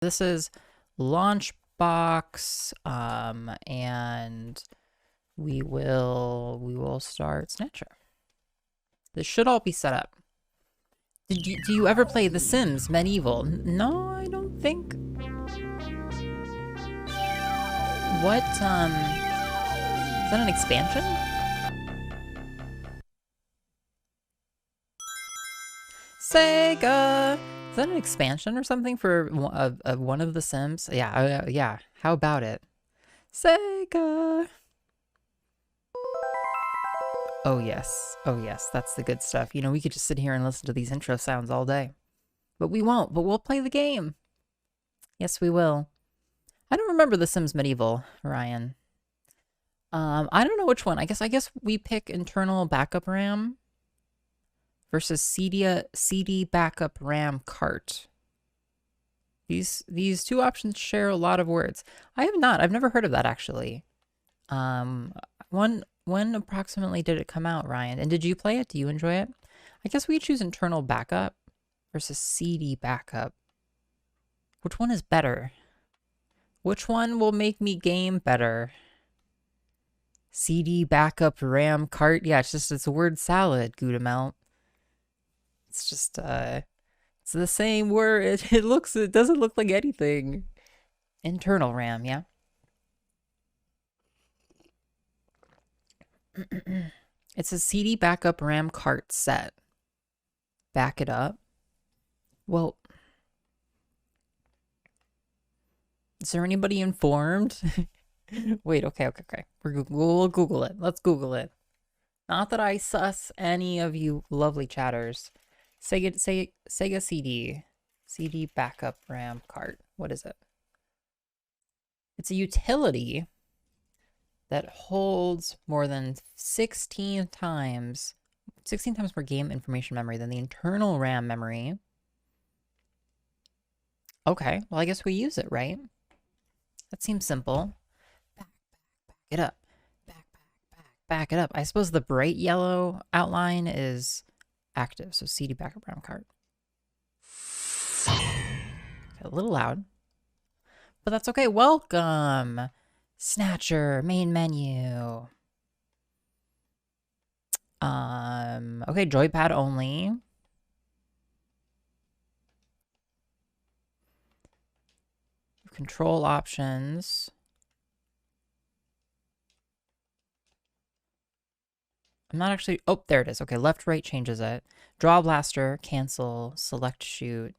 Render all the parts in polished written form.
This is Launchbox, and we will start Snatcher. This should all be set up. Do you ever play The Sims Medieval? No, I don't think. What, is that an expansion? Sega! Is that an expansion or something for one of the Sims? Yeah, yeah. How about it? Sega! Oh yes, that's the good stuff. You know, we could just sit here and listen to these intro sounds all day. But we won't, but we'll play the game. Yes, we will. I don't remember The Sims Medieval, Ryan. I don't know which one. I guess we pick internal backup RAM versus CD backup RAM cart. These two options share a lot of words. I've never heard of that actually. When approximately did it come out, Ryan? And did you play it? Do you enjoy it? I guess we choose internal backup versus CD backup. Which one is better? Which one will make me game better? CD backup RAM cart? Yeah, it's a word salad, Gudamelt. It's just, it's the same word. It doesn't look like anything. Internal RAM, yeah. It's a CD backup RAM cart set. Back it up. Well, is there anybody informed? Wait, okay. We'll Google it. Let's Google it. Not that I sus any of you lovely chatters. Sega CD backup RAM cart. What is it? It's a utility that holds more than 16 times more game information memory than the internal RAM memory. Okay, well I guess we use it, right? That seems simple. Back it up. Back it up. I suppose the bright yellow outline is active, so CD backup RAM cart. A little loud, but that's okay. Welcome, Snatcher, main menu. Okay, joypad only. Control options. I'm not actually, oh, there it is. Okay, left, right changes it. Draw blaster, cancel, select shoot.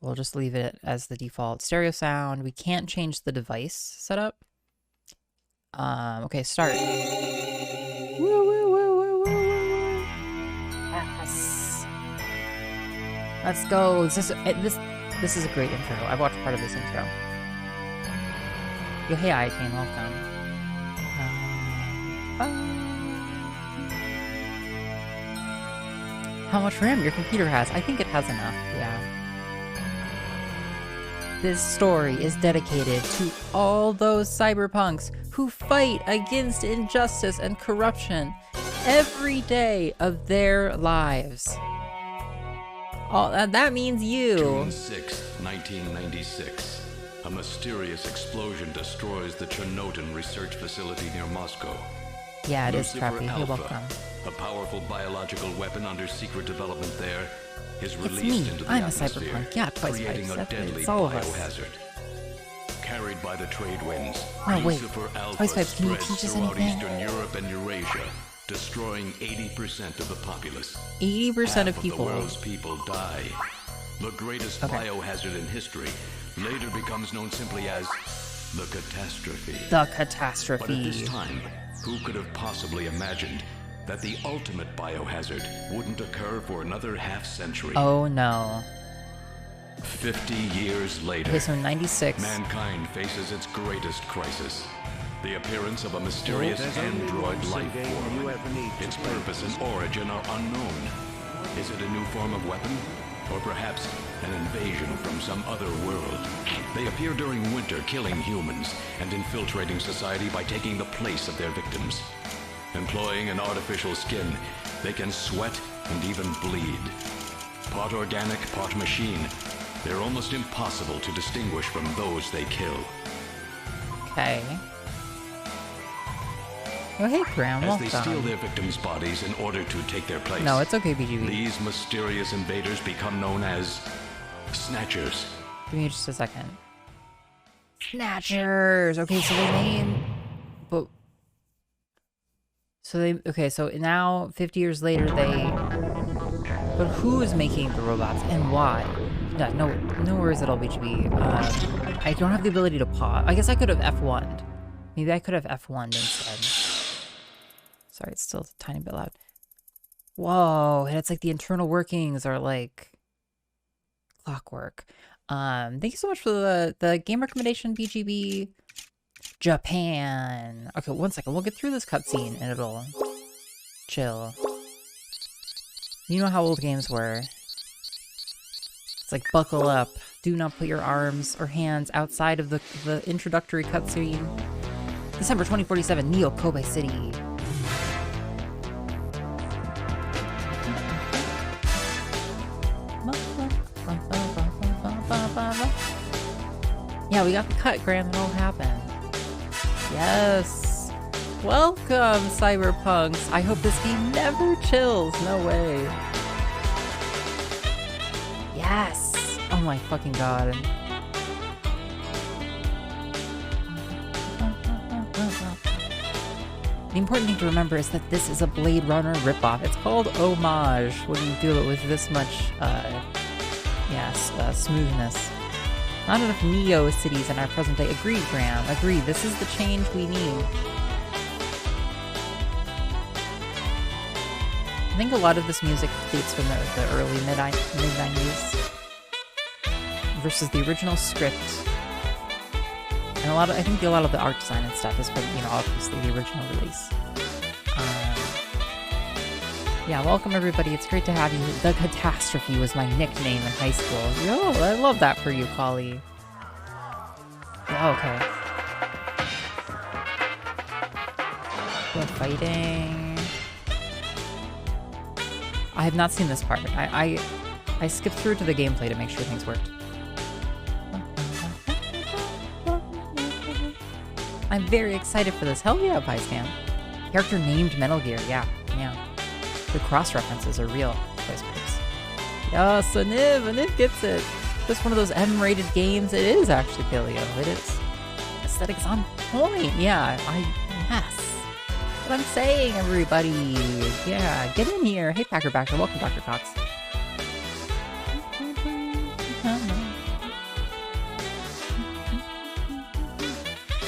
We'll just leave it as the default. Stereo sound, we can't change the device setup. Okay, start. Yes. Let's go. This is a great intro. I've watched part of this intro. Yo, hey, iTane, welcome. How much RAM your computer has? I think it has enough, yeah. This story is dedicated to all those cyberpunks who fight against injustice and corruption every day of their lives. That means you. June 6th, 1996. A mysterious explosion destroys the Chernobyl research facility near Moscow. Yeah, it is Lucifer crappy. You're Alpha, welcome. a powerful biological weapon under secret development there, is It's released me. into the I'm a atmosphere, cyberpunk. Yeah, twice creating a deadly it's all of us. biohazard. Carried by the trade winds, Oh, wait. Lucifer Alpha Twice Pipes, can you spreads teach us throughout anything? Eastern Europe and Eurasia, destroying 80% of the populace. 80% of Half people. the world's people die. The greatest biohazard in history later becomes known simply as the catastrophe. The But at catastrophe. this time, who could have possibly imagined that the ultimate biohazard wouldn't occur for another half-century? Oh no. 50 years later, Okay, so 96. mankind faces its greatest crisis. The appearance of a mysterious android life form. Its purpose and origin are unknown. Is it a new form of weapon? Or perhaps an invasion from some other world? They appear during winter, killing humans and infiltrating society by taking the place of their victims. Employing an artificial skin, they can sweat and even bleed. Part organic, part machine. They're almost impossible to distinguish from those they kill. Okay. Oh, hey, Graham, As welcome. they steal their victims' bodies in order to take their place. No, it's okay, BGB. These mysterious invaders become known as Snatchers. Give me just a second. Snatchers! Okay, so they made... But... So they... Okay, so now, 50 years later, they... But who is making the robots, and why? No worries at all, BGB. I don't have the ability to pause. I guess I could have F1'd. Maybe I could have F1'd instead. Sorry, it's still a tiny bit loud. Whoa, and it's like the internal workings are like clockwork. Thank you so much for the game recommendation, BGB. Japan. Okay, one second. We'll get through this cutscene and it'll chill. You know how old games were. It's like buckle up. Do not put your arms or hands outside of the introductory cutscene. December 2047, Neo Kobe City. Yeah, we got the cut, Graham. It all happened. Yes. Welcome, cyberpunks. I hope this game never chills. No way. Yes. Oh my fucking god. The important thing to remember is that this is a Blade Runner ripoff. It's called homage when you do it with this much, smoothness. Not enough Neo cities in our present day. Agreed, Graham. Agreed. This is the change we need. I think a lot of this music dates from the early mid-90s versus the original script. And I think a lot of the art design and stuff is from, obviously the original release. Yeah, welcome everybody. It's great to have you. The Catastrophe was my nickname in high school. Yo, I love that for you, Collie. Yeah, okay. We're fighting. I have not seen this part. I skipped through to the gameplay to make sure things worked. I'm very excited for this. Hell yeah, Pyscam. Character named Metal Gear. Yeah. The cross-references are real. Yeah, so Niv gets it. Just one of those M-rated games. It is actually paleo. It is. Aesthetics on point. Yeah, yes. What I'm saying, everybody. Yeah, get in here. Hey, Packer Backer. Welcome, Dr. Cox.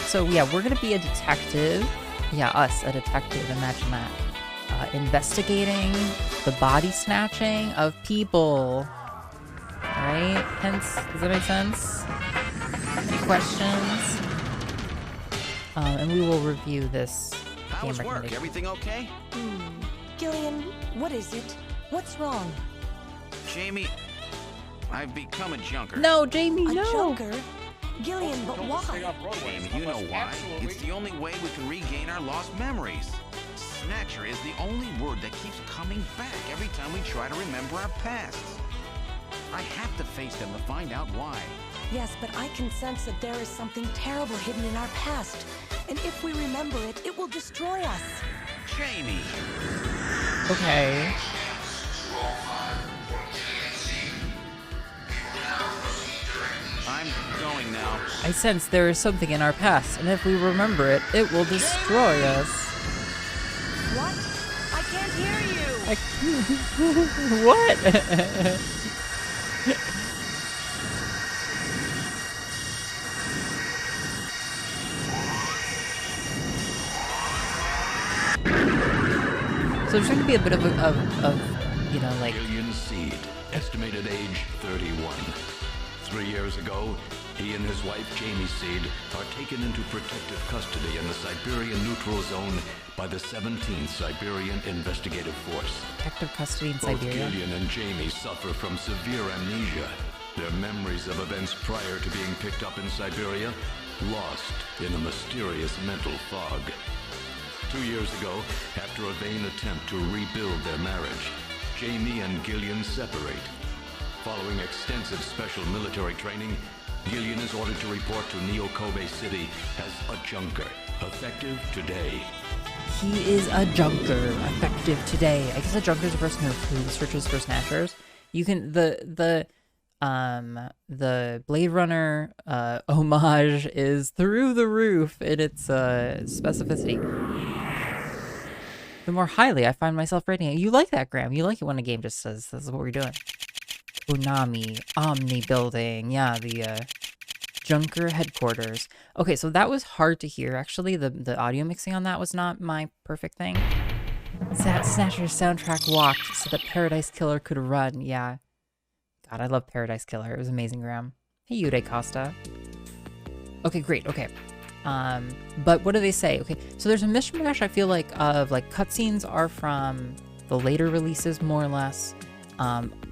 So, yeah, we're going to be a detective. Yeah, us, a detective. Imagine that. Investigating the body snatching of people. Alright? Hence, does that make sense? Any questions? And we will review this game How's work? Everything okay? Gillian, what is it? What's wrong? Jamie, I've become a junker. No, Jamie, no! A junker? Gillian, but why? Jamie, you know why. It's the only way we can regain our lost memories. Snatcher is the only word that keeps coming back every time we try to remember our pasts. I have to face them to find out why. Yes, but I can sense that there is something terrible hidden in our past. And if we remember it, it will destroy us. Jamie! Okay. I'm going now. I sense there is something in our past, and if we remember it, it will destroy us. What? I can't hear you! What? So there's going to be a bit of like... Gillian Seed, estimated age 31. 3 years ago, he and his wife Jamie Seed are taken into protective custody in the Siberian Neutral Zone by the 17th Siberian Investigative Force. Protective custody in Both Siberia? Gillian and Jamie suffer from severe amnesia. Their memories of events prior to being picked up in Siberia lost in a mysterious mental fog. 2 years ago, after a vain attempt to rebuild their marriage, Jamie and Gillian separate, Following extensive special military training, Gillian is ordered to report to Neo Kobe City as a junker, effective today. He is a junker, effective today. I guess a junker is a person who searches for snatchers. You can the Blade Runner homage is through the roof in its specificity. The more highly I find myself rating it. You like that, Graham. You like it when a game just says, this is what we're doing. Unami, Omni Building. Yeah, the Junker headquarters. Okay, so that was hard to hear, actually. The audio mixing on that was not my perfect thing. Snatcher's soundtrack walked so that Paradise Killer could run. Yeah. God, I love Paradise Killer. It was amazing, Graham. Hey, Yude Costa. Okay, great. Okay. But what do they say? Okay, so there's a mishmash, I feel like, of like cutscenes are from the later releases, more or less.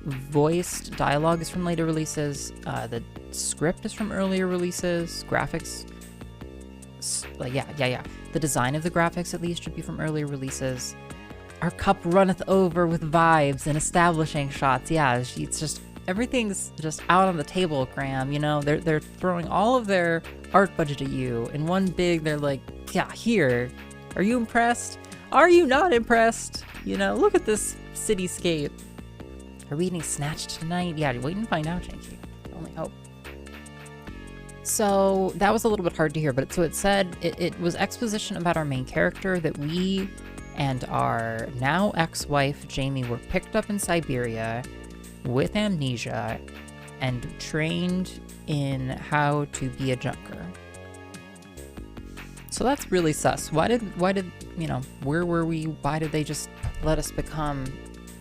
Voiced dialogue is from later releases. The script is from earlier releases. Graphics, like yeah. The design of the graphics, at least, should be from earlier releases. Our cup runneth over with vibes and establishing shots. Yeah, it's just everything's just out on the table, Graham. You know, they're throwing all of their art budget at you in one big. They're like, yeah, here. Are you impressed? Are you not impressed? You know, look at this cityscape. Are we getting snatched tonight? Yeah, waiting to find out, Janky. Only hope. So that was a little bit hard to hear, but so it said it was exposition about our main character that we and our now ex-wife Jamie were picked up in Siberia with amnesia and trained in how to be a junker. So that's really sus. Why did you know, where were we? Why did they just let us become,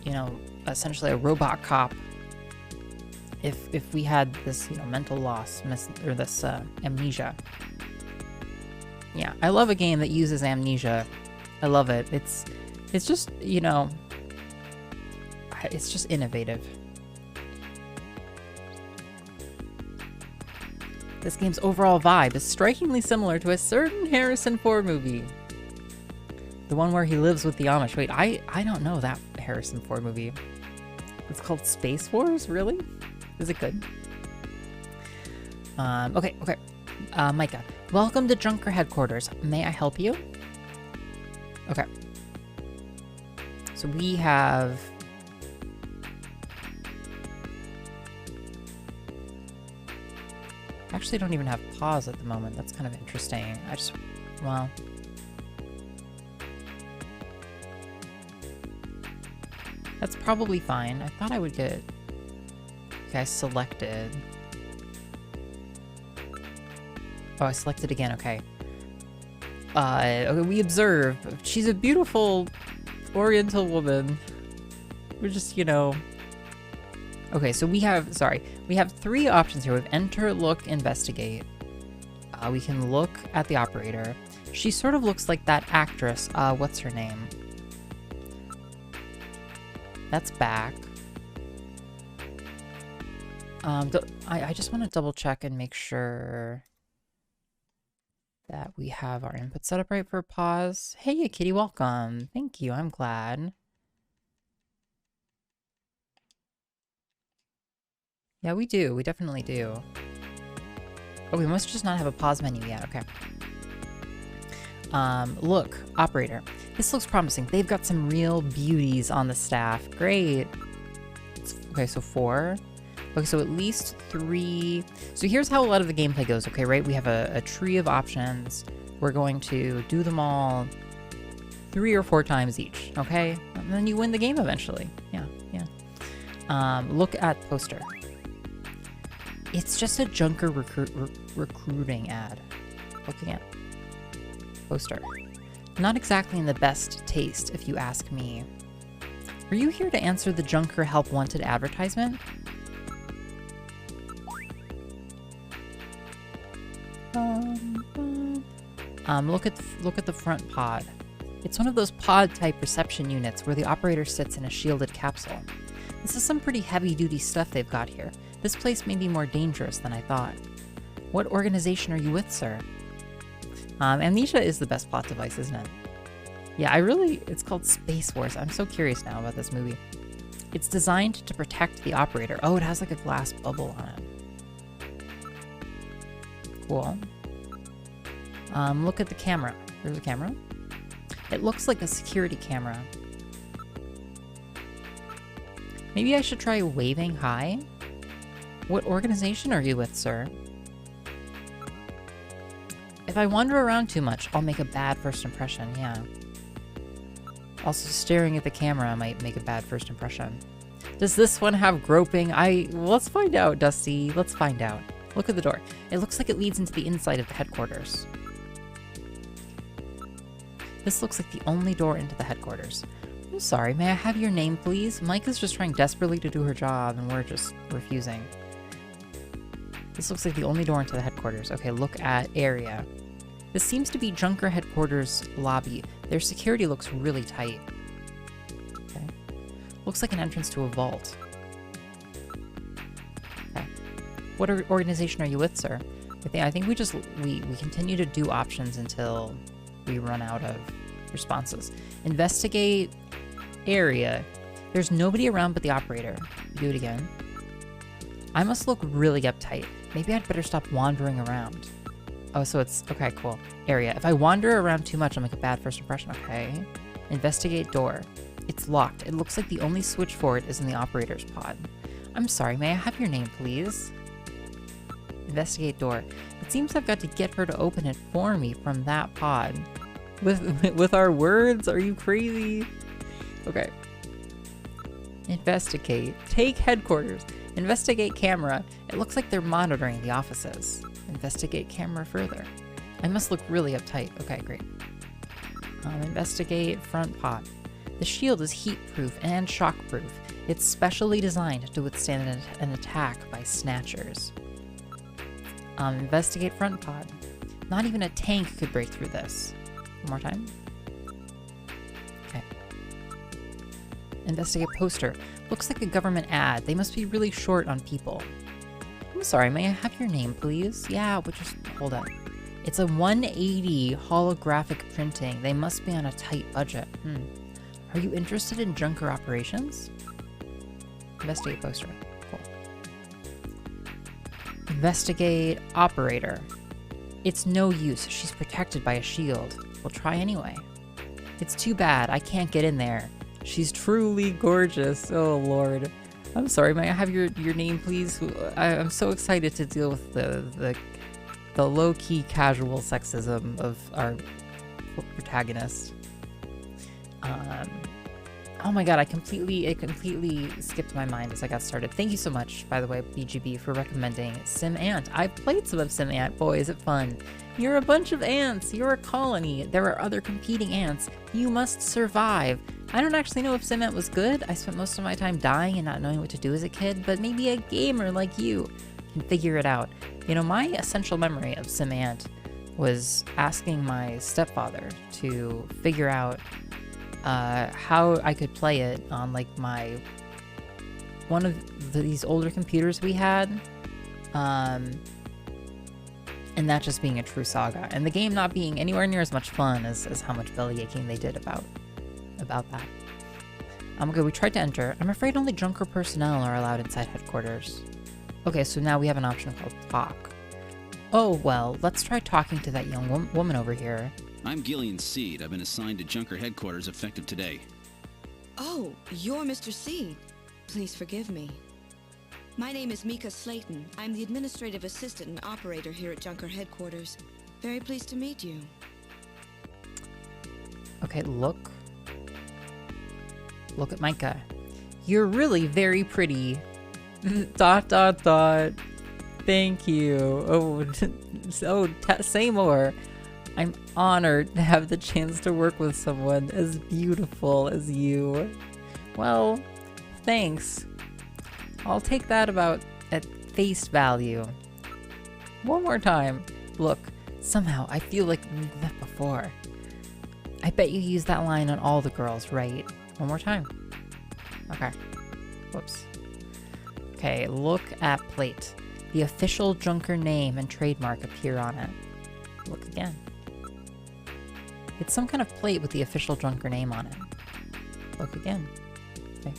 you know, essentially a robot cop if we had this, you know, mental loss or this amnesia? Yeah, I love a game that uses amnesia. I love it. It's just, you know, it's just innovative. This game's overall vibe is strikingly similar to a certain Harrison Ford movie. The one where he lives with the Amish. Wait, I don't know that Harrison Ford movie. It's called Space Wars? Really? Is it good? Okay. Mika, welcome to Junker headquarters. May I help you? Okay. So we have... Actually don't even have pause at the moment. That's kind of interesting. Well... That's probably fine. I thought I would get... Okay, I selected. Oh, I selected again, okay. Okay, we observe. She's a beautiful Oriental woman. We're just, you know... Okay, so we have 3 options here. We have enter, look, investigate. We can look at the operator. She sort of looks like that actress. What's her name? That's back. I just want to double check and make sure that we have our input set up right for pause. Hey, Kitty, welcome. Thank you. I'm glad. Yeah, we do. We definitely do. Oh, we must just not have a pause menu yet. Okay. Look, operator. This looks promising. They've got some real beauties on the staff. Great. Okay, so 4. Okay, so at least 3. So here's how a lot of the gameplay goes, okay, right? We have a tree of options. We're going to do them all 3 or 4 times each, okay? And then you win the game eventually. Yeah. Look at poster. It's just a junker recruiting ad. Looking at poster. Not exactly in the best taste, if you ask me. Are you here to answer the Junker Help Wanted advertisement? Look at the front pod. It's one of those pod-type reception units where the operator sits in a shielded capsule. This is some pretty heavy-duty stuff they've got here. This place may be more dangerous than I thought. What organization are you with, sir? Amnesia is the best plot device, isn't it? Yeah, it's called Space Wars. I'm so curious now about this movie. It's designed to protect the operator. Oh, it has like a glass bubble on it. Cool. Look at the camera. There's a camera. It looks like a security camera. Maybe I should try waving hi? What organization are you with, sir? If I wander around too much, I'll make a bad first impression, yeah. Also, staring at the camera might make a bad first impression. Does this one have groping? Let's find out, Dusty. Let's find out. Look at the door. It looks like it leads into the inside of the headquarters. This looks like the only door into the headquarters. I'm sorry, may I have your name, please? Mika's just trying desperately to do her job, and we're just refusing. This looks like the only door into the headquarters. Okay, look at area. This seems to be Junker headquarters lobby. Their security looks really tight. Okay. Looks like an entrance to a vault. Okay. What organization are you with, sir? I think we continue to do options until we run out of responses. Investigate area. There's nobody around but the operator. Do it again. I must look really uptight. Maybe I'd better stop wandering around. Oh, so it's... Okay, cool. Area. If I wander around too much, I'll make a bad first impression. Okay. Investigate door. It's locked. It looks like the only switch for it is in the operator's pod. I'm sorry, may I have your name, please? Investigate door. It seems I've got to get her to open it for me from that pod. With our words? Are you crazy? Okay. Investigate. Take headquarters. Investigate camera. It looks like they're monitoring the offices. Investigate camera further. I must look really uptight. Okay, great. Investigate front pod. The shield is heat-proof and shock-proof. It's specially designed to withstand an attack by Snatchers. Investigate front pod. Not even a tank could break through this. One more time. Okay. Investigate poster. Looks like a government ad. They must be really short on people. I'm sorry, may I have your name, please? Yeah, but just hold on. It's a 180 holographic printing. They must be on a tight budget. Are you interested in Junker operations? Investigate poster. Cool. Investigate operator. It's no use. She's protected by a shield. We'll try anyway. It's too bad. I can't get in there. She's truly gorgeous. Oh, Lord. I'm sorry. May I have your name, please? I'm so excited to deal with the low-key casual sexism of our protagonist. Oh my god, it completely skipped my mind as I got started. Thank you so much, by the way, BGB, for recommending Sim Ant. I've played some of Sim Ant. Boy, is it fun. You're a bunch of ants. You're a colony. There are other competing ants. You must survive. I don't actually know if Sim Ant was good. I spent most of my time dying and not knowing what to do as a kid, but maybe a gamer like you can figure it out. You know, my essential memory of Sim Ant was asking my stepfather to figure out how I could play it on like one of these older computers we had, and that just being a true saga, and the game not being anywhere near as much fun as how much belly aching they did about that. Okay, we tried to enter. I'm afraid only Junker personnel are allowed inside headquarters. Okay, so now we have an option called talk. Oh well, let's try talking to that young woman over here. I'm Gillian Seed. I've been assigned to Junker headquarters effective today. Oh, you're Mr. Seed. Please forgive me. My name is Mika Slayton. I'm the administrative assistant and operator here at Junker headquarters. Very pleased to meet you. Okay, look at Mika. You're really very pretty. ... Thank you. Say more. I'm honored to have the chance to work with someone as beautiful as you. Well, thanks. I'll take that at face value. One more time. Look, somehow I feel like we've met before. I bet you use that line on all the girls, right? One more time. Okay. Whoops. Okay, look at plate. The official Junker name and trademark appear on it. Look again. It's some kind of plate with the official Junker name on it. Look again. Okay.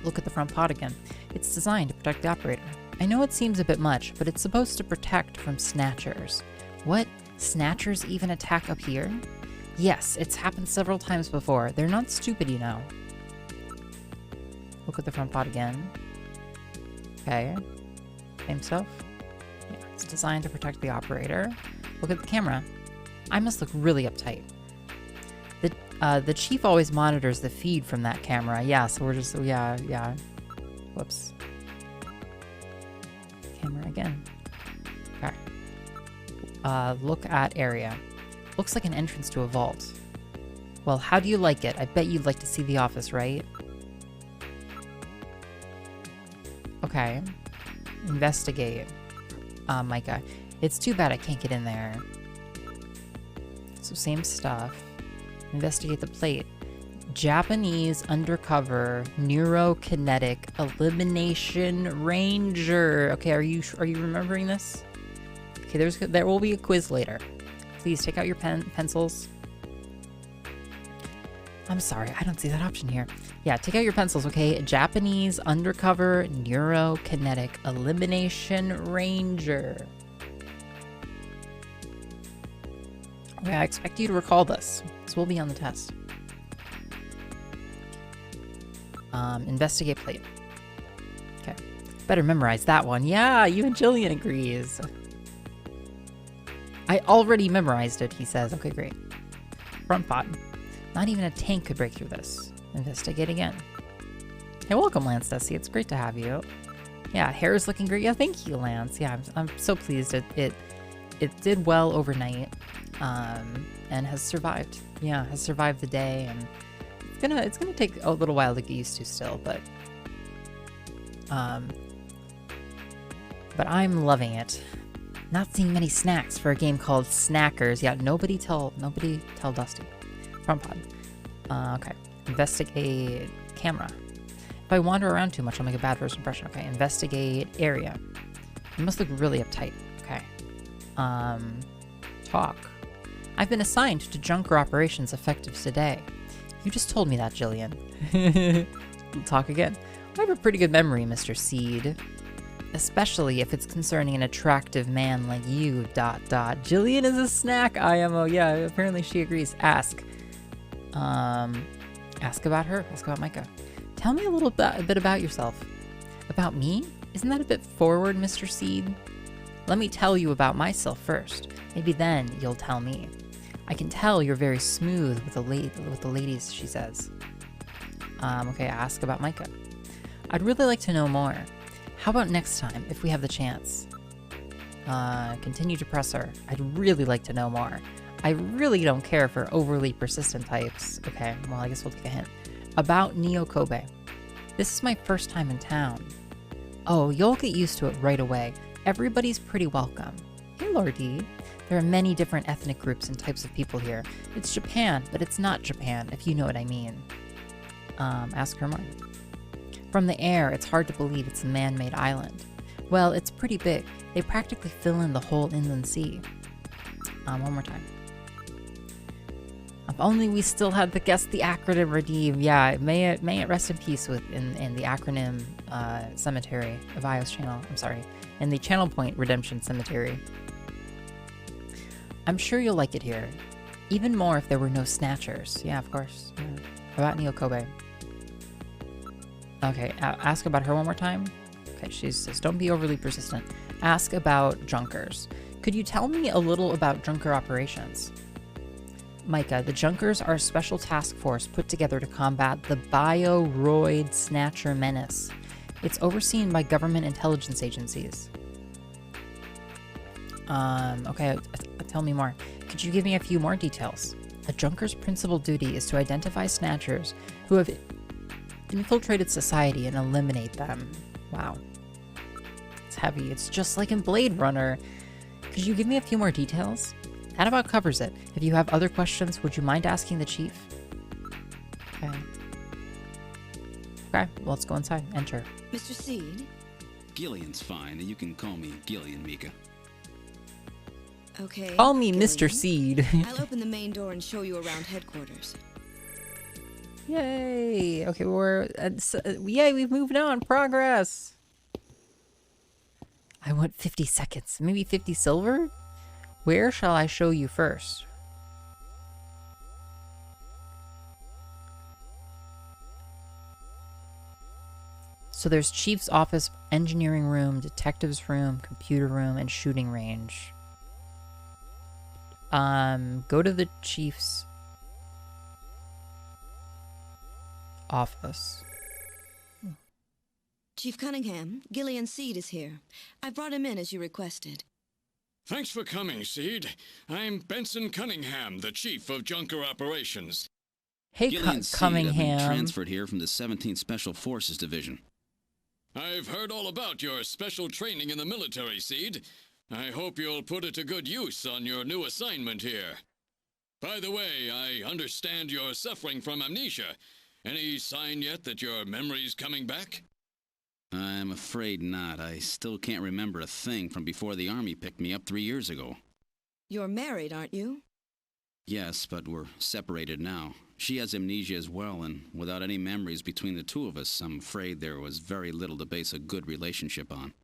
Look at the front pod again. It's designed to protect the operator. I know it seems a bit much, but it's supposed to protect from Snatchers. What? Snatchers even attack up here? Yes, it's happened several times before. They're not stupid, you know. Look at the front pod again. Okay. Same stuff. Yeah, it's designed to protect the operator. Look at the camera. I must look really uptight. The chief always monitors the feed from that camera. Yeah, so we're just, yeah. Whoops. Camera again. Okay. Look at area. Looks like an entrance to a vault. Well, how do you like it? I bet you'd like to see the office, right? Okay. Investigate. Mika. It's too bad I can't get in there. So same stuff. Investigate the plate. Japanese undercover neurokinetic elimination ranger. Okay, are you remembering this? Okay, there will be a quiz later. Please take out your pencils. I'm sorry, I don't see that option here. Yeah, take out your pencils, okay? Japanese undercover neurokinetic elimination ranger. Okay, I expect you to recall this. This will be on the test. Investigate plate. Okay. Better memorize that one. Yeah, even Jillian agrees. I already memorized it, he says. Okay, great. Front pod. Not even a tank could break through this. Investigate again. Hey, welcome, Lance Desi. It's great to have you. Yeah, hair is looking great. Yeah, thank you, Lance. Yeah, I'm so pleased. It did well overnight, and has survived. Yeah, has survived the day, and it's gonna take a little while to get used to still, but I'm loving it. Not seeing many snacks for a game called Snackers. Yeah, nobody tell Dusty. Front pod. Okay. Investigate camera. If I wander around too much, I'll make a bad first impression. Okay. Investigate area. You must look really uptight. Okay. Talk. I've been assigned to Junker operations effective today. You just told me that, Jillian. Talk again. I have a pretty good memory, Mr. Seed. Especially if it's concerning an attractive man like you, ... Jillian is a snack, IMO. Yeah, apparently she agrees. Ask. Ask about her. Ask about Mika. Tell me a bit about yourself. About me? Isn't that a bit forward, Mr. Seed? Let me tell you about myself first. Maybe then you'll tell me. I can tell you're very smooth with the ladies, she says. Okay, ask about Mika. I'd really like to know more. How about next time, if we have the chance? Continue to press her. I'd really like to know more. I really don't care for overly persistent types. Okay, well, I guess we'll take a hint. About Neo Kobe. This is my first time in town. Oh, you'll get used to it right away. Everybody's pretty welcome. Hey, Lordy. There are many different ethnic groups and types of people here. It's Japan, but it's not Japan, if you know what I mean. Ask her more. From the air, it's hard to believe it's a man-made island. Well, it's pretty big. They practically fill in the whole inland sea. One more time. If only we still had the acronym redeem. Yeah, may it rest in peace in the acronym cemetery of iios channel. I'm sorry, in the Channel Point Redemption Cemetery. I'm sure you'll like it here. Even more if there were no Snatchers. Yeah, of course. Yeah. About Neo Kobe. Okay, ask about her one more time. Okay, she says, don't be overly persistent. Ask about Junkers. Could you tell me a little about Junker operations? Mika, the Junkers are a special task force put together to combat the Bioroid Snatcher menace. It's overseen by government intelligence agencies. Okay, tell me more. Could you give me a few more details? A Junker's principal duty is to identify Snatchers who have infiltrated society and eliminate them. Wow. It's heavy. It's just like in Blade Runner. Could you give me a few more details? That about covers it. If you have other questions, would you mind asking the chief? Okay. Okay, well, let's go inside. Enter. Mr. Seed? Gillian's fine, and you can call me Gillian, Mika. Okay. Call me Mr. Gillian. Seed. I'll open the main door and show you around headquarters. Yay! Okay, yay, we've moved on. Progress! I want 50 seconds. Maybe 50 silver? Where shall I show you first? So there's Chief's office, engineering room, detective's room, computer room, and shooting range. Go to the Chief's office. Chief Cunningham, Gillian Seed is here. I brought him in as you requested. Thanks for coming, Seed. I'm Benson Cunningham, the Chief of Junker Operations. Hey, Gillian Seed, Cunningham. I've been transferred here from the 17th Special Forces Division. I've heard all about your special training in the military, Seed. I hope you'll put it to good use on your new assignment here. By the way, I understand you're suffering from amnesia. Any sign yet that your memory's coming back? I'm afraid not. I still can't remember a thing from before the Army picked me up 3 years ago. You're married, aren't you? Yes, but we're separated now. She has amnesia as well, and without any memories between the two of us, I'm afraid there was very little to base a good relationship on.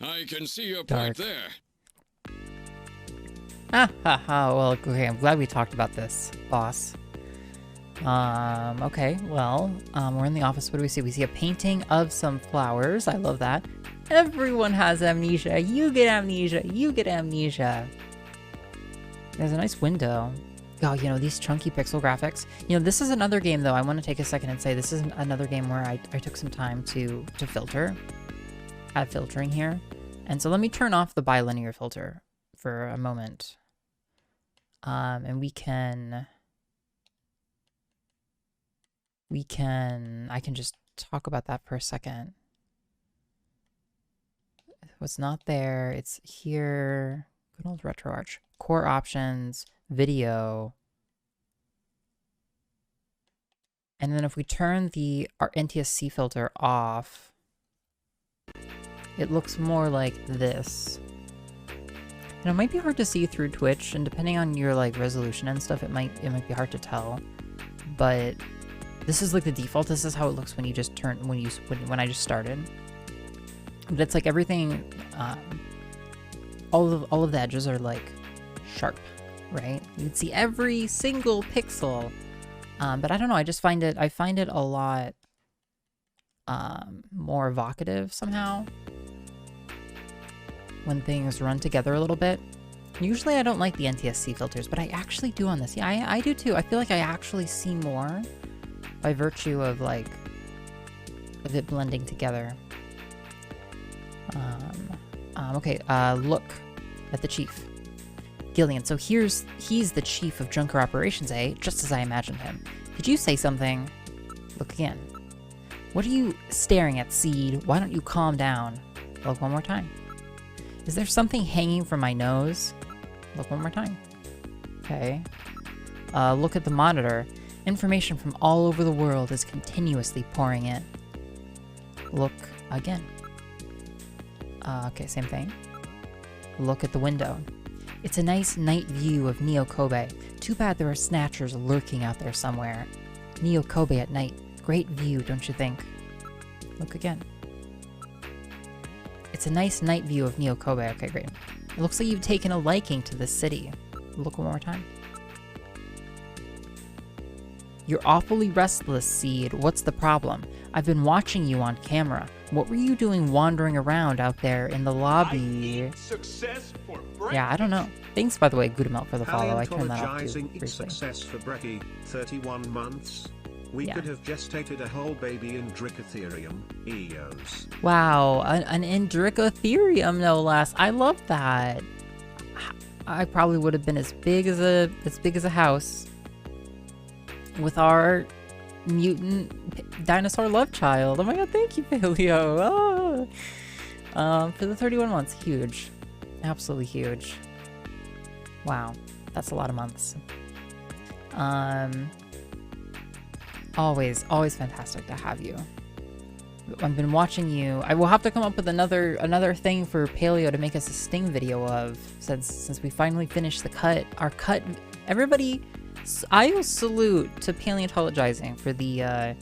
I can see your Dark. point there. Well, okay, I'm glad we talked about this, boss. Okay, well, we're in the office. What do we see? We see a painting of some flowers. I love that. Everyone has amnesia. You get amnesia. You get amnesia. There's a nice window. Oh, you know, these chunky pixel graphics. You know, this is another game, though. I want to take a second and say this is another game where I took some time to filter. Add filtering here. And so let me turn off the bilinear filter for a moment. And I can just talk about that for a second. What's not there, it's here. Good old RetroArch. Core options, video. And then if we turn our NTSC filter off, it looks more like this. And it might be hard to see through Twitch, and depending on your like resolution and stuff, it might be hard to tell. But this is like the default. This is how it looks when you just when I just started. But it's like everything, all of the edges are like sharp, right? You can see every single pixel. But I don't know. I find it a lot more evocative somehow when things run together a little bit. Usually I don't like the NTSC filters, but I actually do on this. Yeah, I do too. I feel like I actually see more by virtue of like of it blending together. Okay, look at the chief. Gillian, so he's the chief of Junker Operations, eh? Just as I imagined him. Did you say something? Look again. What are you staring at, Seed? Why don't you calm down? Look one more time. Is there something hanging from my nose? Look one more time. Okay. Look at the monitor. Information from all over the world is continuously pouring in. Look again. Okay, same thing. Look at the window. It's a nice night view of Neo Kobe. Too bad there are snatchers lurking out there somewhere. Neo Kobe at night. Great view, don't you think? Look again. It's a nice night view of Neo Kobe. Okay, great. It looks like you've taken a liking to this city. Look one more time. You're awfully restless, Seed. What's the problem? I've been watching you on camera. What were you doing wandering around out there in the lobby? Yeah, I don't know. Thanks, by the way, Goodamelt, for the follow. I turned that off too briefly. Success for Brecky, 31 months. We could have gestated a whole baby in Dricotherium, eos. Wow, an Indricotherium, no less. I love that. I probably would have been as big as a house with our mutant dinosaur love child. Oh my god, thank you, Paleo. Oh. For the 31 months, huge. Absolutely huge. Wow, that's a lot of months. Always fantastic to have you. I've been watching you. I will have to come up with another thing for Paleo to make us a Sting video of, since we finally finished our cut. Everybody iios salute to paleontologizing for the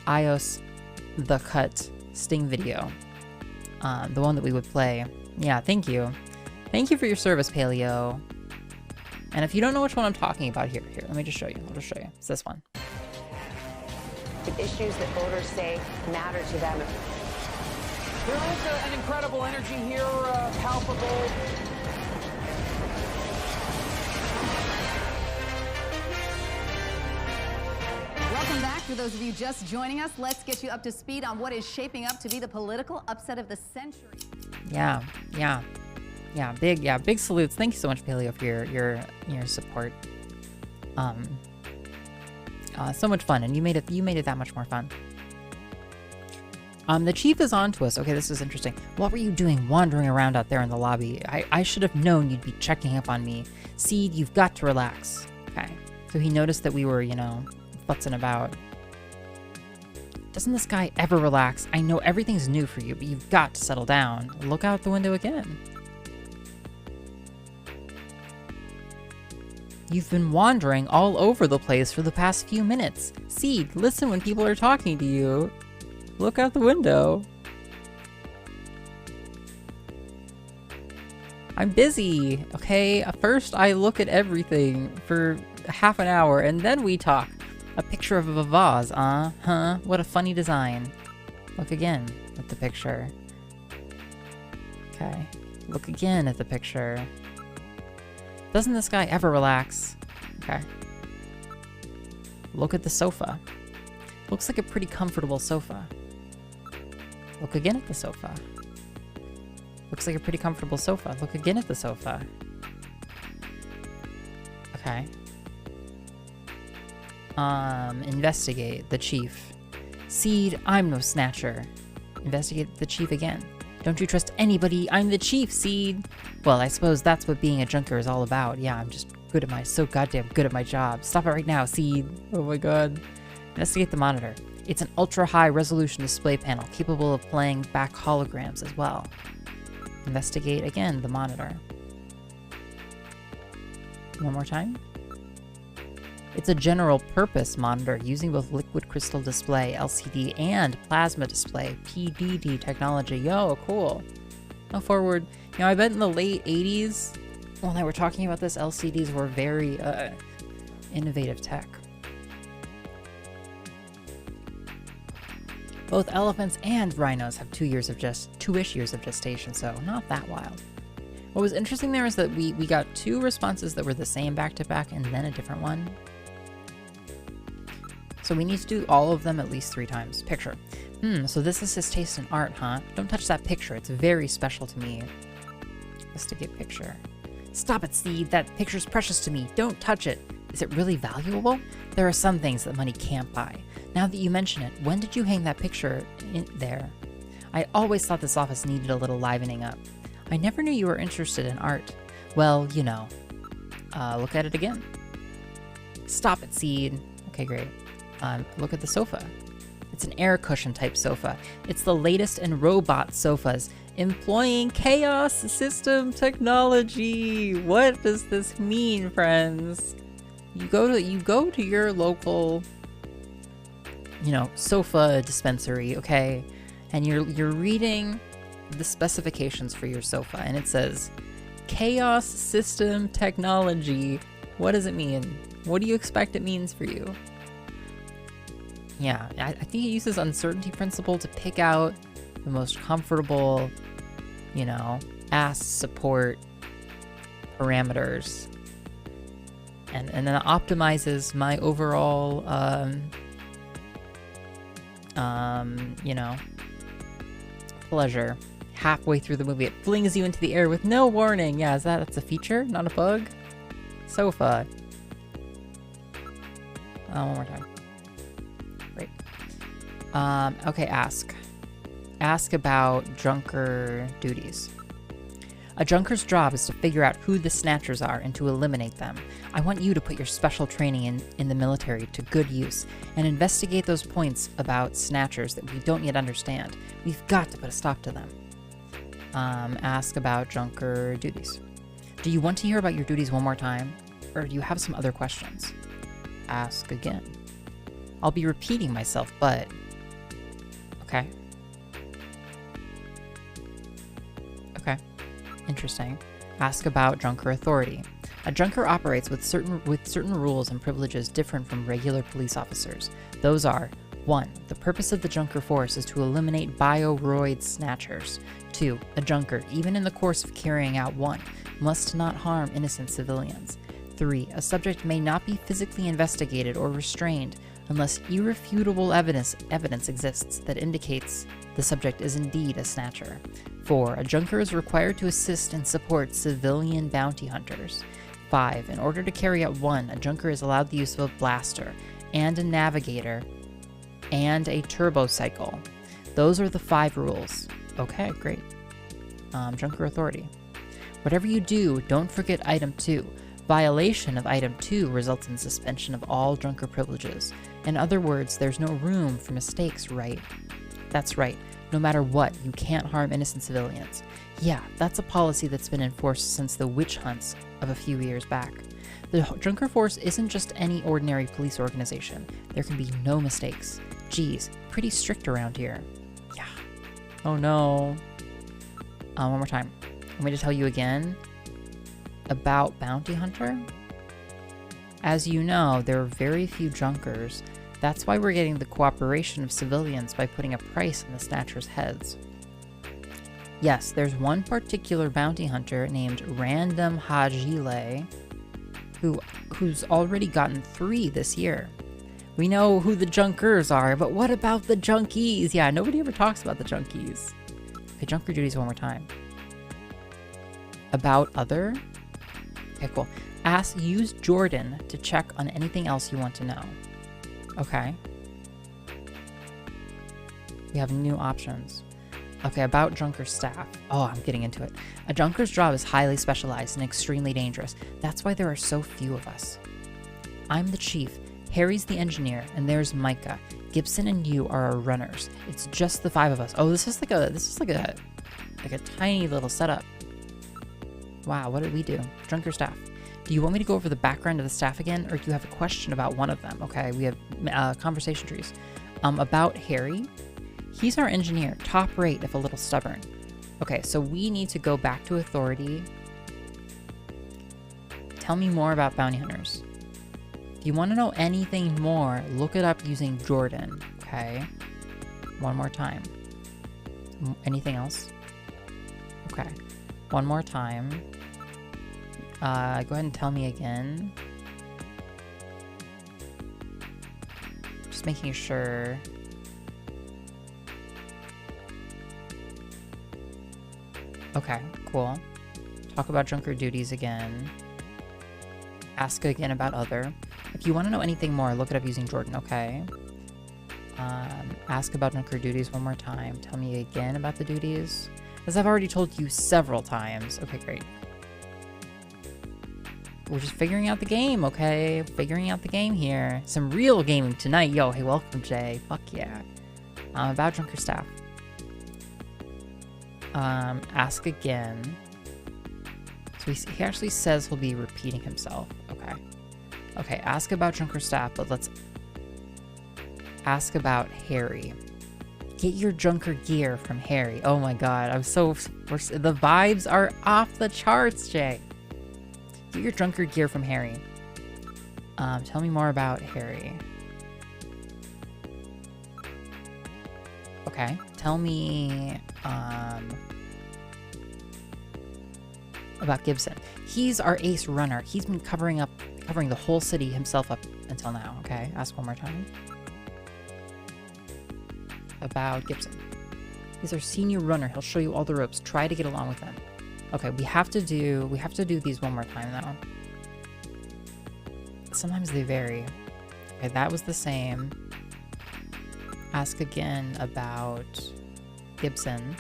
iios the cut sting video, the one that we would play. Yeah, thank you for your service, Paleo. And if you don't know which one I'm talking about, here, let me just show you. I'll just show you. It's this one. Issues that voters say matter to them. There is an incredible energy here, palpable. Welcome back. For those of you just joining us, let's get you up to speed on what is shaping up to be the political upset of the century. Yeah, big salutes. Thank you so much, Paleo, for your support. So much fun, and you made it that much more fun. The chief is on to us. Okay, this is interesting. What were you doing wandering around out there in the lobby? I should have known you'd be checking up on me. Seed, you've got to relax. Okay, so he noticed that we were, futzing about. Doesn't this guy ever relax? I know everything's new for you, but you've got to settle down. Look out the window again. You've been wandering all over the place for the past few minutes. Seed, listen when people are talking to you. Look out the window. I'm busy, okay? First, I look at everything for half an hour, and then we talk. A picture of a vase, what a funny design. Look again at the picture. Okay, look again at the picture. Doesn't this guy ever relax? Okay. Look at the sofa. Looks like a pretty comfortable sofa. Look again at the sofa. Looks like a pretty comfortable sofa. Look again at the sofa. Okay. Investigate the chief. Seed, I'm no snatcher. Investigate the chief again. Don't you trust anybody? I'm the chief, Seed. Well, I suppose that's what being a junker is all about. Yeah, I'm just so goddamn good at my job. Stop it right now, Seed. Oh my god. Investigate the monitor. It's an ultra-high resolution display panel capable of playing back holograms as well. Investigate again the monitor. One more time. It's a general purpose monitor using both liquid crystal display, LCD, and plasma display, PDD technology. Yo, cool. Now forward, I bet in the late 80s, when they were talking about this, LCDs were very innovative tech. Both elephants and rhinos have 2-ish years of gestation, so not that wild. What was interesting there is that we got 2 responses that were the same back to back and then a different one. So we need to do all of them at least 3 times. Picture. So this is his taste in art, huh? Don't touch that picture. It's very special to me. Investigate picture. Stop it, Seed. That picture's precious to me. Don't touch it. Is it really valuable? There are some things that money can't buy. Now that you mention it, when did you hang that picture in there? I always thought this office needed a little livening up. I never knew you were interested in art. Well, look at it again. Stop it, Seed. Okay, great. Look at the sofa. It's an air cushion type sofa. It's the latest in robot sofas, employing chaos system technology. What does this mean, friends? You go to your local, sofa dispensary, okay? And you're reading the specifications for your sofa, and it says chaos system technology. What does it mean? What do you expect it means for you? Yeah, I think it uses uncertainty principle to pick out the most comfortable, ass support parameters. And then it optimizes my overall, pleasure. Halfway through the movie, it flings you into the air with no warning. Yeah, that's a feature, not a bug? Sofa. One more time. Great. Okay, ask. Ask about junker duties. A junker's job is to figure out who the Snatchers are and to eliminate them. I want you to put your special training in the military to good use and investigate those points about Snatchers that we don't yet understand. We've got to put a stop to them. Ask about junker duties. Do you want to hear about your duties one more time? Or do you have some other questions? Ask again. I'll be repeating myself, but... Okay. Okay. Interesting. Ask about Junker authority. A Junker operates with certain rules and privileges different from regular police officers. Those are: 1. The purpose of the Junker force is to eliminate bioroid snatchers. 2. A Junker, even in the course of carrying out one, must not harm innocent civilians. 3. A subject may not be physically investigated or restrained unless irrefutable evidence exists that indicates the subject is indeed a snatcher. 4. A Junker is required to assist and support civilian bounty hunters. 5. In order to carry out one, a Junker is allowed the use of a blaster and a navigator and a turbo cycle. Those are the 5 rules. Okay, great. Junker authority. Whatever you do, don't forget item 2. Violation of item 2 results in suspension of all Junker privileges. In other words, there's no room for mistakes, right? That's right. No matter what, you can't harm innocent civilians. Yeah, that's a policy that's been enforced since the witch hunts of a few years back. The Junker Force isn't just any ordinary police organization. There can be no mistakes. Geez, pretty strict around here. Yeah. Oh no. One more time. Want me to tell you again about Bounty Hunter? As you know, there are very few Junkers. That's why we're getting the cooperation of civilians by putting a price on the Snatcher's heads. Yes, there's one particular bounty hunter named Random Hajile who's already gotten 3 this year. We know who the Junkers are, but what about the Junkies? Yeah, nobody ever talks about the Junkies. Okay, Junker duties one more time. About other? Okay, cool. Use Jordan to check on anything else you want to know. Okay. We have new options. Okay, about Junker staff. Oh, I'm getting into it. A Junker's job is highly specialized and extremely dangerous. That's why there are so few of us. I'm the chief, Harry's the engineer, and there's Micah. Gibson and you are our runners. It's just the 5 of us. Oh, this is like a tiny little setup. Wow, what did we do? Junker staff. Do you want me to go over the background of the staff again, or do you have a question about one of them? Okay, we have conversation trees. About Harry. He's our engineer, top rate if a little stubborn. Okay, so we need to go back to authority. Tell me more about bounty hunters. If you want to know anything more, look it up using Jordan, okay? One more time. Anything else? Okay, one more time. Go ahead and tell me again. Just making sure. Okay, cool. Talk about Junker duties again. Ask again about other. If you want to know anything more, look it up using Jordan, okay? Ask about Junker duties one more time. Tell me again about the duties. As I've already told you several times. Okay, great. We're just figuring out the game, okay? Figuring out the game here. Some real gaming tonight. Yo, hey, welcome, Jay. Fuck yeah. About Junker staff. Ask again. So he actually says he'll be repeating himself. Okay. Okay, ask about Junker staff, but let's ask about Harry. Get your Junker gear from Harry. Oh my god, the vibes are off the charts, Jay. Get your Junker gear from Harry. Tell me more about Harry. Okay, tell me, about Gibson. He's our ace runner. He's been covering the whole city himself up until now, okay? Ask one more time. About Gibson. He's our senior runner. He'll show you all the ropes. Try to get along with them. Okay, we have to do these one more time though. Sometimes they vary. Okay, that was the same. Ask again about Gibson.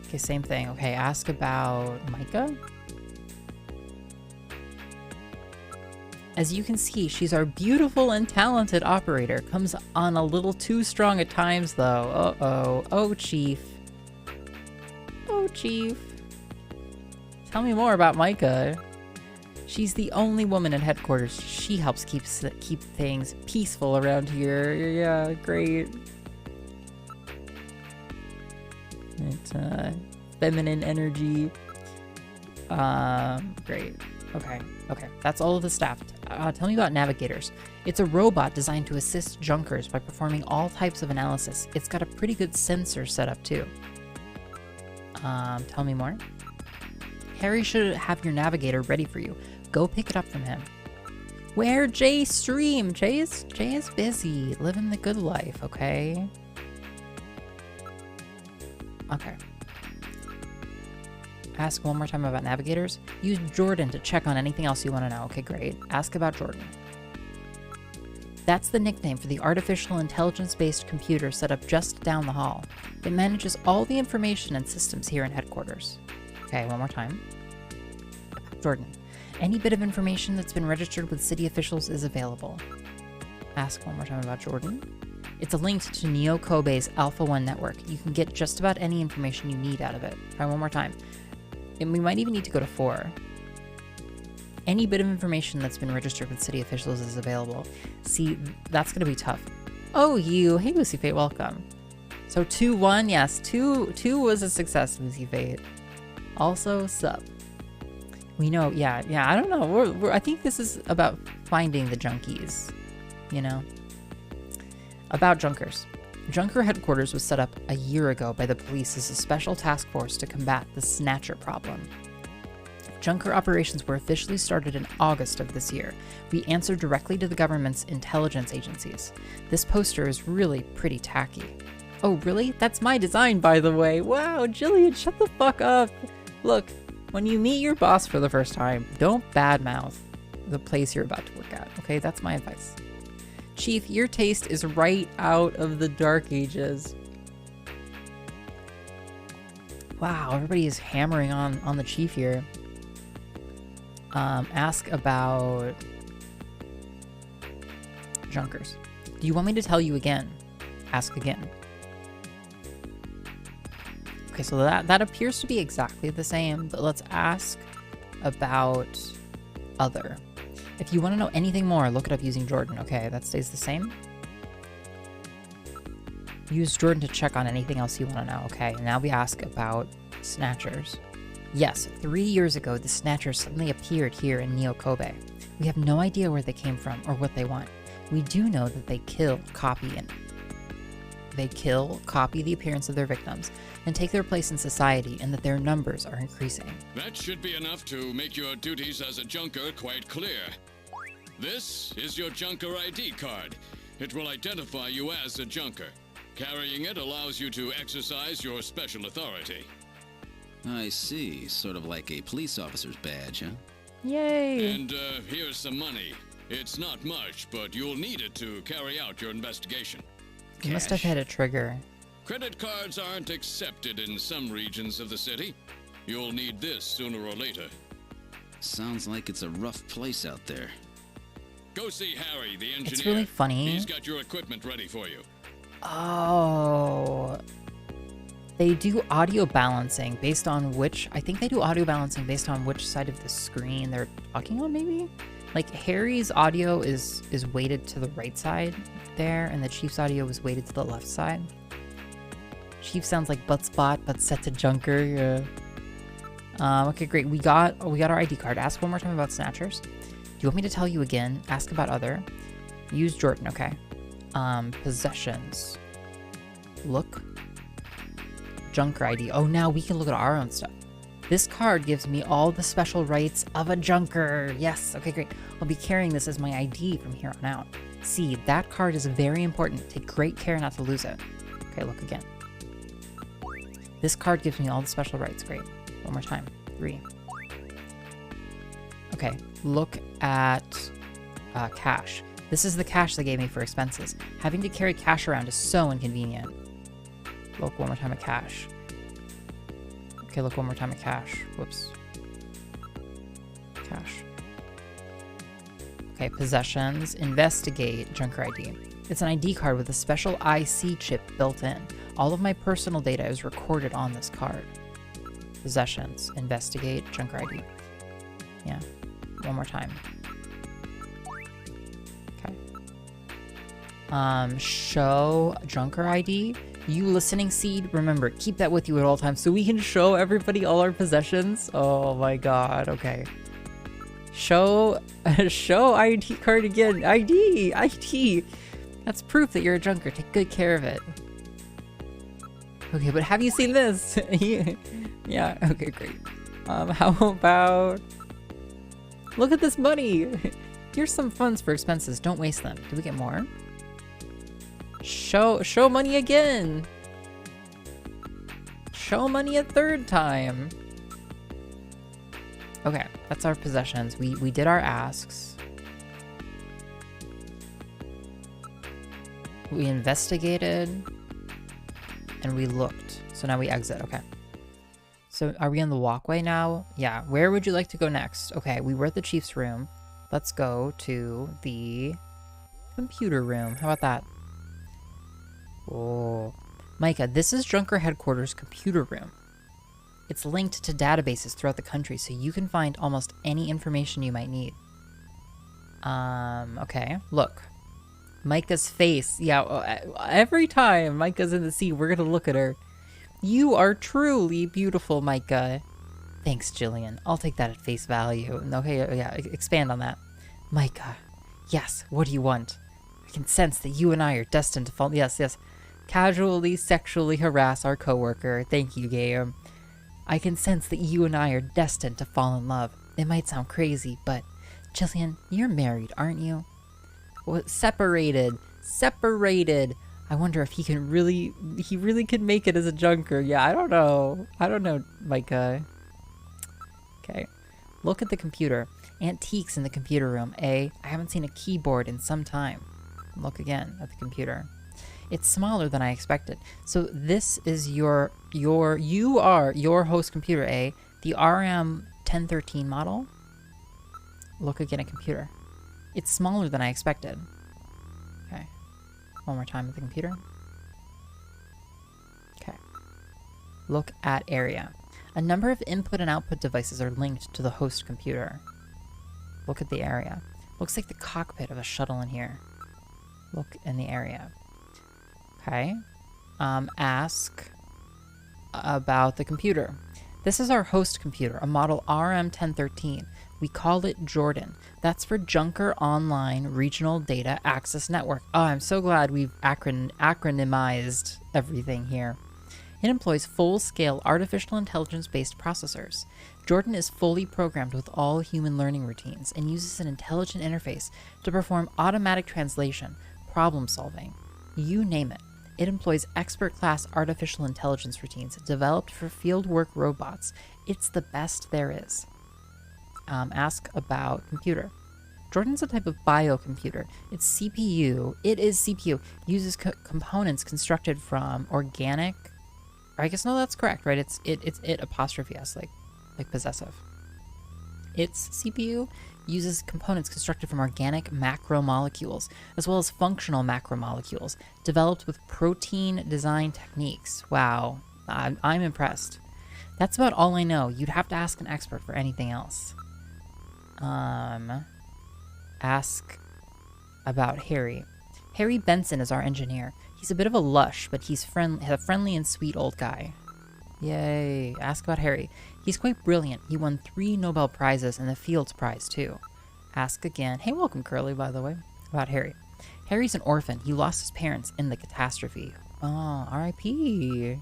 Okay, same thing. Okay, ask about Micah. As you can see, she's our beautiful and talented operator. Comes on a little too strong at times though. Uh-oh. Oh, Chief. Oh, Chief. Tell me more about Micah. She's the only woman at headquarters. She helps keep things peaceful around here. Yeah, great. It's feminine energy. Great. Okay. That's all of the staff. Tell me about navigators. It's a robot designed to assist junkers by performing all types of analysis. It's got a pretty good sensor setup too. Tell me more. Harry should have your navigator ready for you. Go pick it up from him. Where Jay stream? Jay is busy, living the good life, okay? Okay. Ask one more time about navigators. Use Jordan to check on anything else you want to know. Okay, great. Ask about Jordan. That's the nickname for the artificial intelligence-based computer set up just down the hall. It manages all the information and systems here in headquarters. Okay, one more time. Jordan. Any bit of information that's been registered with city officials is available. Ask one more time about Jordan. It's a link to Neo Kobe's Alpha 1 network. You can get just about any information you need out of it. Try one more time. And we might even need to go to 4. Any bit of information that's been registered with city officials is available. See, that's going to be tough. Oh, you. Hey, Lucy Fate, welcome. So 2-1, yes. 2 was a success, Lucy Fate. Also, sup. We know, yeah, I don't know. I think this is about finding the junkies, you know? About junkers. Junker headquarters was set up a year ago by the police as a special task force to combat the Snatcher problem. Junker operations were officially started in August of this year. We answered directly to the government's intelligence agencies. This poster is really pretty tacky. Oh, really? That's my design, by the way. Wow, Jillian, shut the fuck up. Look, when you meet your boss for the first time, don't badmouth the place you're about to work at, okay? That's my advice. Chief, your taste is right out of the Dark Ages. Wow, everybody is hammering on the chief here. Ask about junkers. Do you want me to tell you again? Ask again. Okay, so that appears to be exactly the same, but let's ask about other. If you want to know anything more, look it up using Jordan. Okay, that stays the same. Use Jordan to check on anything else you want to know. Okay, now we ask about Snatchers. Yes, 3 years ago, the Snatchers suddenly appeared here in Neo Kobe. We have no idea where they came from or what they want. We do know that they kill, copy the appearance of their victims, and take their place in society, and that their numbers are increasing. That should be enough to make your duties as a junker quite clear. This is your junker ID card. It will identify you as a junker. Carrying it allows you to exercise your special authority. I see. Sort of like a police officer's badge, huh? Yay! And here's some money. It's not much, but you'll need it to carry out your investigation. You must have hit a trigger. Credit cards aren't accepted in some regions of the city. You'll need this sooner or later. Sounds like it's a rough place out there. Go see Harry, the engineer. It's really funny. He's got your equipment ready for you. Oh. They do audio balancing based on which... I think they do audio balancing based on which side of the screen they're talking on, maybe? Like, Harry's audio is weighted to the right side there, and the Chief's audio is weighted to the left side. Chief sounds like butt spot, but set to junker. Yeah. Okay, great. We got our ID card. Ask one more time about Snatchers. Do you want me to tell you again? Ask about other. Use Jordan, okay. Possessions. Look. Junker ID. Oh, now we can look at our own stuff. This card gives me all the special rights of a junker. Yes, okay, great. I'll be carrying this as my ID from here on out. See, that card is very important. Take great care not to lose it. Okay, look again. This card gives me all the special rights. Great. One more time. 3. Okay, look at cash. This is the cash they gave me for expenses. Having to carry cash around is so inconvenient. Look one more time at cash. Okay, look one more time at cash. Whoops. Cash. Okay, possessions. Investigate. Junker ID. It's an ID card with a special IC chip built in. All of my personal data is recorded on this card. Possessions. Investigate. Junker ID. Yeah. one more time. Okay. Show Junker ID. You listening, Seed? Remember, keep that with you at all times so we can show everybody all our possessions. Oh my god, okay. Show ID card again. ID. That's proof that you're a junker. Take good care of it. Okay, but have you seen this? Yeah, okay, great. How about... Look at this money! Here's some funds for expenses. Don't waste them. Do we get more? Show money again! Show money a third time! Okay, that's our possessions. We did our asks. We investigated. And we looked. So now we exit, okay. So are we on the walkway now? Yeah, where would you like to go next? Okay, we were at the chief's room. Let's go to the computer room. How about that? Oh, Micah, this is Junker Headquarters computer room. It's linked to databases throughout the country, so you can find almost any information you might need. Okay, look. Micah's face. Yeah, every time Micah's in the scene, we're gonna look at her. You are truly beautiful, Micah. Thanks, Jillian. I'll take that at face value. Okay, yeah, expand on that. Micah. Yes, what do you want? I can sense that you and I are destined to fall. Yes. Casually, sexually harass our coworker. Thank you, game. I can sense that you and I are destined to fall in love. It might sound crazy, but Jillian, you're married, aren't you? Well, separated. I wonder if he really could make it as a junker. Yeah, I don't know, Micah. Okay. Look at the computer. Antiques in the computer room. I haven't seen a keyboard in some time. Look again at the computer. It's smaller than I expected. So this is your host computer, A. The RM1013 model. Look again at computer. It's smaller than I expected. Okay. One more time at the computer. Okay. Look at area. A number of input and output devices are linked to the host computer. Look at the area. Looks like the cockpit of a shuttle in here. Look in the area. Okay. Ask about the computer. This is our host computer, a model RM1013. We call it Jordan. That's for Junker Online Regional Data Access Network. Oh, I'm so glad we've acronymized everything here. It employs full-scale artificial intelligence-based processors. Jordan is fully programmed with all human learning routines and uses an intelligent interface to perform automatic translation, problem solving, you name it. It employs expert-class artificial intelligence routines developed for fieldwork robots. It's the best there is. Ask about computer. Jordan's a type of biocomputer. It's CPU. It is CPU. Uses components constructed from organic. Or I guess no, that's correct, right? It's apostrophe s, like possessive. Its CPU uses components constructed from organic macromolecules, as well as functional macromolecules, developed with protein design techniques. Wow, I'm impressed. That's about all I know. You'd have to ask an expert for anything else. Ask about Harry. Harry Benson is our engineer. He's a bit of a lush, but he's a friendly and sweet old guy. Yay. Ask about Harry. He's quite brilliant. He won 3 Nobel Prizes and the Fields Prize, too. Ask again. Hey, welcome, Curly, by the way. About Harry. Harry's an orphan. He lost his parents in the catastrophe. Oh, R.I.P.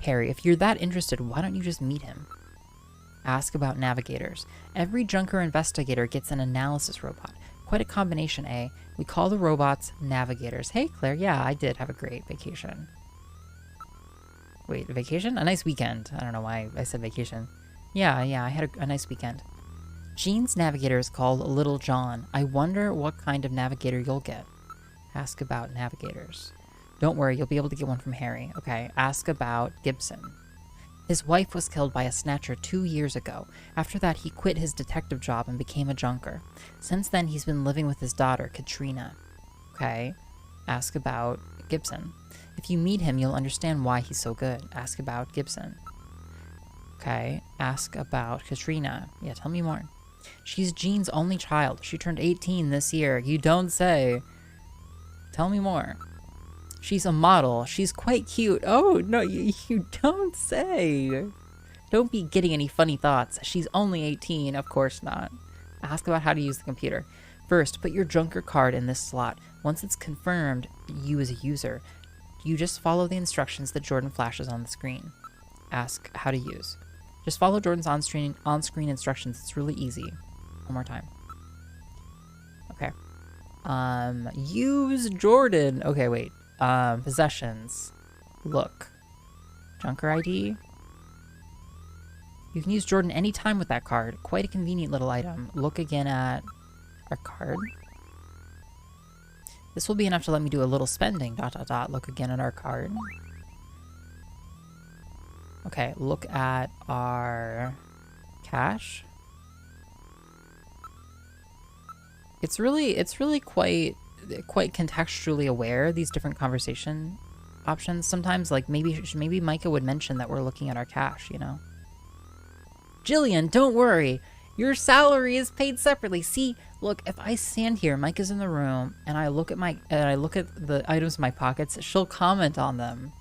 Harry, if you're that interested, why don't you just meet him? Ask about navigators. Every Junker investigator gets an analysis robot. Quite a combination, eh? We call the robots navigators. Hey, Claire, yeah, I did have a great vacation. Wait, a vacation? A nice weekend. I don't know why I said vacation. Yeah, I had a nice weekend. Jean's navigator is called Little John. I wonder what kind of navigator you'll get. Ask about navigators. Don't worry, you'll be able to get one from Harry. Okay, ask about Gibson. His wife was killed by a Snatcher 2 years ago. After that, he quit his detective job and became a junker. Since then, he's been living with his daughter, Katrina. Okay, ask about Gibson. If you meet him, you'll understand why he's so good. Ask about Gibson. Okay, ask about Katrina. Yeah, tell me more. She's Jean's only child. She turned 18 this year. You don't say. Tell me more. She's a model. She's quite cute. Oh, no, you don't say. Don't be getting any funny thoughts. She's only 18. Of course not. Ask about how to use the computer. First, put your Junker card in this slot. Once it's confirmed you as a user, you just follow the instructions that Jordan flashes on the screen. Ask how to use. Just follow Jordan's on-screen instructions. It's really easy. One more time. Okay. Use Jordan. Okay, wait. Possessions. Look. Junker ID. You can use Jordan anytime with that card. Quite a convenient little item. Look again at our card. This will be enough to let me do a little spending. ... Look again at our card. Okay, look at our cash. It's really quite contextually aware, these different conversation options. Sometimes, like, maybe Micah would mention that we're looking at our cash, you know? Jillian, don't worry. Your salary is paid separately. See, look, if I stand here, Micah's in the room, and I look at the items in my pockets, she'll comment on them.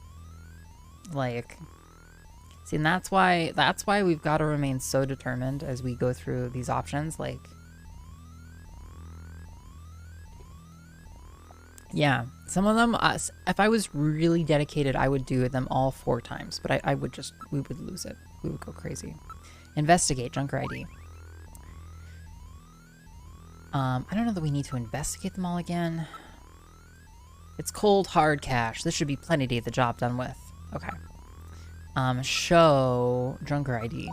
Like, see, and that's why we've got to remain so determined as we go through these options. Like, yeah, some of them, if I was really dedicated, I would do them all 4 times, but we would lose it. We would go crazy. Investigate, Junker ID. I don't know that we need to investigate them all again. It's cold, hard cash. This should be plenty to get the job done with. Okay. Show Junker ID.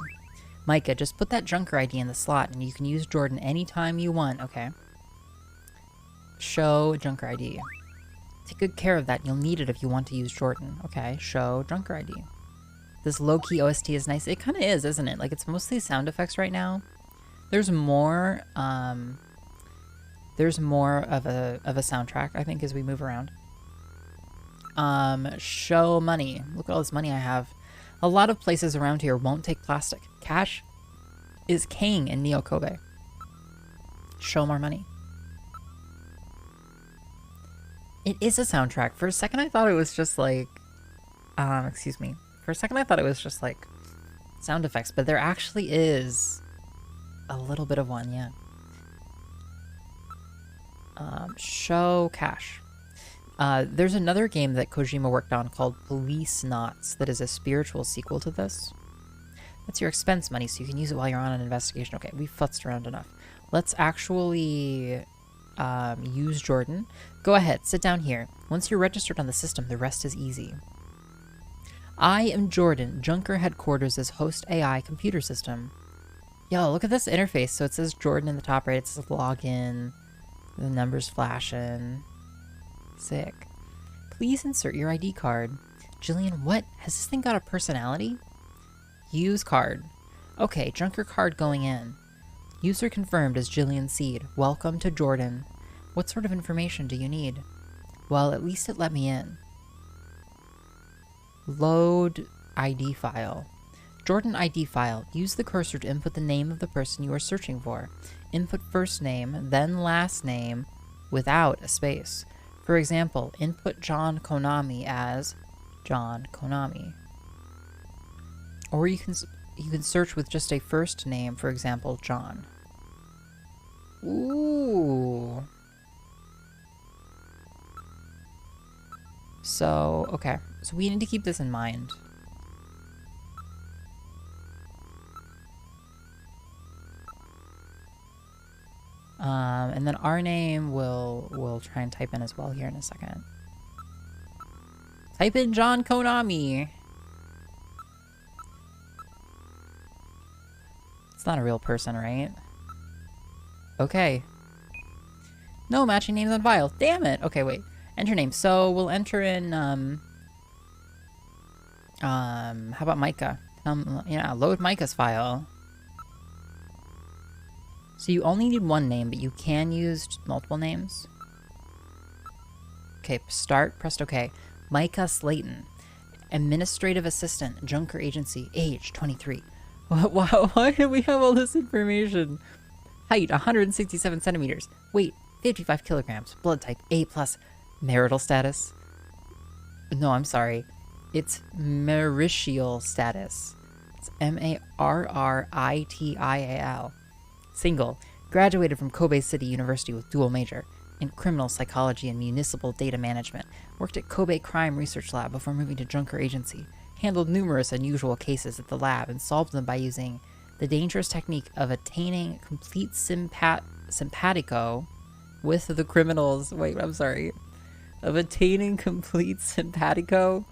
Micah, just put that Junker ID in the slot, and you can use Jordan anytime you want, okay? Show Junker ID. Take good care of that. You'll need it if you want to use Jordan. Okay, show Junker ID. This low-key OST is nice. It kind of is, isn't it? Like, it's mostly sound effects right now. There's more of a soundtrack, I think, as we move around. Show money. Look at all this money I have. A lot of places around here won't take plastic. Cash is king in Neo Kobe. Show more money. It is a soundtrack. For a second, I thought it was just like, excuse me. For a second, I thought it was just like sound effects, but there actually is a little bit of one, yeah. Show cash. There's another game that Kojima worked on called Police Knots that is a spiritual sequel to this. That's your expense money, so you can use it while you're on an investigation. Okay, we've futzed around enough. Let's actually use Jordan. Go ahead, sit down here. Once you're registered on the system, the rest is easy. I am Jordan, Junker Headquarters' host AI computer system. Yo, look at this interface. So it says Jordan in the top right, it says login, the numbers flashing. Sick. Please insert your ID card. Jillian, what? Has this thing got a personality? Use card. Okay, Junker card going in. User confirmed as Jillian Seed. Welcome to Jordan. What sort of information do you need? Well, at least it let me in. Load ID file. Jordan ID file. Use the cursor to input the name of the person you are searching for. Input first name, then last name, without a space. For example, input John Konami as John Konami. Or you can search with just a first name, for example, John. Ooh. So, okay. So we need to keep this in mind. And then our name we'll try and type in as well here in a second. Type in John Konami. It's not a real person, right? Okay. No matching names on file. Damn it. Okay, wait. Enter name. So we'll enter in how about Micah? Yeah, load Micah's file. So you only need one name, but you can use multiple names. Okay, start, pressed OK. Micah Slayton, Administrative Assistant, Junker Agency, age 23. Why do we have all this information? Height 167 centimeters. Weight 55 kilograms. Blood type A+. Marital status. No, I'm sorry. It's maritial status. It's marritial. Single. Graduated from Kobe City University with dual major in criminal psychology and municipal data management. Worked at Kobe Crime Research Lab before moving to Junker Agency. Handled numerous unusual cases at the lab and solved them by using the dangerous technique of attaining complete simpatico with the criminals. Wait, I'm sorry. Of attaining complete simpatico.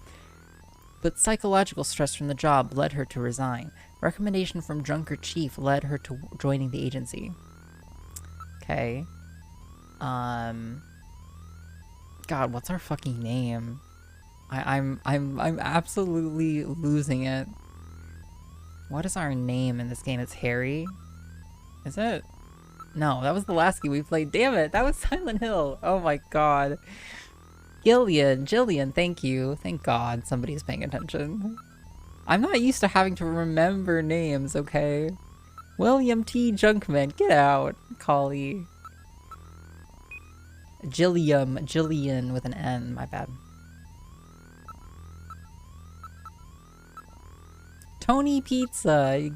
But psychological stress from the job led her to resign. Recommendation from Junker Chief led her to joining the agency. Okay. God, what's our fucking name? I'm absolutely losing it. What is our name in this game? It's Harry? Is it? No, that was the last game we played. Damn it, that was Silent Hill. Oh my god. Jillian, thank you. Thank God somebody's paying attention. I'm not used to having to remember names, okay? William T. Junkman, get out. Collie. Jillian with an N, my bad. Tony Pizza.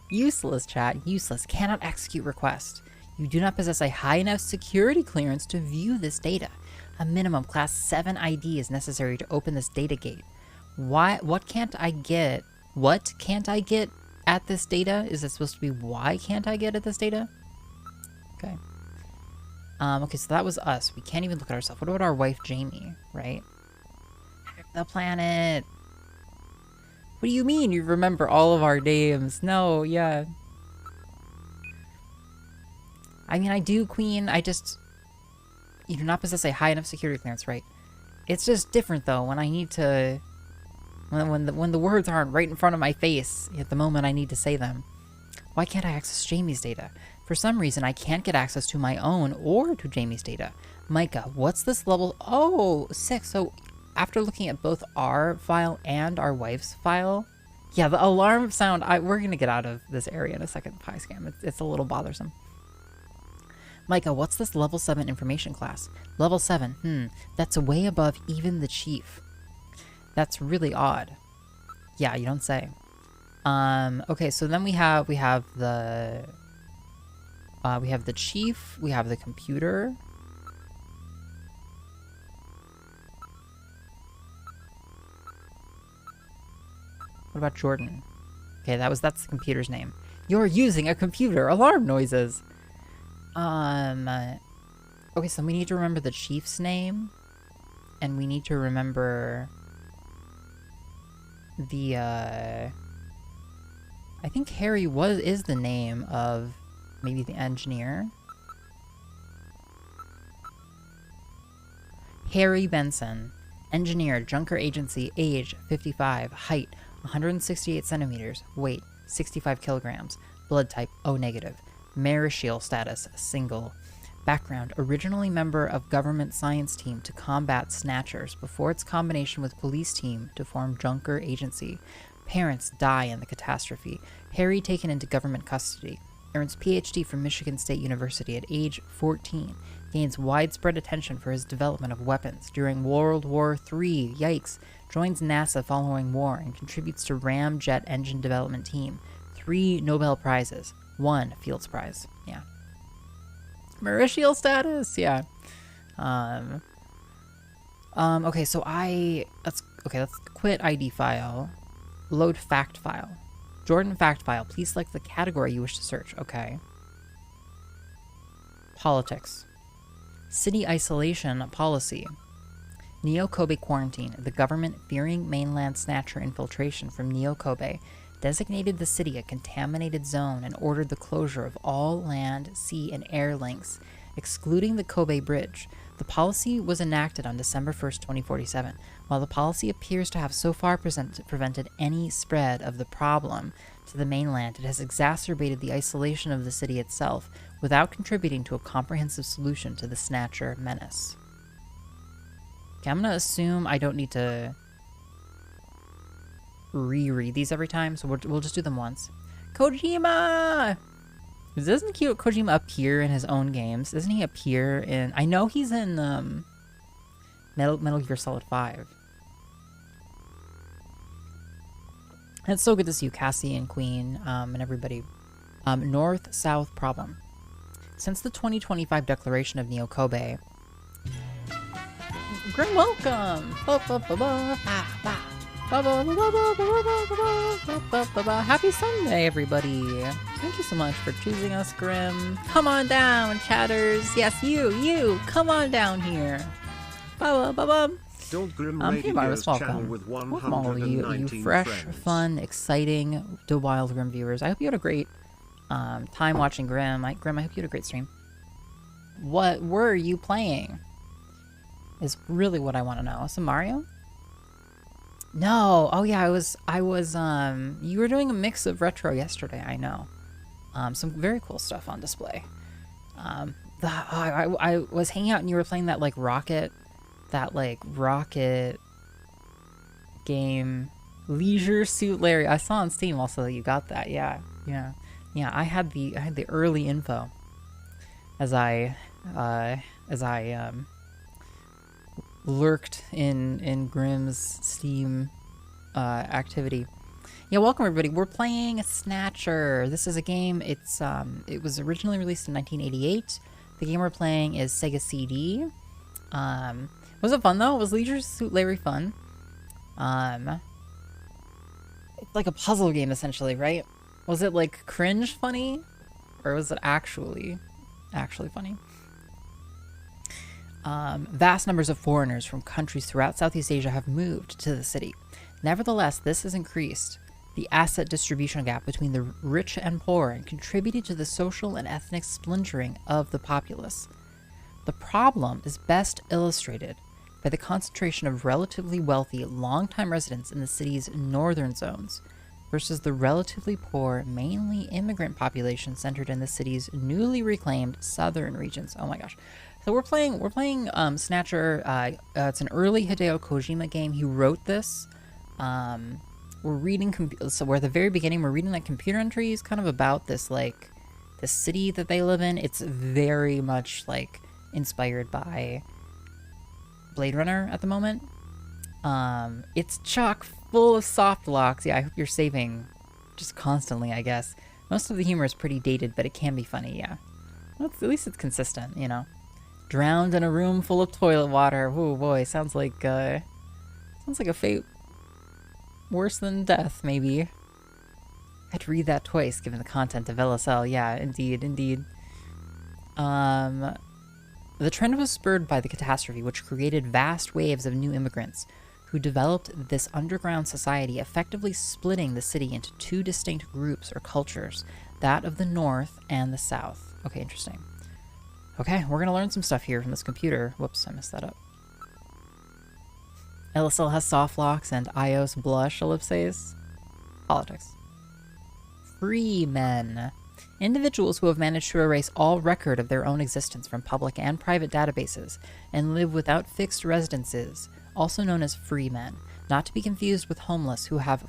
Useless, chat. Useless. Cannot execute request. You do not possess a high enough security clearance to view this data. A minimum class 7 ID is necessary to open this data gate. What can't I get? What can't I get at this data? Is it supposed to be why can't I get at this data? Okay. Okay, so that was us. We can't even look at ourselves. What about our wife, Jamie, right? Hack the planet. What do you mean you remember all of our names? No, yeah. I mean, I do, Queen. I just... You do not possess a high enough security clearance, right? It's just different, though, when I need to... When the words aren't right in front of my face at the moment I need to say them. Why can't I access Jamie's data? For some reason, I can't get access to my own or to Jamie's data. Micah, what's this level? Oh, 6. So after looking at both our file and our wife's file... Yeah, the alarm sound... We're going to get out of this area in a second, PyScam. It's a little bothersome. Micah, what's this level 7 information class? Level 7, that's way above even the chief. That's really odd. Yeah, you don't say. Okay, so then we have the chief, we have the computer. What about Jordan? Okay, that's the computer's name. You're using a computer. Alarm noises. Okay, so we need to remember the chief's name, and we need to remember the, I think Harry is the name of maybe the engineer. Harry Benson, engineer, Junker Agency, age 55, height 168 centimeters, weight 65 kilograms, blood type O negative. Marital status, single. Background, originally member of government science team to combat Snatchers before its combination with police team to form Junker Agency. Parents die in the catastrophe. Harry taken into government custody. Earns PhD from Michigan State University at age 14. Gains widespread attention for his development of weapons during World War III. Yikes. Joins NASA following war and contributes to Ram jet engine development team. 3 Nobel Prizes. 1 Fields Prize. Yeah. Marital status. Yeah. Okay, so let's quit ID file. Load fact file. Jordan fact file. Please select the category you wish to search. Okay. Politics. City isolation policy. Neo-Kobe quarantine. The government, fearing mainland Snatcher infiltration from Neo-Kobe, designated the city a contaminated zone and ordered the closure of all land, sea, and air links, excluding the Kobe Bridge. The policy was enacted on December 1st, 2047. While the policy appears to have so far prevented any spread of the problem to the mainland, it has exacerbated the isolation of the city itself without contributing to a comprehensive solution to the Snatcher menace. Okay, I'm gonna assume I don't need to reread these every time, so we'll just do them once. Kojima! Doesn't Kojima appear in his own games? Isn't he appear in... I know he's in Metal Gear Solid 5. And it's so good to see you, Cassie and Queen, and everybody. North-South problem. Since the 2025 declaration of Neo Kobe... Grim, welcome! Happy Sunday, everybody! Thank you so much for choosing us, Grim. Come on down, chatters! Yes, you! Come on down here! Hey, Marvis, welcome. Welcome all of you fresh, fun, exciting, The Wild Grim viewers. I hope you had a great time watching Grim. Grim, I hope you had a great stream. What were you playing? Is really what I want to know. Some Mario? No. Oh yeah, I was you were doing a mix of retro yesterday, I know. Some very cool stuff on display. I was hanging out and you were playing that rocket game, Leisure Suit Larry. I saw on Steam also that you got that. Yeah. I had the early info as I lurked in Grimm's Steam activity. Yeah, welcome everybody. We're playing Snatcher. This is a game. It was originally released in 1988. The game we're playing is Sega CD. Was it fun though? Was Leisure Suit Larry fun? It's like a puzzle game essentially, right? Was it cringe funny, or was it actually funny? Vast numbers of foreigners from countries throughout Southeast Asia have moved to the city. Nevertheless, this has increased the asset distribution gap between the rich and poor and contributed to the social and ethnic splintering of the populace. The problem is best illustrated by the concentration of relatively wealthy, long-time residents in the city's northern zones versus the relatively poor, mainly immigrant population centered in the city's newly reclaimed southern regions. Oh my gosh. So we're playing Snatcher. It's an early Hideo Kojima game. He wrote this. We're reading, so we're at the very beginning, we're reading computer entries kind of about this the city that they live in. It's very much inspired by Blade Runner at the moment. It's chock full of soft locks. Yeah, I hope you're saving just constantly, I guess. Most of the humor is pretty dated, but it can be funny, yeah. Well, at least it's consistent, you know. Drowned in a room full of toilet water. Oh boy, sounds like a fate worse than death, maybe. I had to read that twice, given the content of LSL. Yeah, indeed. The trend was spurred by the catastrophe, which created vast waves of new immigrants who developed this underground society, effectively splitting the city into two distinct groups or cultures, that of the North and the South. Okay, interesting. Okay, we're gonna learn some stuff here from this computer. Whoops, I messed that up. LSL has soft locks and iOS blush, ellipses. Politics. Free men. Individuals who have managed to erase all record of their own existence from public and private databases and live without fixed residences, also known as free men, not to be confused with homeless who have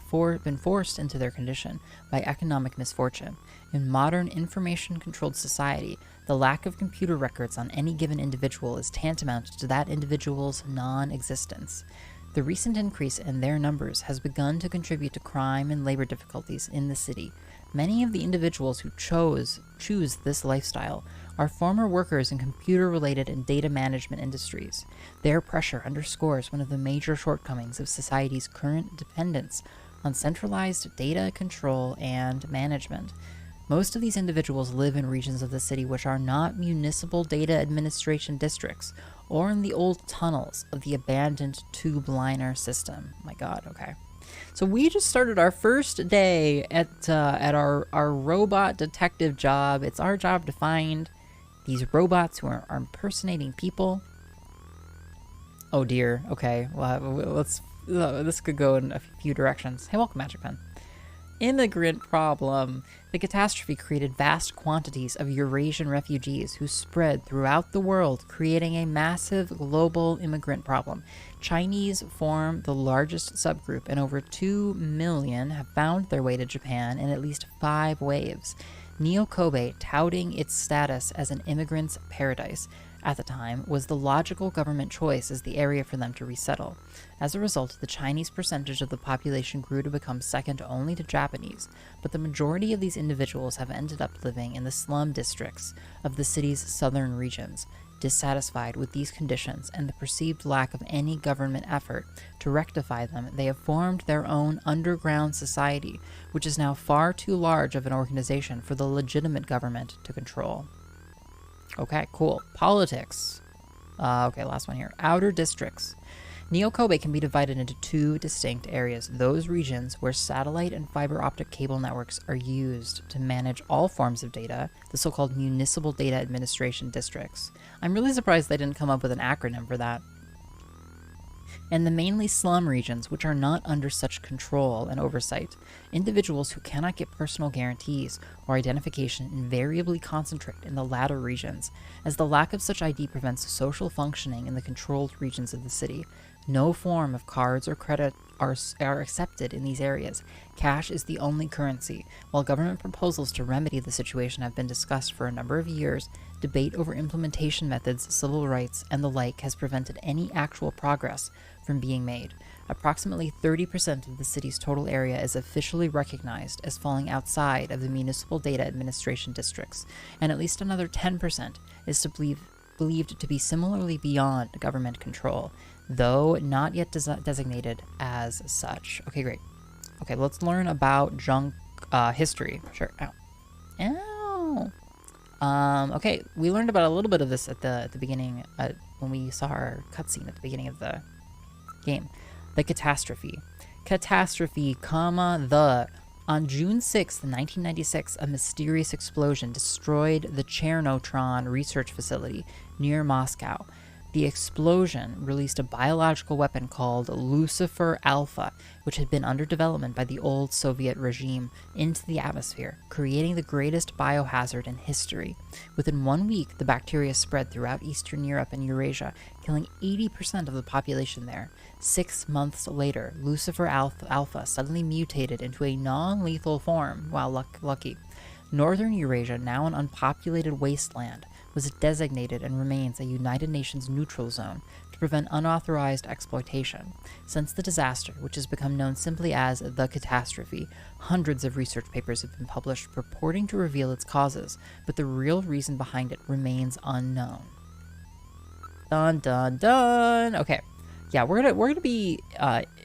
been forced into their condition by economic misfortune. In modern information-controlled society, the lack of computer records on any given individual is tantamount to that individual's non-existence. The recent increase in their numbers has begun to contribute to crime and labor difficulties in the city. Many of the individuals who choose this lifestyle are former workers in computer-related and data management industries. Their pressure underscores one of the major shortcomings of society's current dependence on centralized data control and management. Most of these individuals live in regions of the city which are not municipal data administration districts, or in the old tunnels of the abandoned tube liner system. My god, okay. So we just started our first day at our robot detective job. It's our job to find these robots who are impersonating people. Oh dear, okay, well, this could go in a few directions. Hey, welcome, Magic Pen. Immigrant problem. The catastrophe created vast quantities of Eurasian refugees who spread throughout the world, creating a massive global immigrant problem. Chinese form the largest subgroup, and over 2 million have found their way to Japan in at least 5 waves. Neo Kobe, touting its status as an immigrant's paradise at the time, was the logical government choice as the area for them to resettle. As a result, the Chinese percentage of the population grew to become second only to Japanese, but the majority of these individuals have ended up living in the slum districts of the city's southern regions. Dissatisfied with these conditions and the perceived lack of any government effort to rectify them, they have formed their own underground society, which is now far too large of an organization for the legitimate government to control. Okay, cool. Politics. Okay, last one here. Outer districts. Neo Kobe can be divided into two distinct areas. Those regions where satellite and fiber optic cable networks are used to manage all forms of data, the so-called municipal data administration districts. I'm really surprised they didn't come up with an acronym for that. And the mainly slum regions, which are not under such control and oversight. Individuals who cannot get personal guarantees or identification invariably concentrate in the latter regions, as the lack of such ID prevents social functioning in the controlled regions of the city. No form of cards or credit are accepted in these areas. Cash is the only currency. While government proposals to remedy the situation have been discussed for a number of years, debate over implementation methods, civil rights, and the like has prevented any actual progress from being made. Approximately 30% of the city's total area is officially recognized as falling outside of the municipal data administration districts, and at least another 10% is believed to be similarly beyond government control, though not yet designated as such. Okay, great. Okay, let's learn about junk history. Sure. Ow. Ow. Okay, we learned about a little bit of this at the beginning, when we saw our cutscene at the beginning of the game. The catastrophe. Catastrophe, on June 6, 1996, a mysterious explosion destroyed the Chernotron research facility near Moscow. The explosion released a biological weapon called Lucifer Alpha, which had been under development by the old Soviet regime, into the atmosphere, creating the greatest biohazard in history. Within 1 week, the bacteria spread throughout Eastern Europe and Eurasia, killing 80% of the population there. 6 months later, Lucifer Alpha suddenly mutated into a non-lethal form. Wow, lucky. Northern Eurasia, now an unpopulated wasteland, was designated and remains a United Nations neutral zone to prevent unauthorized exploitation. Since the disaster, which has become known simply as the catastrophe, hundreds of research papers have been published purporting to reveal its causes, but the real reason behind it remains unknown. Dun dun dun! Okay, yeah, we're gonna be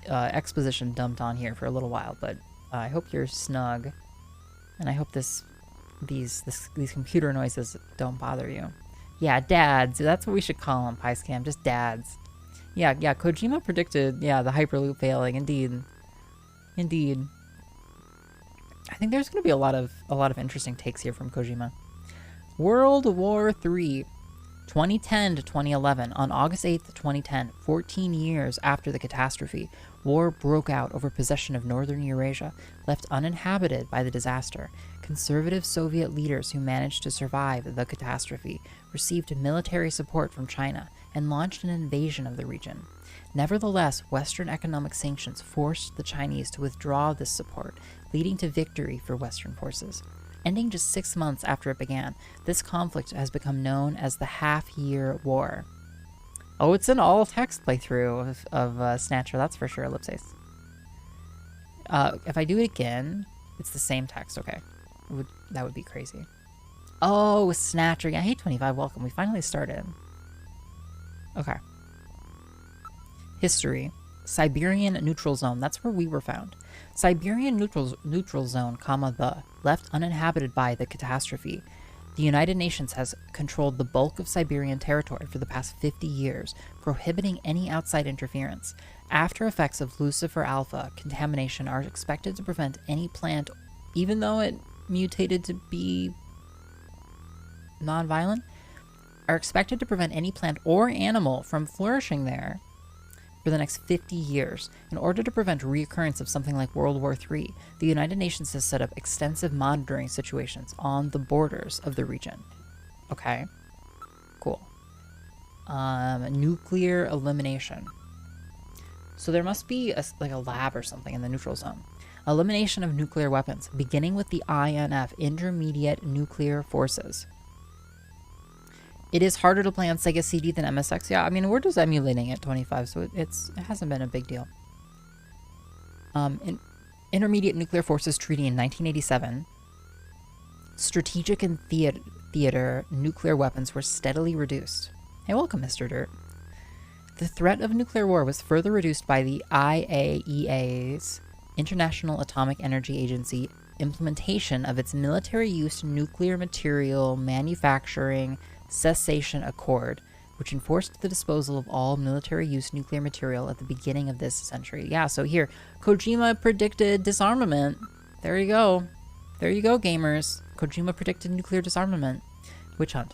exposition dumped on here for a little while, but I hope you're snug, and I hope these computer noises don't bother you. Yeah, dads. That's what we should call them, PyScam. Just dads. Yeah. Kojima predicted, the Hyperloop failing. Indeed. I think there's going to be a lot of interesting takes here from Kojima. World War III, 2010 to 2011. On August 8th, 2010, 14 years after the catastrophe, war broke out over possession of northern Eurasia, left uninhabited by the disaster. Conservative Soviet leaders who managed to survive the catastrophe received military support from China and launched an invasion of the region. Nevertheless, Western economic sanctions forced the Chinese to withdraw this support, leading to victory for Western forces. Ending just 6 months after it began, this conflict has become known as the Half-Year War. Oh, it's an all-text playthrough of Snatcher, that's for sure, ellipses. If I do it again, it's the same text, okay. That would be crazy. Oh, Snatcher. Yeah, hey 25, welcome. We finally started. Okay. History. Siberian Neutral Zone. That's where we were found. Siberian Neutral Zone, left uninhabited by the catastrophe. The United Nations has controlled the bulk of Siberian territory for the past 50 years, prohibiting any outside interference. After effects of Lucifer Alpha contamination are expected to prevent any plant, even though it mutated to be non-violent, are expected to prevent any plant or animal from flourishing there for the next 50 years. In order to prevent reoccurrence of something like World War III, the United Nations has set up extensive monitoring situations on the borders of the region. Okay, cool. Nuclear elimination. So there must be like a lab or something in the neutral zone. Elimination of nuclear weapons, beginning with the INF, Intermediate Nuclear Forces. It is harder to play on Sega CD than MSX. Yeah, I mean, we're just emulating at 25, so it hasn't been a big deal. Intermediate Nuclear Forces Treaty in 1987. Strategic and theater nuclear weapons were steadily reduced. Hey, welcome, Mr. Dirt. The threat of nuclear war was further reduced by the IAEA's International Atomic Energy Agency implementation of its military-use nuclear material manufacturing cessation accord, which enforced the disposal of all military-use nuclear material at the beginning of this century. Yeah, so here, Kojima predicted disarmament. There you go. There you go, gamers. Kojima predicted nuclear disarmament. Witch hunt.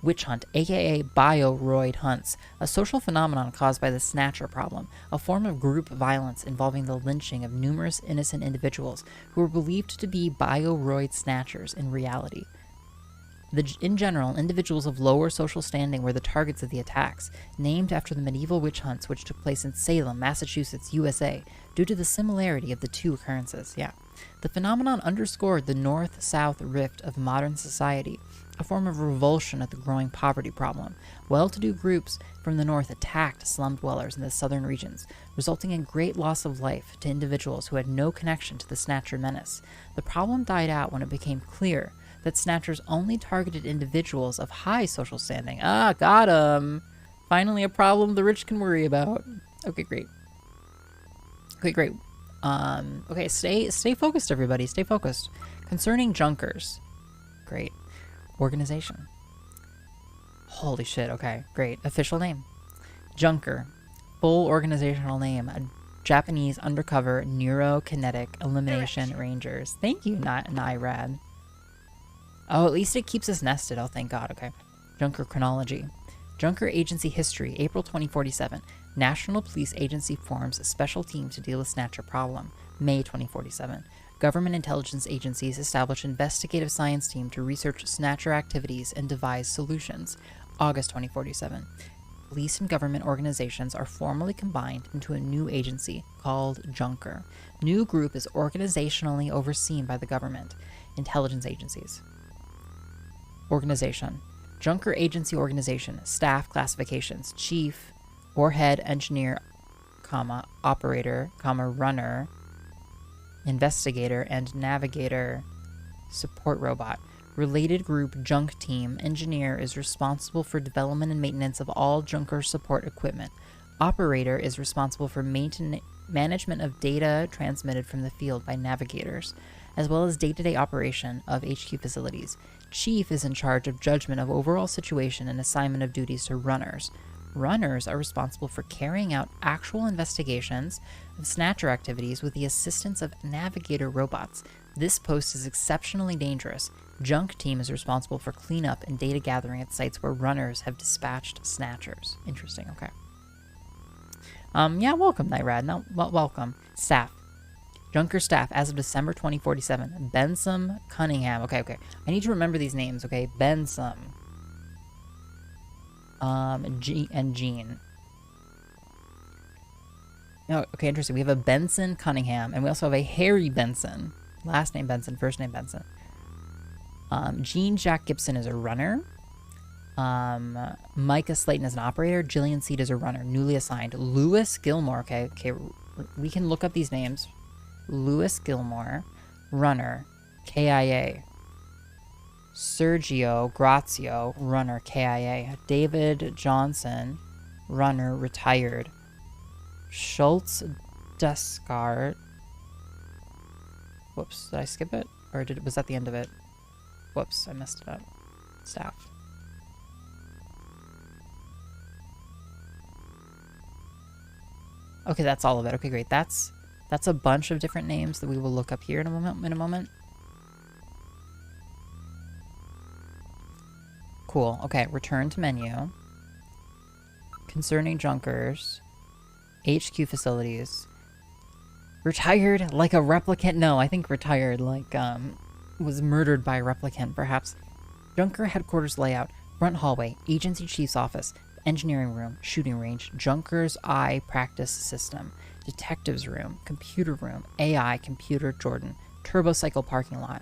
Witch hunt, aka bioroid hunts, a social phenomenon caused by the Snatcher problem, a form of group violence involving the lynching of numerous innocent individuals who were believed to be bioroid snatchers in reality. In general, individuals of lower social standing were the targets of the attacks, named after the medieval witch hunts which took place in Salem, Massachusetts, USA, due to the similarity of the two occurrences. Yeah. The phenomenon underscored the north-south rift of modern society, a form of revulsion at the growing poverty problem. Well-to-do groups from the north attacked slum dwellers in the southern regions, resulting in great loss of life to individuals who had no connection to the Snatcher menace. The problem died out when it became clear that Snatchers only targeted individuals of high social standing. Ah, got 'em! Finally a problem the rich can worry about. Okay, great. Okay, great. Okay, stay focused, everybody. Stay focused. Concerning Junkers. Great. Organization. Holy shit, okay, great. Official name. Junker. Full organizational name. Japanese Undercover Neurokinetic Elimination Rangers. Thank you, Nirad. Oh, at least it keeps us nested. Oh, thank God. Okay. Junker chronology. Junker agency history. April 2047. National Police Agency forms a special team to deal with Snatcher problem. May 2047. Government intelligence agencies establish investigative science team to research Snatcher activities and devise solutions. August 2047. Police and government organizations are formally combined into a new agency called Junker. New group is organizationally overseen by the government. Intelligence agencies. Organization. Junker agency organization. Staff classifications. Chief or head engineer, operator, runner, investigator, and navigator. Support robot. Related group Junk Team. Engineer is responsible for development and maintenance of all Junker support equipment. Operator is responsible for management of data transmitted from the field by navigators, as well as day-to-day operation of HQ facilities. Chief is in charge of judgment of overall situation and assignment of duties to runners. Runners are responsible for carrying out actual investigations of Snatcher activities with the assistance of navigator robots. This post is exceptionally dangerous. Junk Team is responsible for cleanup and data gathering at sites where runners have dispatched Snatchers. Interesting, okay. Yeah, welcome, Nirad. No, welcome. Staff. Junker staff as of December 2047. Benson Cunningham. Okay. I need to remember these names, okay? Benson. And Jean. Oh, okay, interesting. We have a Benson Cunningham, and we also have a Harry Benson. Last name Benson, first name Benson. Jean Jack Gibson is a runner. Micah Slayton is an operator. Jillian Seed is a runner, newly assigned. Lewis Gilmore. Okay, we can look up these names. Lewis Gilmore, runner, KIA. Sergio Grazio, runner, KIA. David Johnson, runner, retired. Schultz Descartes. Whoops, did I skip it? Or was that the end of it? Whoops, I messed it up. Staff. Okay, that's all of it. Okay, great. That's a bunch of different names that we will look up here in a moment. Cool. Okay, return to menu. Concerning Junkers. HQ facilities. Retired like a replicant? No, I think retired like, was murdered by a replicant, perhaps. Junker headquarters layout. Front hallway. Agency chief's office. engineering room, shooting range, Junker's eye practice system, detectives room, computer room, AI, computer Jordan, turbocycle parking lot.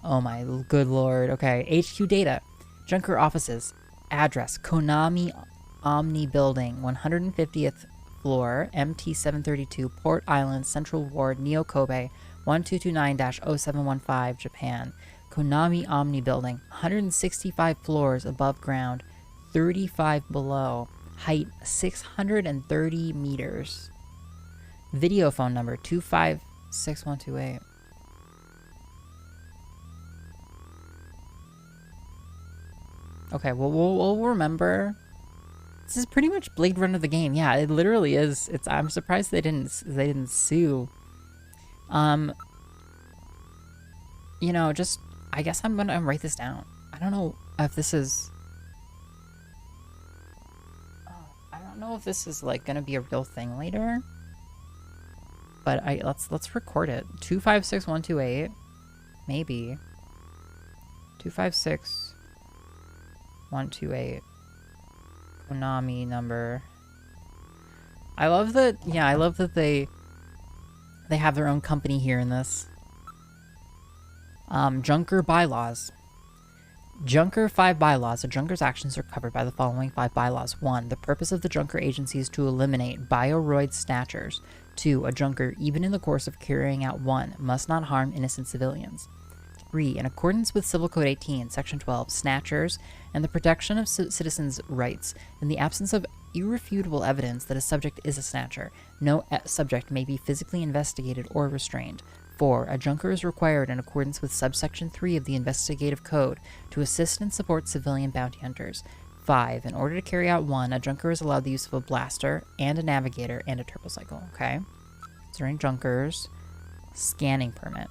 Oh my good lord. Okay, HQ data, Junker offices, address, Konami Omni Building, 150th floor, MT 732, Port Island, Central Ward, Neo Kobe, 1229-0715, Japan. Konami Omni Building, 165 floors above ground, 35 below, height 630 meters. Video phone number 256-128. Okay, well, we'll remember. This is pretty much Blade Runner the game. Yeah, it literally is. I'm surprised they didn't sue. You know, just I guess I'm gonna write this down. I don't know if this is. I don't know if this is like gonna be a real thing later. But let's record it. 256-128, maybe. 256-128. Konami number. I love that. Yeah, I love that they have their own company here in this. Junker bylaws. Junker 5 bylaws. A Junker's actions are covered by the following 5 bylaws. 1. The purpose of the Junker agency is to eliminate bioroid snatchers. 2. A Junker, even in the course of carrying out one, must not harm innocent civilians. 3. In accordance with Civil Code 18, Section 12, snatchers and the protection of citizens' rights, in the absence of irrefutable evidence that a subject is a snatcher, no subject may be physically investigated or restrained. 4. A Junker is required in accordance with subsection 3 of the Investigative Code to assist and support civilian bounty hunters. 5. In order to carry out one, a Junker is allowed the use of a blaster and a navigator and a turbocycle. Okay. Concerning Junkers, scanning permit.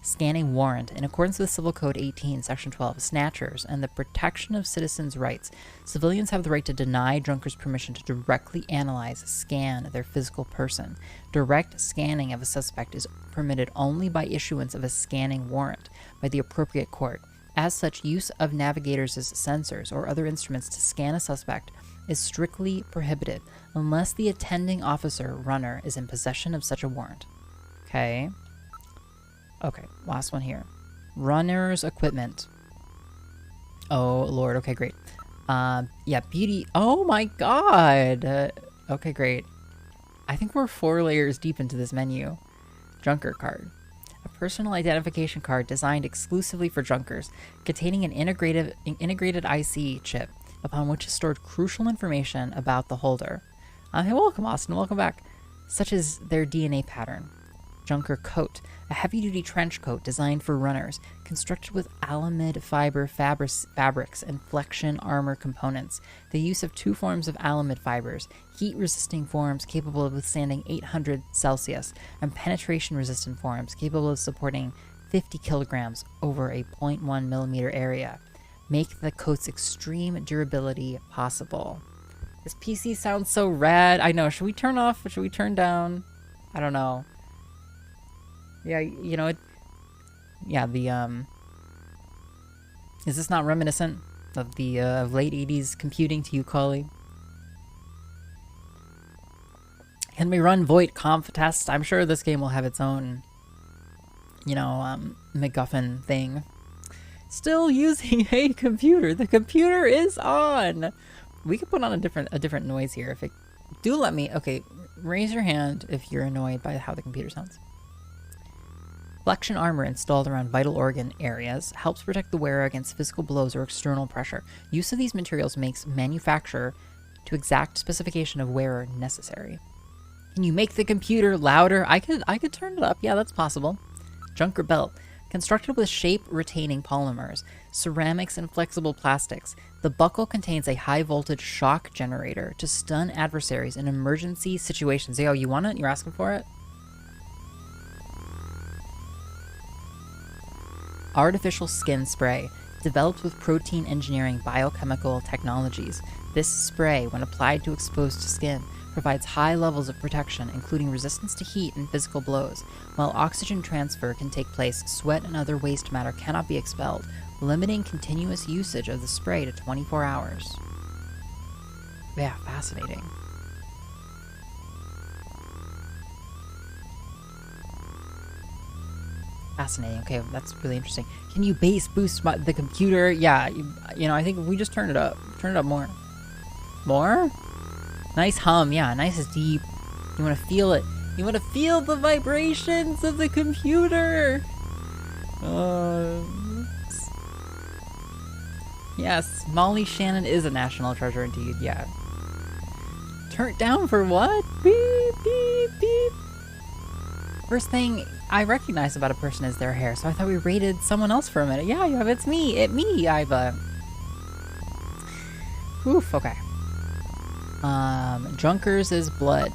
Scanning warrant. In accordance with Civil Code 18, Section 12, snatchers and the protection of citizens' rights, civilians have the right to deny Junkers permission to directly analyze, scan their physical person. Direct scanning of a suspect is permitted only by issuance of a scanning warrant by the appropriate court. As such, use of navigators as sensors or other instruments to scan a suspect is strictly prohibited unless the attending officer runner is in possession of such a warrant. Okay. Okay, last one here. Runner's equipment. Oh, Lord. Okay, great. Yeah, beauty. Oh, my God. Okay, great. I think we're 4 layers deep into this menu. Junker card. A personal identification card designed exclusively for Junkers, containing an integrated IC chip, upon which is stored crucial information about the holder. Hey, welcome, Austin. Welcome back. Such as their DNA pattern. Junker coat, a heavy-duty trench coat designed for runners, constructed with alamid fiber fabrics and flexion armor components. The use of 2 forms of alamid fibers, heat-resisting forms capable of withstanding 800 Celsius, and penetration-resistant forms capable of supporting 50 kilograms over a 0.1 millimeter area, make the coat's extreme durability possible. This PC sounds so rad. I know. Should we turn off? Should we turn down? I don't know. Yeah, you know, is this not reminiscent of the late 80s computing to you, Collie? Can we run Voight conf test? I'm sure this game will have its own, you know, MacGuffin thing. Still using a computer. The computer is on. We could put on a different noise here. If it, do let me. Okay, raise your hand if you're annoyed by how the computer sounds. Flexion armor installed around vital organ areas helps protect the wearer against physical blows or external pressure. Use of these materials makes manufacture to exact specification of wearer necessary. Can you make the computer louder? I could turn it up. Yeah, that's possible. Junker belt. Constructed with shape-retaining polymers, ceramics, and flexible plastics, the buckle contains a high-voltage shock generator to stun adversaries in emergency situations. Yo, you want it? You're asking for it? Artificial skin spray, developed with protein engineering biochemical technologies. This spray, when applied to exposed skin, provides high levels of protection, including resistance to heat and physical blows. While oxygen transfer can take place, sweat and other waste matter cannot be expelled, limiting continuous usage of the spray to 24 hours. Yeah, fascinating. Fascinating. Okay, that's really interesting. Can you bass boost the computer? Yeah, you know, I think if we just turn it up more. More? Nice hum. Yeah, nice deep. You want to feel it. You want to feel the vibrations of the computer. Yes, Molly Shannon is a national treasure indeed. Yeah. Turn it down for what? Beep, beep, beep. First thing I recognize about a person is their hair, so I thought we rated someone else for a minute. Yeah, it's me. I've Oof, okay. Junkers is blood.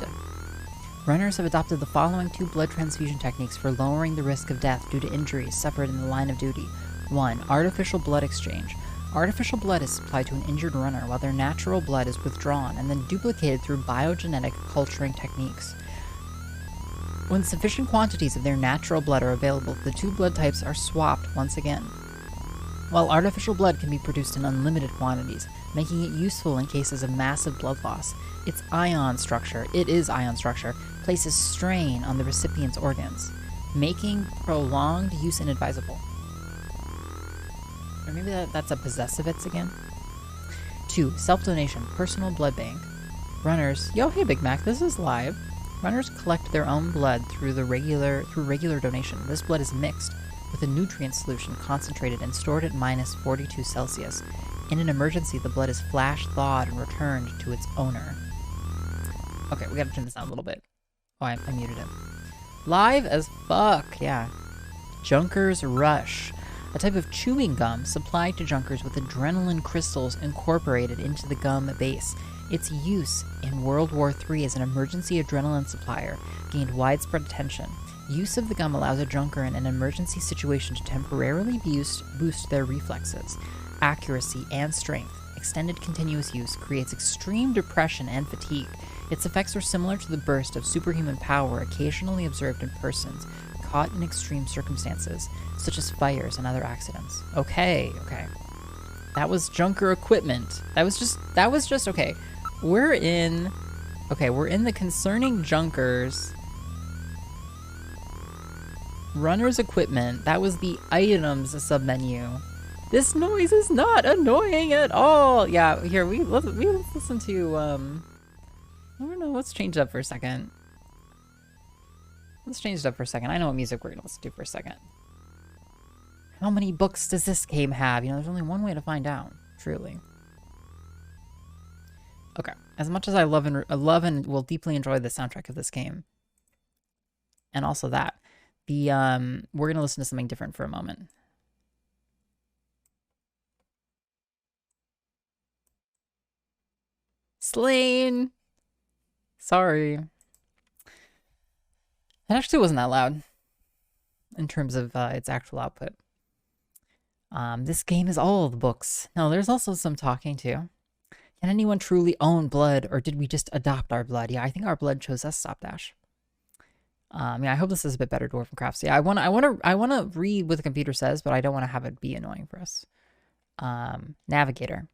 Runners have adopted the following 2 blood transfusion techniques for lowering the risk of death due to injuries suffered in the line of duty. 1. Artificial blood exchange. Artificial blood is supplied to an injured runner while their natural blood is withdrawn and then duplicated through biogenetic culturing techniques. When sufficient quantities of their natural blood are available, the 2 blood types are swapped once again. While artificial blood can be produced in unlimited quantities, making it useful in cases of massive blood loss, its ion structure places strain on the recipient's organs, making prolonged use inadvisable. Or maybe that's a possessive it's again. 2. Self-donation, personal blood bank. Runners, yo, hey Big Mac, this is live. Runners collect their own blood through regular donation. This blood is mixed with a nutrient solution concentrated and stored at -42 Celsius. In an emergency, the blood is flash thawed and returned to its owner. Okay, we gotta turn this down a little bit. Oh, I muted him. Live as fuck, yeah. Junker's Rush. A type of chewing gum supplied to junkers with adrenaline crystals incorporated into the gum base. Its use in World War III as an emergency adrenaline supplier gained widespread attention. Use of the gum allows a junker in an emergency situation to temporarily boost their reflexes, accuracy, and strength. Extended continuous use creates extreme depression and fatigue. Its effects are similar to the burst of superhuman power occasionally observed in persons caught in extreme circumstances, such as fires and other accidents. Okay. That was junker equipment. That was just okay. We're in the concerning junkers. Runner's equipment. That was the items submenu. This noise is not annoying at all. Yeah, here let's listen to I don't know, let's change it up for a second. I know what music we're gonna listen to for a second. How many books does this game have? You know, there's only one way to find out, truly. Okay, as much as I love and will deeply enjoy the soundtrack of this game, and also that, we're gonna listen to something different for a moment. Slain. Sorry. It actually wasn't that loud in terms of its actual output. This game is all of the books. No, there's also some talking too. Can anyone truly own blood, or did we just adopt our blood? Yeah, I think our blood chose us, Stopdash. Yeah, I hope this is a bit better, Dwarven Crafts. Yeah, I wanna read what the computer says, but I don't want to have it be annoying for us. Navigator.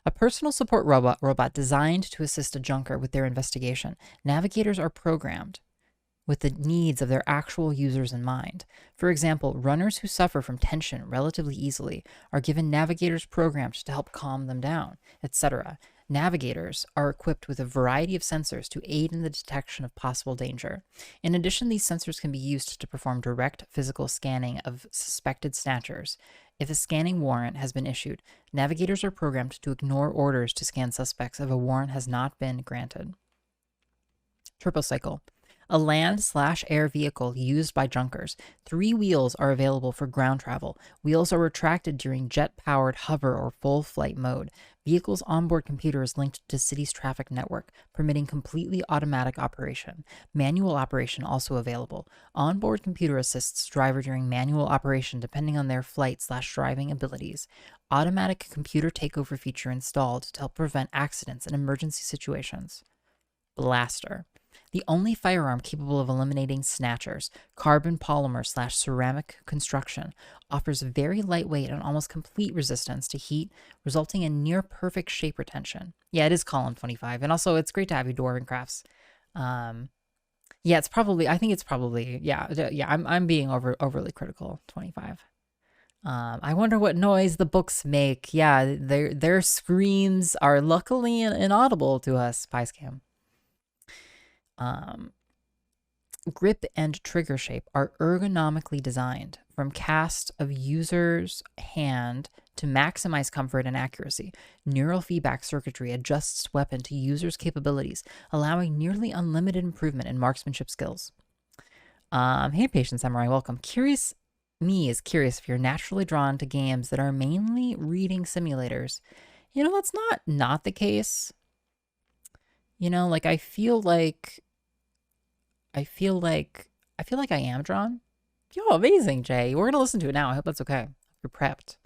A personal support robot designed to assist a junker with their investigation. Navigators are programmed with the needs of their actual users in mind. For example, runners who suffer from tension relatively easily are given navigators programmed to help calm them down, etc. Navigators are equipped with a variety of sensors to aid in the detection of possible danger. In addition, these sensors can be used to perform direct physical scanning of suspected snatchers. If a scanning warrant has been issued, navigators are programmed to ignore orders to scan suspects if a warrant has not been granted. Tripocycle. A land/air vehicle used by junkers. 3 wheels are available for ground travel. Wheels are retracted during jet-powered hover or full flight mode. Vehicle's onboard computer is linked to city's traffic network, permitting completely automatic operation. Manual operation also available. Onboard computer assists driver during manual operation depending on their flight/driving abilities. Automatic computer takeover feature installed to help prevent accidents in emergency situations. Blaster. The only firearm capable of eliminating snatchers, carbon polymer/ceramic construction, offers very lightweight and almost complete resistance to heat, resulting in near perfect shape retention. Yeah, it is Colin 25. And also, it's great to have you, Dwarven Crafts. Yeah, it's probably, I think it's probably, yeah, I'm being overly critical, 25. I wonder what noise the books make. Yeah, their screams are luckily inaudible to us, Pyscam. Grip and trigger shape are ergonomically designed from cast of user's hand to maximize comfort and accuracy. Neural feedback circuitry adjusts weapon to user's capabilities, allowing nearly unlimited improvement in marksmanship skills. Hey, Patient Samurai, welcome. Me is curious if you're naturally drawn to games that are mainly reading simulators. You know, that's not the case. You know, like I feel like I am drawn. Yo, amazing, Jay. We're gonna listen to it now. I hope that's okay. You're prepped.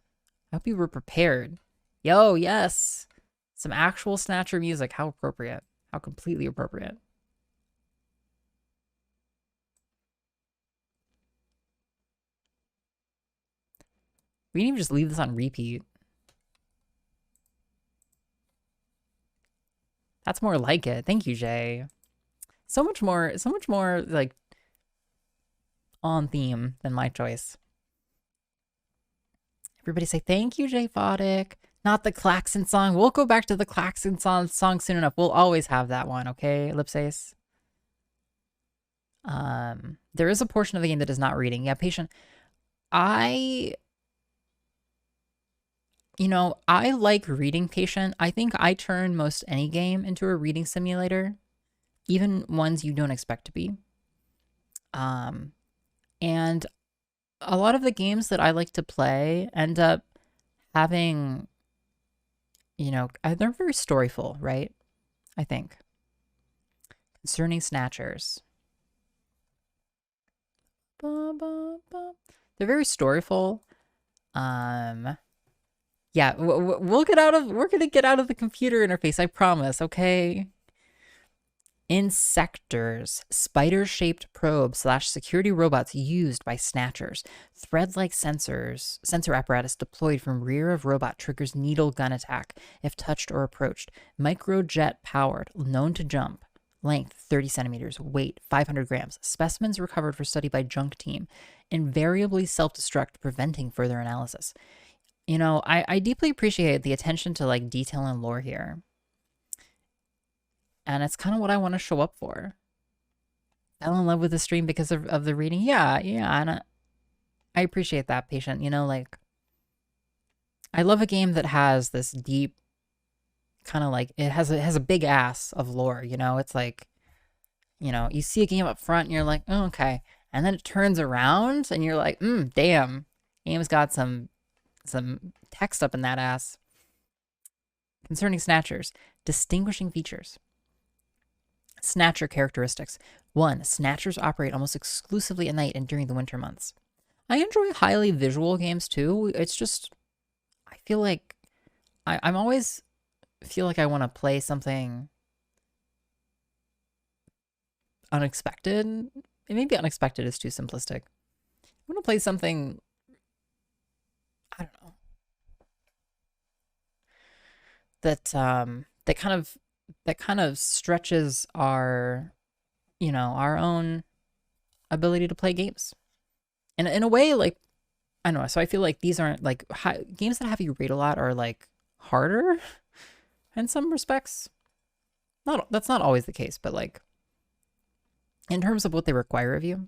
I hope you were prepared. Yo, yes. Some actual Snatcher music. How appropriate. How completely appropriate. We can even just leave this on repeat. That's more like it. Thank you, Jay. So much more like on theme than my choice. Everybody say thank you, Jay Fodic. Not the Klaxon song. We'll go back to the Klaxon song soon enough. We'll always have that one, okay, Lipsace? There is a portion of the game that is not reading. Yeah, Patient. I like reading, Patient. I think I turn most any game into a reading simulator, even ones you don't expect to be. And a lot of the games that I like to play end up having, they're very storyful, right? I think. Concerning Snatchers. They're very storyful. Yeah, we're gonna get out of the computer interface, I promise, okay? Insectors, spider-shaped probes / security robots used by Snatchers. Thread-like sensor apparatus deployed from rear of robot triggers needle gun attack if touched or approached. Microjet powered, known to jump. Length 30 centimeters, weight 500 grams. Specimens recovered for study by junk team. Invariably self-destruct, preventing further analysis. You know, I deeply appreciate the attention to like detail and lore here. And it's kind of what I want to show up for. Fell in love with the stream because of the reading. Yeah, and I appreciate that, Patient. You know, like, I love a game that has this deep, kind of like, it has a big ass of lore, you know? It's like, you see a game up front and you're like, oh, okay. And then it turns around and you're like, damn. Game's got some text up in that ass. Concerning Snatchers, distinguishing features. Snatcher characteristics. 1. Snatchers operate almost exclusively at night and during the winter months. I enjoy highly visual games too. It's just, I feel like, I'm always feel like I want to play something unexpected. And maybe unexpected is too simplistic. I want to play something, I don't know, that kind of stretches our, our own ability to play games. And in a way, like, I don't know. So I feel like these aren't like games that have you read a lot are like harder in some respects. That's not always the case, but like in terms of what they require of you,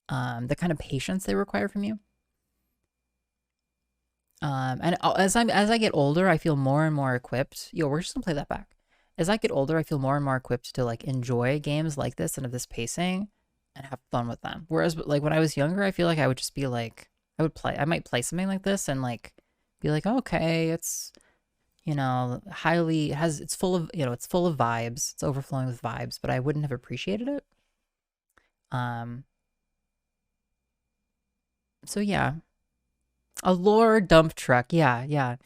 the kind of patience they require from you. And as I get older, I feel more and more equipped. Yo, we're just gonna play that back. As I get older, I feel more and more equipped to like enjoy games like this and of this pacing and have fun with them. Whereas like when I was younger, I feel like I would just be like, I might play something like this and like be like, oh, okay, it's, it's full of, it's full of vibes. It's overflowing with vibes, but I wouldn't have appreciated it. So yeah. A lore dump truck. Yeah.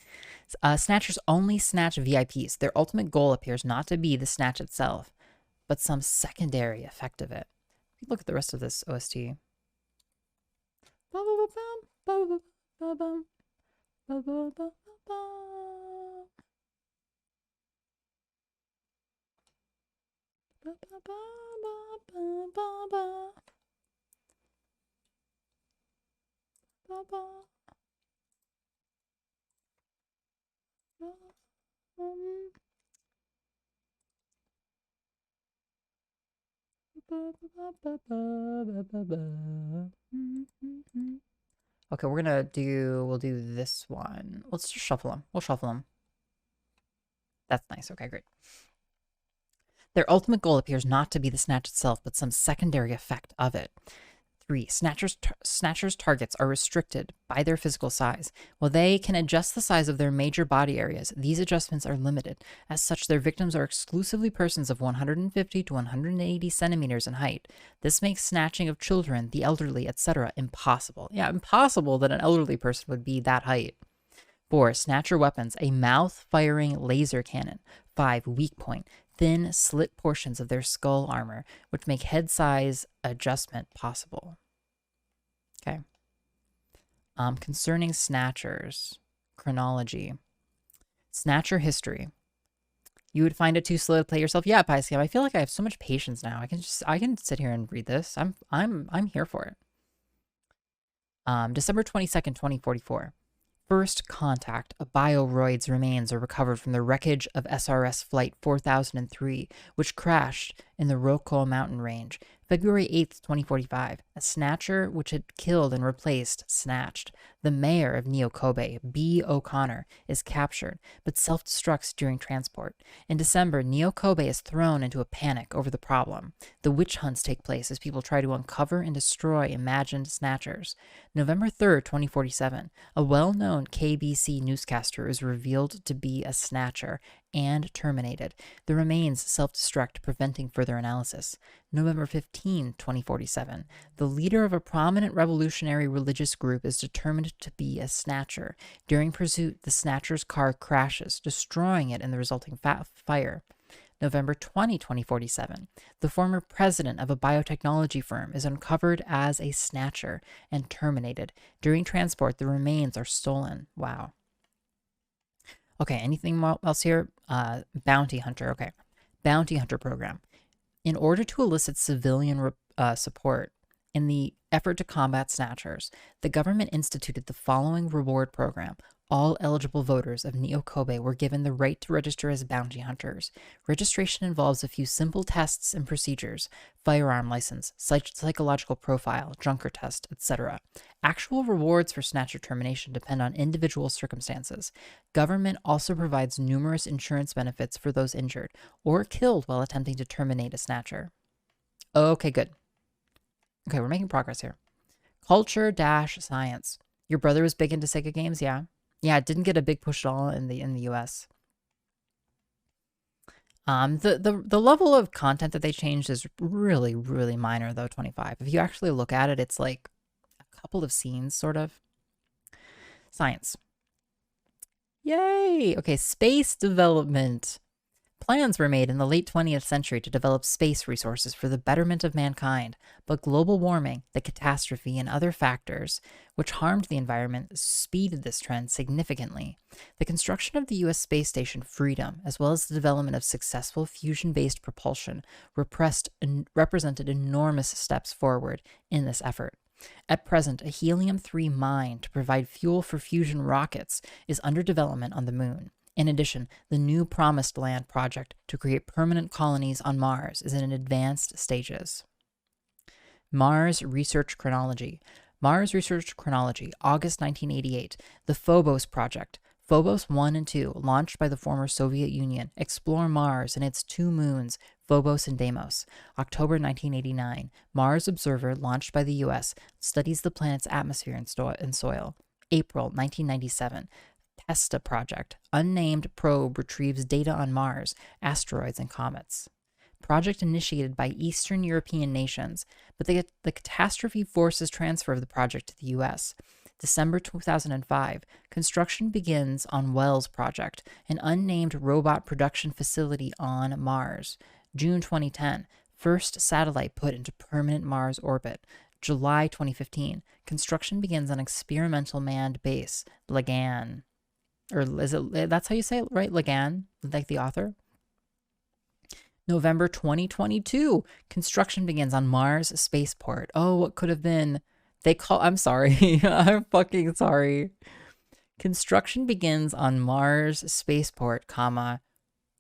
Snatchers only snatch VIPs. Their ultimate goal appears not to be the snatch itself, but some secondary effect of it. Look at the rest of this OST. Okay, we'll do this one. Let's just shuffle them. We'll shuffle them. That's nice. Okay, great. Their ultimate goal appears not to be the snatch itself, but some secondary effect of it. 3. Snatchers' targets are restricted by their physical size. While they can adjust the size of their major body areas, these adjustments are limited. As such, their victims are exclusively persons of 150 to 180 centimeters in height. This makes snatching of children, the elderly, etc. impossible. Yeah, impossible that an elderly person would be that height. 4. Snatcher weapons, a mouth-firing laser cannon. 5. Weak point, thin, slit portions of their skull armor, which make head size adjustment possible. Okay. Concerning Snatchers, chronology. Snatcher history. You would find it too slow to play yourself. Yeah, Piscam, I feel like I have so much patience now. I can sit here and read this. I'm here for it. December 22nd, 2044. First contact of Bioroid's remains are recovered from the wreckage of SRS Flight 4003, which crashed in the Roko mountain range. February 8th, 2045. A snatcher which had killed and replaced snatched. The mayor of Neo Kobe, B. O'Connor, is captured, but self-destructs during transport. In December, Neo Kobe is thrown into a panic over the problem. The witch hunts take place as people try to uncover and destroy imagined snatchers. November 3rd, 2047. A well-known KBC newscaster is revealed to be a snatcher and terminated. The remains self-destruct, preventing further analysis. November 15, 2047. The leader of a prominent revolutionary religious group is determined to be a snatcher. During pursuit, the snatcher's car crashes, destroying it in the resulting fire. November 20, 2047. The former president of a biotechnology firm is uncovered as a snatcher and terminated. During transport, the remains are stolen. Wow. Okay, anything else here? Bounty hunter. Okay. Bounty hunter program. In order to elicit civilian support in the effort to combat snatchers, the government instituted the following reward program. All eligible voters of Neo Kobe were given the right to register as bounty hunters. Registration involves a few simple tests and procedures: firearm license, psychological profile, junker test, etc. Actual rewards for snatcher termination depend on individual circumstances. Government also provides numerous insurance benefits for those injured or killed while attempting to terminate a snatcher. Okay, good. Okay, we're making progress here. Culture-science. Your brother was big into Sega games, yeah? Yeah, it didn't get a big push at all in the US. The level of content that they changed is really, really minor though, 25. If you actually look at it, it's like a couple of scenes, sort of. Science. Yay! Okay, space development. Plans were made in the late 20th century to develop space resources for the betterment of mankind, but global warming, the catastrophe, and other factors which harmed the environment speeded this trend significantly. The construction of the U.S. space station Freedom, as well as the development of successful fusion-based propulsion, represented enormous steps forward in this effort. At present, a helium-3 mine to provide fuel for fusion rockets is under development on the moon. In addition, the new Promised Land project to create permanent colonies on Mars is in advanced stages. Mars Research Chronology. Mars Research Chronology, August 1988. The Phobos project. Phobos 1 and 2, launched by the former Soviet Union, explore Mars and its two moons, Phobos and Deimos. October 1989. Mars Observer, launched by the U.S., studies the planet's atmosphere and soil. April 1997. TESTA project. Unnamed probe retrieves data on Mars, asteroids, and comets. Project initiated by Eastern European nations, but the catastrophe forces transfer of the project to the U.S. December 2005. Construction begins on WELLS project, an unnamed robot production facility on Mars. June 2010. First satellite put into permanent Mars orbit. July 2015. Construction begins on experimental manned base, Lagan. Or is it, that's how you say it, right? Lagan, like the author. November 2022, construction begins on Mars spaceport. Oh, what could have been? I'm sorry. I'm fucking sorry. Construction begins on Mars spaceport, comma,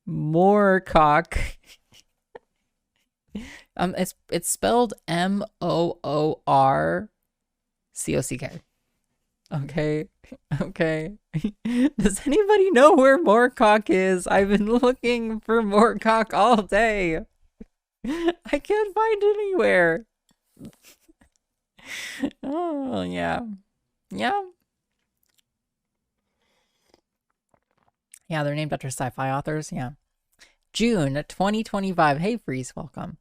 Moorcock. It's spelled Moorcock. Okay. Okay. Does anybody know where Moorcock is? I've been looking for Moorcock all day. I can't find it anywhere. Oh, yeah. Yeah. Yeah, they're named after sci-fi authors. Yeah. June 2025. Hey, Freeze, welcome.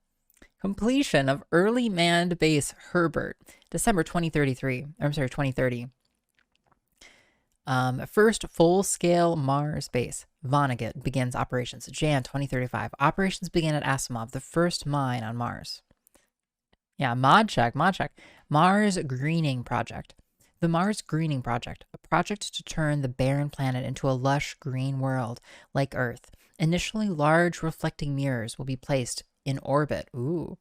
Completion of early manned base Herbert. December 2033. I'm sorry, 2030. First full-scale Mars base, Vonnegut, begins operations. Jan 2035. Operations begin at Asimov, the first mine on Mars. Yeah, mod check. Mars Greening Project. The Mars Greening Project, a project to turn the barren planet into a lush green world like Earth. Initially, large reflecting mirrors will be placed in orbit, to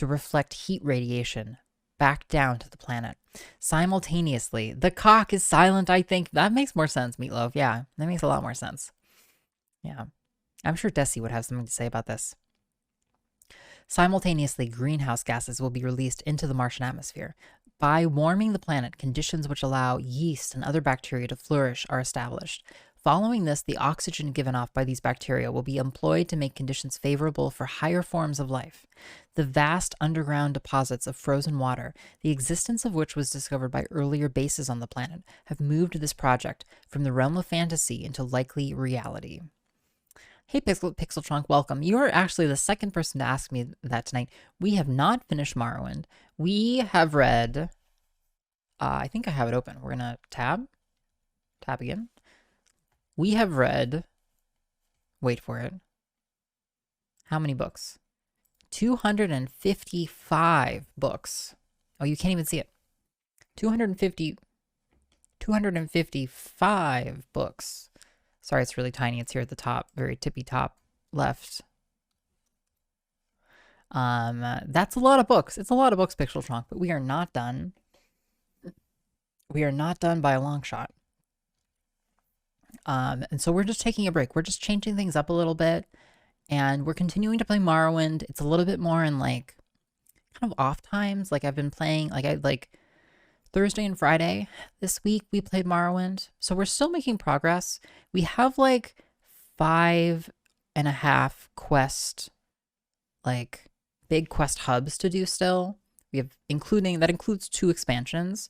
reflect heat radiation back down to the planet. Simultaneously, the cock is silent, I think. That makes more sense, Meatloaf. Yeah, that makes a lot more sense. Yeah. I'm sure Desi would have something to say about this. Simultaneously, greenhouse gases will be released into the Martian atmosphere. By warming the planet, conditions which allow yeast and other bacteria to flourish are established. Following this, the oxygen given off by these bacteria will be employed to make conditions favorable for higher forms of life. The vast underground deposits of frozen water, the existence of which was discovered by earlier bases on the planet, have moved this project from the realm of fantasy into likely reality. Hey, Pixel Trunk, welcome. You are actually the second person to ask me that tonight. We have not finished Morrowind. We have read, I think I have it open. We're going to tab again. We have read, wait for it, how many books? 255 books. Oh, you can't even see it. 255 books. Sorry, it's really tiny. It's here at the top, very tippy top left. That's a lot of books. It's a lot of books, Pixel Trunk, but we are not done. We are not done by a long shot. And so we're just taking a break. We're just changing things up a little bit, and we're continuing to play Morrowind. It's a little bit more in like kind of off times. Like I've been playing, like Thursday and Friday this week we played Morrowind. So we're still making progress. We have like 5.5 quest, like big quest hubs to do still. We have that includes 2 expansions.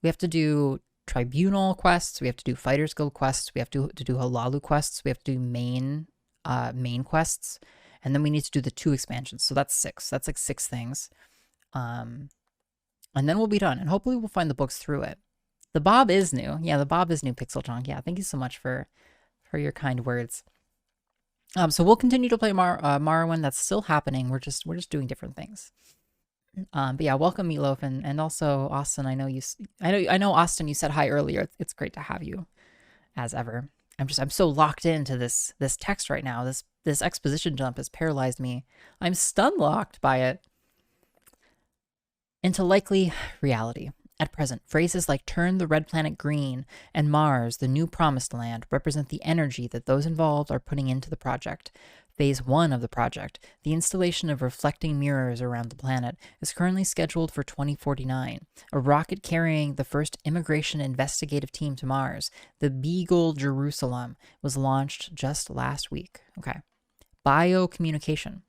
We have to do Tribunal quests, we have to do Fighters Guild quests, we have to do Halalu quests, we have to do main quests, and then we need to do the 2 expansions. So that's 6. That's like 6 things. And then we'll be done, and hopefully we'll find the books through it. The Bob is new. Yeah, the Bob is new, Pixel Chonk. Yeah, thank you so much for your kind words. So we'll continue to play Morrowind. That's still happening. We're just doing different things. But yeah, welcome Meatloaf, and also Austin. I know Austin, you said hi earlier. It's great to have you as ever. I'm so locked into this text right now. This exposition dump has paralyzed me. I'm stun locked by it. Into likely reality. At present, phrases like turn the red planet green and Mars, the new promised land, represent the energy that those involved are putting into the project. Phase 1 of the project, the installation of reflecting mirrors around the planet, is currently scheduled for 2049. A rocket carrying the first immigration investigative team to Mars, the Beagle Jerusalem, was launched just last week. Okay. Biocommunication.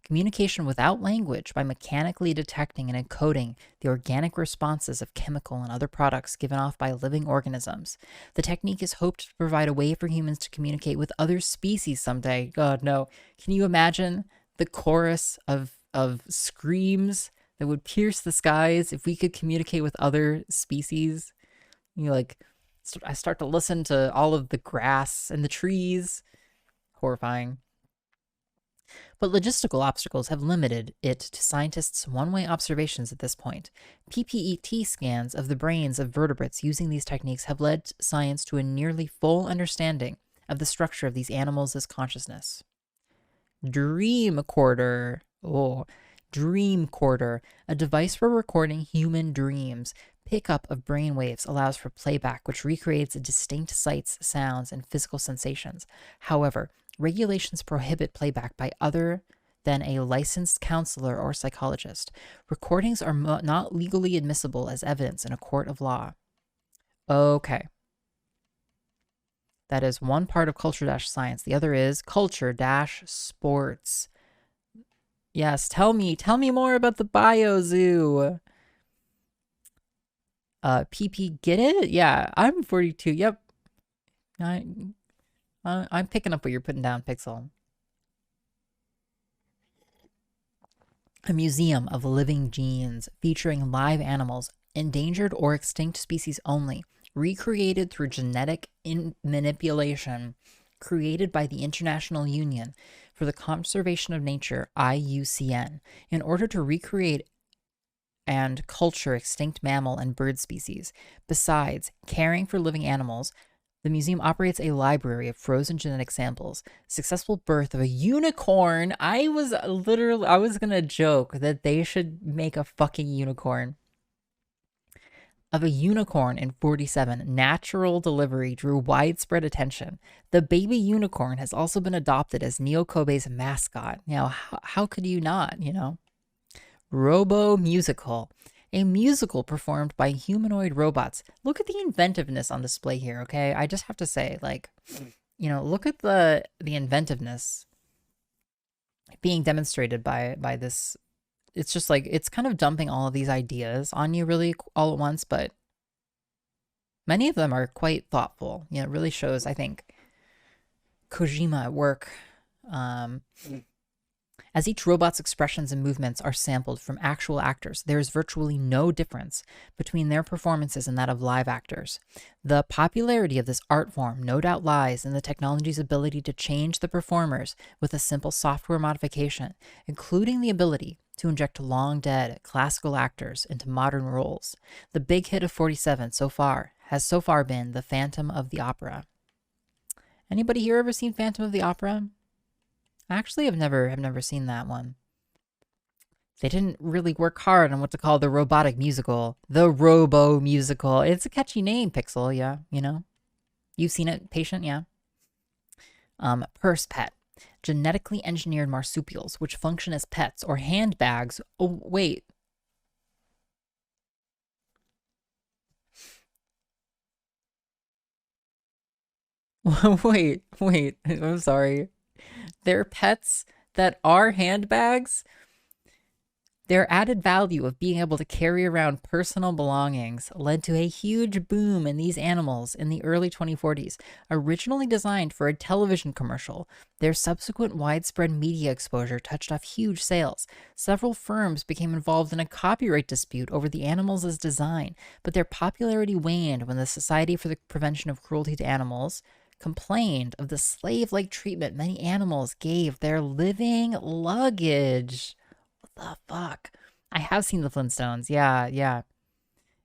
Communication without language by mechanically detecting and encoding the organic responses of chemical and other products given off by living organisms. The technique is hoped to provide a way for humans to communicate with other species someday. God, no. Can you imagine the chorus of screams that would pierce the skies if we could communicate with other species? I start to listen to all of the grass and the trees. Horrifying. But logistical obstacles have limited it to scientists' one-way observations at this point. PPET scans of the brains of vertebrates using these techniques have led science to a nearly full understanding of the structure of these animals as consciousness. Dreamcorder. Oh, Dreamcorder, a device for recording human dreams. Pickup of brainwaves allows for playback, which recreates distinct sights, sounds, and physical sensations. However, regulations prohibit playback by other than a licensed counselor or psychologist. Recordings are not legally admissible as evidence in a court of law. Okay. That is one part of culture-science. The other is culture-sports. Yes, tell me more about the BioZoo. PP, get it? Yeah, I'm 42. Yep. I'm picking up what you're putting down, Pixel. A museum of living genes featuring live animals, endangered or extinct species only, recreated through genetic manipulation, created by the International Union for the Conservation of Nature, IUCN, in order to recreate and culture extinct mammal and bird species. Besides caring for living animals, the museum operates a library of frozen genetic samples. Successful birth of a unicorn. I was gonna joke that they should make a fucking unicorn. Of a unicorn in 47, natural delivery drew widespread attention. The baby unicorn has also been adopted as Neokobe's mascot. Now, how could you not, you know? Robo Musical, a musical performed by humanoid robots. Look at the inventiveness on display here, okay? I just have to say, like, you know, look at the inventiveness being demonstrated by this. It's just like, it's kind of dumping all of these ideas on you really all at once, but many of them are quite thoughtful. You know, it really shows, I think, Kojima at work. As each robot's expressions and movements are sampled from actual actors, there is virtually no difference between their performances and that of live actors. The popularity of this art form no doubt lies in the technology's ability to change the performers with a simple software modification, including the ability to inject long-dead classical actors into modern roles. The big hit of 47 has so far been The Phantom of the Opera. Anybody here ever seen Phantom of the Opera? Actually, I've never seen that one. They didn't really work hard on what to call the robotic musical. The Robo Musical. It's a catchy name, Pixel, yeah, you know? You've seen it, Patient, yeah? Purse Pet. Genetically engineered marsupials, which function as pets or handbags. Oh, wait. wait, I'm sorry. They're pets that are handbags. Their added value of being able to carry around personal belongings led to a huge boom in these animals in the early 2040s. Originally designed for a television commercial, their subsequent widespread media exposure touched off huge sales. Several firms became involved in a copyright dispute over the animals' design, but their popularity waned when the Society for the Prevention of Cruelty to Animals complained of the slave-like treatment many animals gave their living luggage. What the fuck? I have seen the Flintstones. Yeah.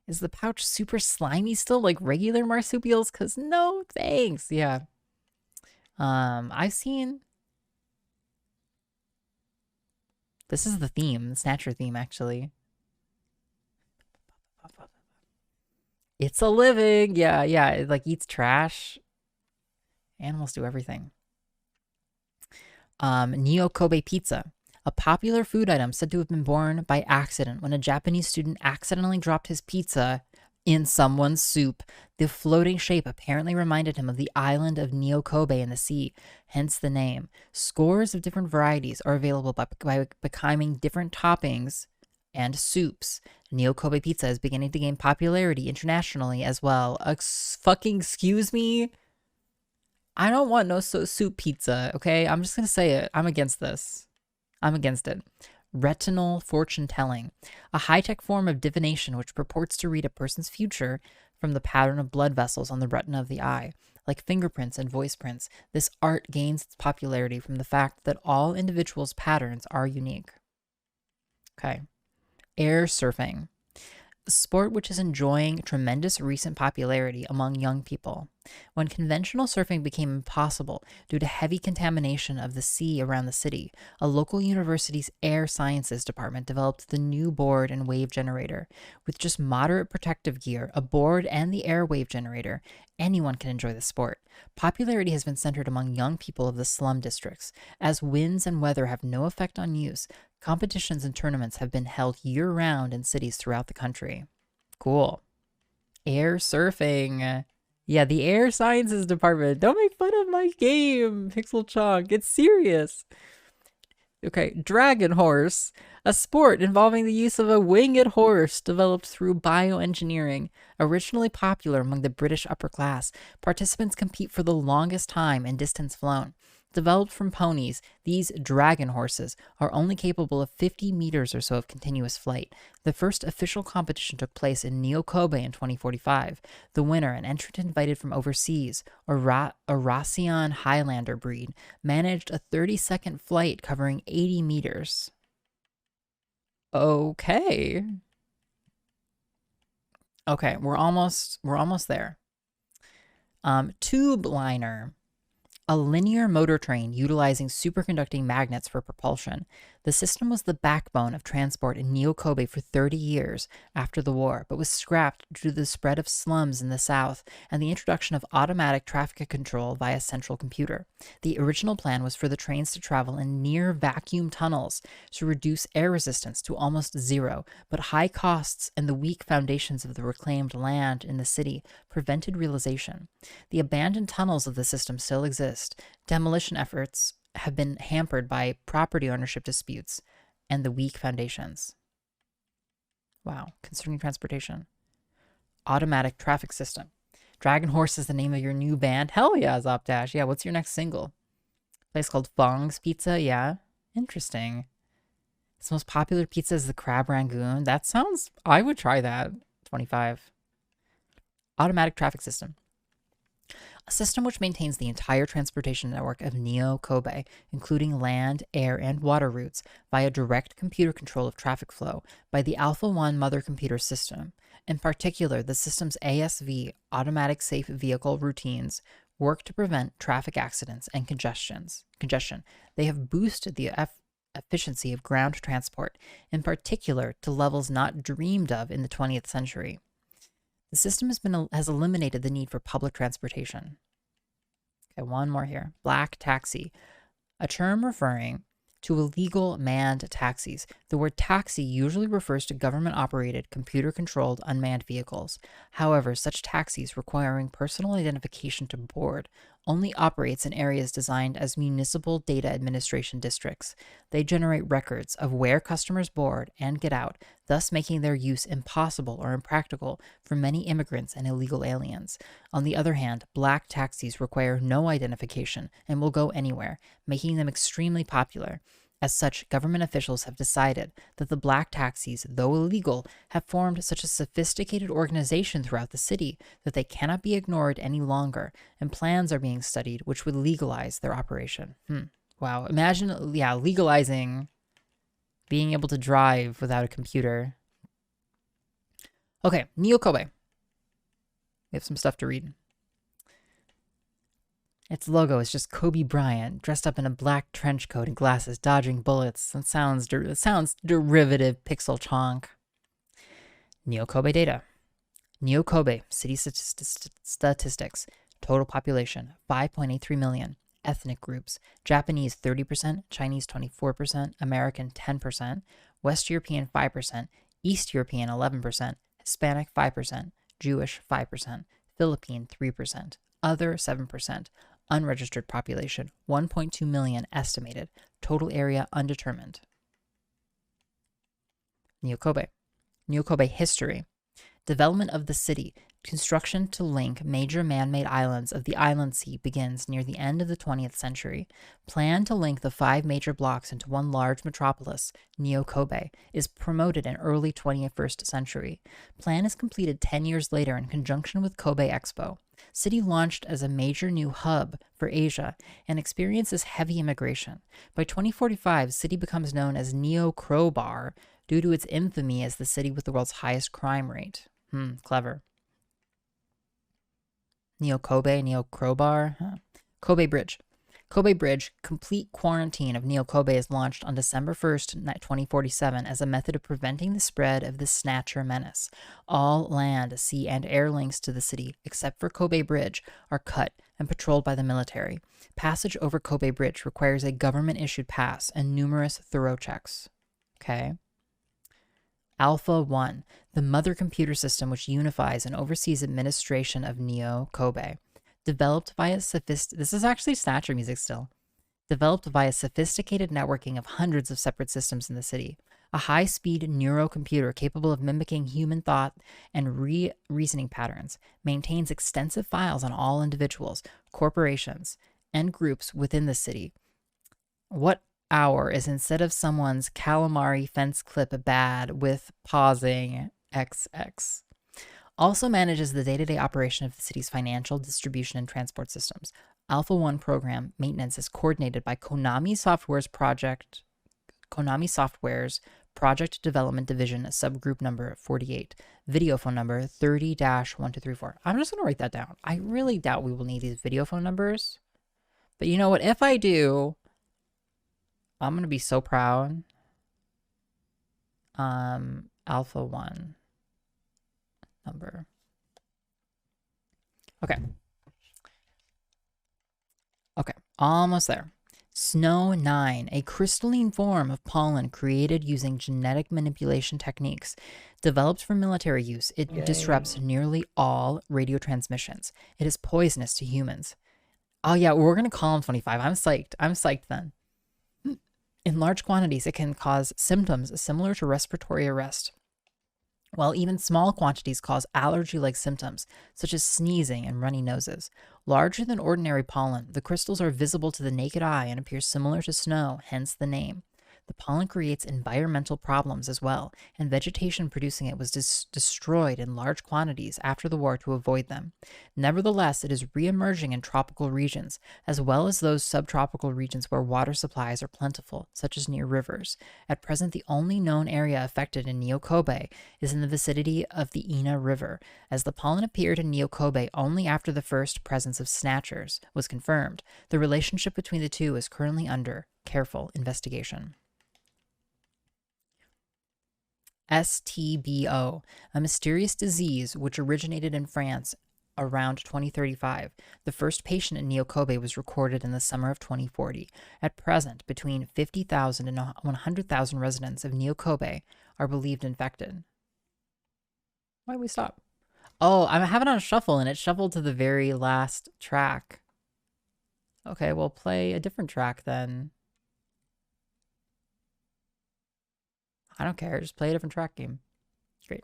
Is the pouch super slimy still like regular marsupials? Cause no thanks. Yeah. I've seen. This is the theme, the Snatcher theme, actually. It's a living. Yeah. It like eats trash. Animals do everything. Neo Kobe pizza, a popular food item said to have been born by accident when a Japanese student accidentally dropped his pizza in someone's soup. The floating shape apparently reminded him of the island of Neo Kobe in the sea, hence the name. Scores of different varieties are available by becoming different toppings and soups. Neo Kobe pizza is beginning to gain popularity internationally as well. Fucking excuse me? I don't want no soup pizza, okay? I'm just gonna say it. I'm against this. I'm against it. Retinal fortune telling, a high-tech form of divination which purports to read a person's future from the pattern of blood vessels on the retina of the eye. Like fingerprints and voice prints, this art gains its popularity from the fact that all individuals' patterns are unique. Okay. Air surfing. a sport which is enjoying tremendous recent popularity among young people. When conventional surfing became impossible due to heavy contamination of the sea around the city, a local university's air sciences department developed the new board and wave generator. With just moderate protective gear, a board, and the air wave generator, anyone can enjoy the sport. Popularity has been centered among young people of the slum districts. As winds and weather have no effect on use, competitions and tournaments have been held year-round in cities throughout the country. Cool. Air surfing. Yeah, the air sciences department. Don't make fun of my game, Pixel Chunk. It's serious. Okay, dragon horse. A sport involving the use of a winged horse developed through bioengineering. Originally popular among the British upper class, participants compete for the longest time and distance flown. Developed from ponies, these dragon horses are only capable of 50 meters or so of continuous flight. The first official competition took place in Neo Kobe in 2045. The winner, an entrant invited from overseas, a Roscian Highlander breed, managed a 30-second flight covering 80 meters. Okay. Okay, we're almost there. Tube liner. A linear motor train utilizing superconducting magnets for propulsion. The system was the backbone of transport in Neo Kobe for 30 years after the war, but was scrapped due to the spread of slums in the south and the introduction of automatic traffic control via central computer. The original plan was for the trains to travel in near vacuum tunnels to reduce air resistance to almost zero, but high costs and the weak foundations of the reclaimed land in the city prevented realization. The abandoned tunnels of the system still exist. Demolition efforts have been hampered by property ownership disputes and the weak foundations. Wow, concerning transportation. Automatic traffic system. Dragon Horse is the name of your new band. Hell yeah, Zopdash. Yeah, what's your next single? Place called Fong's Pizza. Yeah, interesting. Its most popular pizza is the Crab Rangoon. That sounds, I would try that. 25. Automatic traffic system. A system which maintains the entire transportation network of Neo Kobe, including land, air, and water routes, via direct computer control of traffic flow by the Alpha 1 mother computer system. In particular, the system's ASV, automatic safe vehicle routines, work to prevent traffic accidents and congestion. They have boosted the efficiency of ground transport, in particular to levels not dreamed of in the 20th century. The system has eliminated the need for public transportation. Okay, one more here. Black taxi, a term referring to illegal manned taxis. The word taxi usually refers to government-operated, computer-controlled unmanned vehicles. However, such taxis requiring personal identification to board only operates in areas designed as municipal data administration districts. They generate records of where customers board and get out, thus making their use impossible or impractical for many immigrants and illegal aliens. On the other hand, black taxis require no identification and will go anywhere, making them extremely popular. As such, government officials have decided that the black taxis, though illegal, have formed such a sophisticated organization throughout the city that they cannot be ignored any longer, and plans are being studied which would legalize their operation. Wow, imagine, yeah, legalizing being able to drive without a computer. Okay, Neo Kobe. We have some stuff to read. Its logo is just Kobe Bryant, dressed up in a black trench coat and glasses, dodging bullets. It sounds derivative, Pixel Chonk. Neo Kobe data. Neo Kobe, city statistics. Total population, 5.83 million. Ethnic groups, Japanese 30%, Chinese 24%, American 10%, West European 5%, East European 11%, Hispanic 5%, Jewish 5%, Philippine 3%, other 7%. Unregistered population, 1.2 million estimated. Total area undetermined. Neo Kobe. Neo Kobe history. Development of the city. Construction to link major man-made islands of the Island Sea begins near the end of the 20th century. Plan to link the 5 major blocks into one large metropolis, Neo Kobe, is promoted in early 21st century. Plan is completed 10 years later in conjunction with Kobe Expo. City launched as a major new hub for Asia and experiences heavy immigration. By 2045, city becomes known as Neo Crowbar, due to its infamy as the city with the world's highest crime rate. Clever. Neo Kobe, Neo Crowbar. Kobe Bridge. Kobe Bridge, complete quarantine of Neo Kobe is launched on December 1st, 2047 as a method of preventing the spread of the Snatcher menace. All land, sea, and air links to the city, except for Kobe Bridge, are cut and patrolled by the military. Passage over Kobe Bridge requires a government-issued pass and numerous thorough checks. Okay. Alpha 1, the mother computer system which unifies and oversees administration of Neo Kobe. Developed via this is actually Snatcher music still. Developed via sophisticated networking of hundreds of separate systems in the city. A high-speed neurocomputer capable of mimicking human thought and reasoning patterns. Maintains extensive files on all individuals, corporations, and groups within the city. What hour is instead of someone's calamari fence clip bad with pausing XX? Also manages the day-to-day operation of the city's financial, distribution, and transport systems. Alpha 1 program maintenance is coordinated by Konami Software's Project Development Division, subgroup number 48. Video phone number 30-1234. I'm just going to write that down. I really doubt we will need these video phone numbers. But you know what? If I do, I'm going to be so proud. Alpha 1 number. Okay. Okay, almost there. Snow 9, a crystalline form of pollen created using genetic manipulation techniques. Developed for military use, it disrupts nearly all radio transmissions. It is poisonous to humans. Oh yeah, we're going to call him 25. I'm psyched. I'm psyched then. In large quantities, it can cause symptoms similar to respiratory arrest, while even small quantities cause allergy-like symptoms, such as sneezing and runny noses. Larger than ordinary pollen, the crystals are visible to the naked eye and appear similar to snow, hence the name. The pollen creates environmental problems as well, and vegetation producing it was destroyed in large quantities after the war to avoid them. Nevertheless, it is re-emerging in tropical regions, as well as those subtropical regions where water supplies are plentiful, such as near rivers. At present, the only known area affected in Neo Kobe is in the vicinity of the Ina River, as the pollen appeared in Neo Kobe only after the first presence of Snatchers was confirmed. The relationship between the two is currently under careful investigation. STBO, a mysterious disease which originated in France around 2035. The first patient in Neo Kobe was recorded in the summer of 2040. At present, between 50,000 and 100,000 residents of Neo Kobe are believed infected. Why did we stop? Oh, I have it on shuffle and it shuffled to the very last track. Okay, we'll play a different track then. I don't care. Just play a different track game. Great.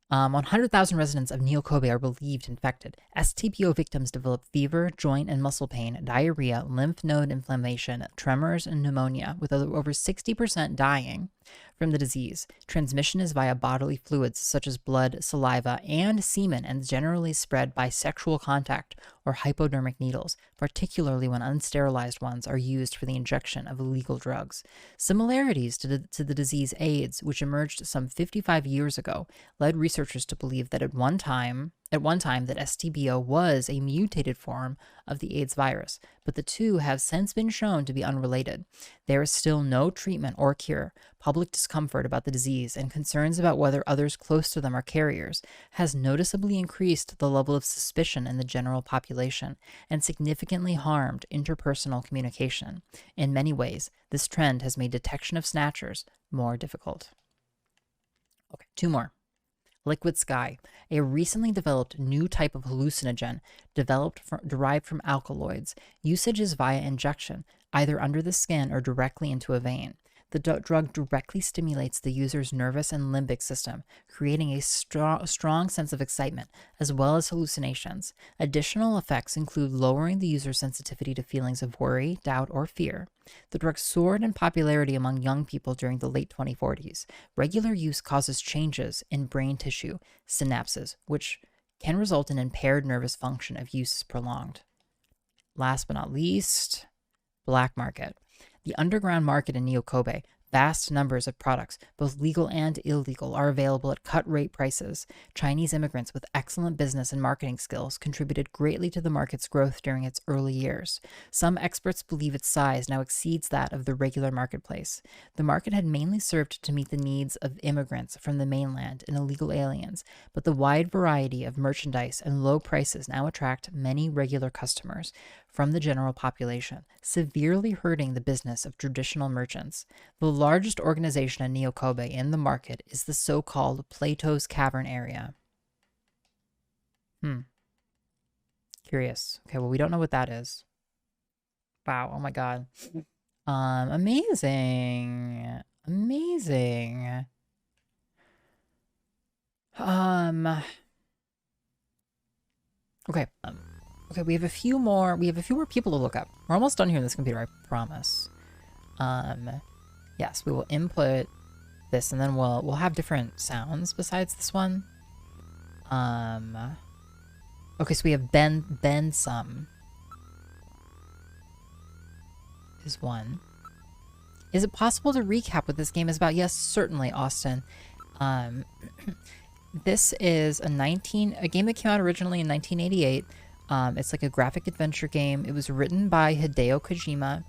100,000 residents of Neo Kobe are believed infected. STBO victims develop fever, joint and muscle pain, diarrhea, lymph node inflammation, tremors, and pneumonia, with over 60% dying from the disease. Transmission is via bodily fluids such as blood, saliva, and semen, and generally spread by sexual contact or hypodermic needles, particularly when unsterilized ones are used for the injection of illegal drugs. Similarities to the disease AIDS, which emerged some 55 years ago, led researchers to believe that at one time that STBO was a mutated form of the AIDS virus, but the two have since been shown to be unrelated. There is still no treatment or cure. Public discomfort about the disease and concerns about whether others close to them are carriers has noticeably increased the level of suspicion in the general population and significantly harmed interpersonal communication. In many ways, this trend has made detection of snatchers more difficult. Okay, two more. Liquid Sky, a recently developed new type of hallucinogen derived from alkaloids. Usage is via injection, either under the skin or directly into a vein. The drug directly stimulates the user's nervous and limbic system, creating a strong sense of excitement, as well as hallucinations. Additional effects include lowering the user's sensitivity to feelings of worry, doubt, or fear. The drug soared in popularity among young people during the late 2040s. Regular use causes changes in brain tissue, synapses, which can result in impaired nervous function if use is prolonged. Last but not least, black market. The underground market in Neo Kobe, Vast numbers of products, both legal and illegal, are available at cut-rate prices. Chinese immigrants with excellent business and marketing skills contributed greatly to the market's growth during its early years. Some experts believe its size now exceeds that of the regular marketplace. The market had mainly served to meet the needs of immigrants from the mainland and illegal aliens, but the wide variety of merchandise and low prices now attract many regular customers from the general population, severely hurting the business of traditional merchants. The largest organization in Neo-Kobe in the market is the so-called Plato's Cavern area. Curious. Okay, well, we don't know what that is. Wow, oh my god. Amazing. Amazing. Okay. Okay, we have a few more people to look up. We're almost done here in this computer, I promise. Yes, we will input this and then we'll have different sounds besides this one. Okay, so we have Ben Some is one. Is it possible to recap what this game is about? Yes, certainly, Austin. This is a game that came out originally in 1988. It's like a graphic adventure game. It was written by Hideo Kojima.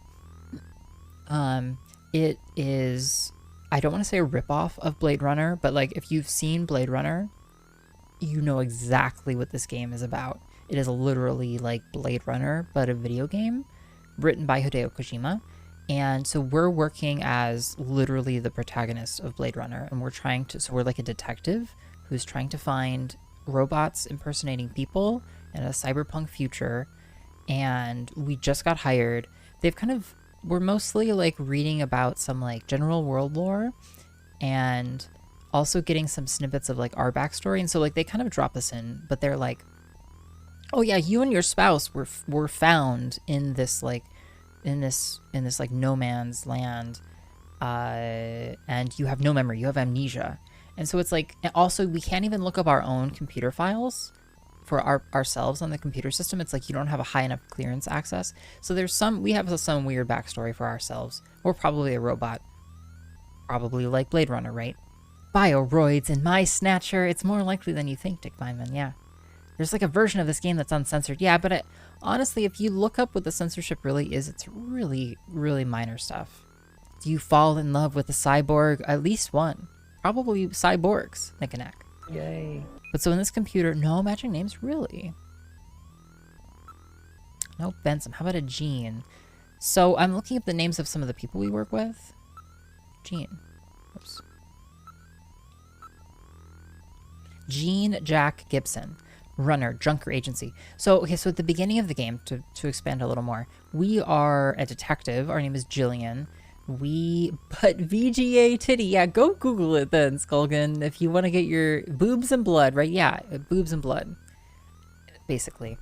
It is, I don't want to say a ripoff of Blade Runner, but like if you've seen Blade Runner, you know exactly what this game is about. It is literally like Blade Runner, but a video game written by Hideo Kojima. And so we're working as literally the protagonist of Blade Runner, and so we're like a detective who's trying to find robots impersonating people in a cyberpunk future. And we just got hired. We're mostly like reading about some like general world lore and also getting some snippets of like our backstory. And so like they kind of drop us in, but they're like, oh yeah, you and your spouse were found in this like no man's land, and you have no memory, you have amnesia. And so it's like, also we can't even look up our own computer files for ourselves on the computer system. It's like you don't have a high enough clearance access. So we have some weird backstory for ourselves. We're probably a robot, probably like Blade Runner, right? Bioroids in my Snatcher. It's more likely than you think, Dick Feynman. Yeah. There's like a version of this game that's uncensored. Yeah, but honestly, if you look up what the censorship really is, it's really, really minor stuff. Do you fall in love with a cyborg? At least one. Probably cyborgs, neck and neck. Yay. But so in this computer, no matching names, really? No Benson. How about a Gene? So I'm looking up the names of some of the people we work with. Gene. Oops. Gene Jack Gibson. Runner, Junker Agency. So, okay, so at the beginning of the game, to expand a little more, we are a detective. Our name is Jillian. But VGA titty, yeah, go Google it then, Skulgan, if you want to get your boobs and blood, right? Yeah, boobs and blood, basically.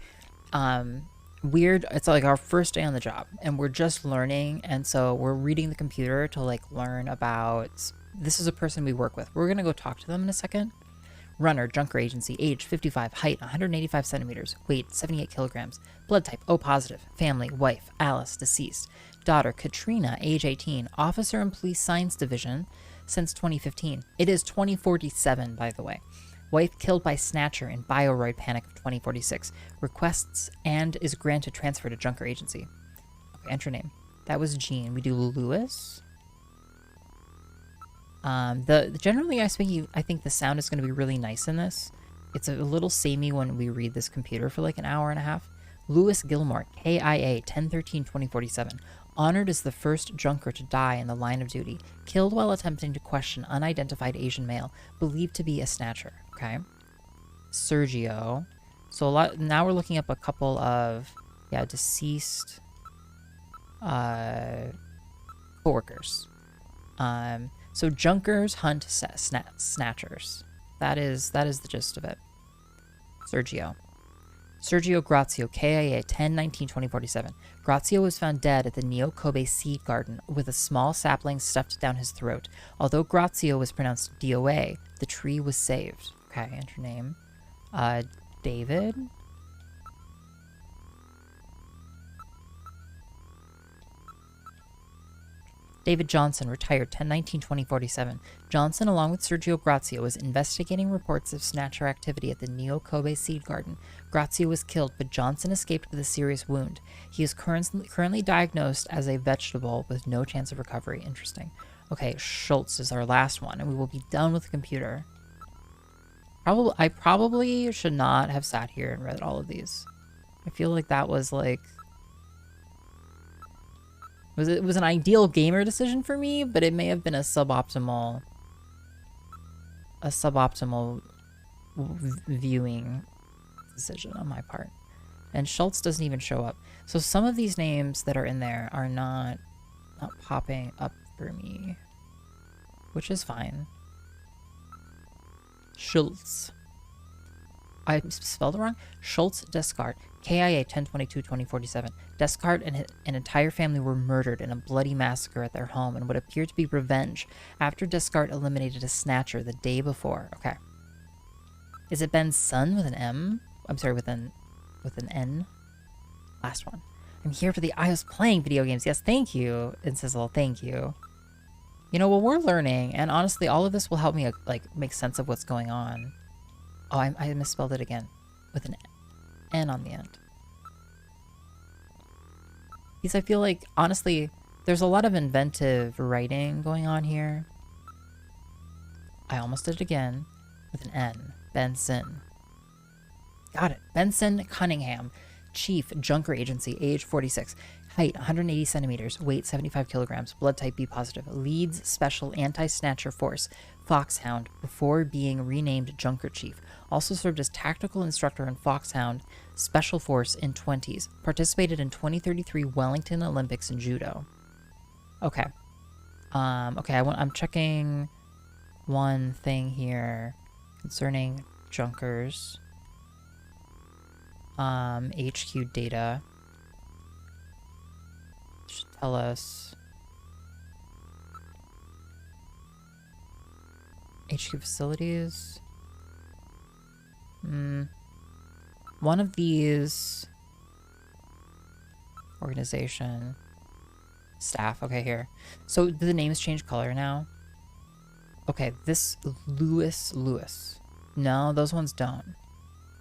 Weird, it's like our first day on the job, and we're just learning, and so we're reading the computer to like learn about, this is a person we work with. We're gonna go talk to them in a second. Runner, Junker Agency, age 55, height 185 centimeters, weight 78 kilograms, blood type O positive, family, wife, Alice, deceased, daughter, Katrina, age 18, officer in Police Science Division since 2015. It is 2047, by the way. Wife killed by Snatcher in Bioroid Panic of 2046. Requests and is granted transfer to Junker Agency. Okay, enter name. That was Jean. We do Lewis. Generally, I think the sound is going to be really nice in this. It's a little samey when we read this computer for like an hour and a half. Louis Gilmore, KIA, 10/13/2047. Honored as the first junker to die in the line of duty. Killed while attempting to question unidentified Asian male, believed to be a snatcher. Okay. Sergio. So now we're looking up a couple of, deceased coworkers. So junkers hunt snatchers. That is the gist of it. Sergio Grazio, KIA, 10/19/2047. Grazio was found dead at the Neo-Kobe seed garden with a small sapling stuffed down his throat. Although Grazio was pronounced DOA, the tree was saved. Okay, enter name. David. David Johnson, retired 10/19/2047. Johnson, along with Sergio Grazia, was investigating reports of Snatcher activity at the Neo Kobe Seed Garden. Grazia was killed, but Johnson escaped with a serious wound. He is currently diagnosed as a vegetable with no chance of recovery. Interesting. Okay, Schultz is our last one, and we will be done with the computer. I probably should not have sat here and read all of these. I feel like that was like... It was an ideal gamer decision for me, but it may have been a suboptimal viewing decision on my part. And Schultz doesn't even show up. So some of these names that are in there are not popping up for me, which is fine. Schultz. I spelled it wrong. Schultz Descartes. KIA 10/22/2047. Descartes and an entire family were murdered in a bloody massacre at their home in what appeared to be revenge after Descartes eliminated a Snatcher the day before. Okay. Is it Ben's son with an M? I'm sorry, with an N? Last one. I'm here for the iOS playing video games. Yes, thank you, Incizzle. Thank you. You know, well, we're learning, and honestly, all of this will help me, like, make sense of what's going on. Oh, I misspelled it again. With an N on the end. Because I feel like, honestly, there's a lot of inventive writing going on here. I almost did it again. With an N. Benson. Got it. Benson Cunningham. Chief, Junker Agency, age 46. Height, 180 centimeters. Weight, 75 kilograms. Blood type B positive. Leads Special Anti-Snatcher Force, Foxhound, before being renamed Junker Chief. Also served as tactical instructor in Foxhound Special Force in 20s. Participated in 2033 Wellington Olympics in Judo. Okay. Okay, I'm checking one thing here concerning Junkers. HQ data. Should tell us. HQ facilities. One of these. Organization. Staff. Okay, here. So the names change color now. Okay, this Lewis. No, those ones don't.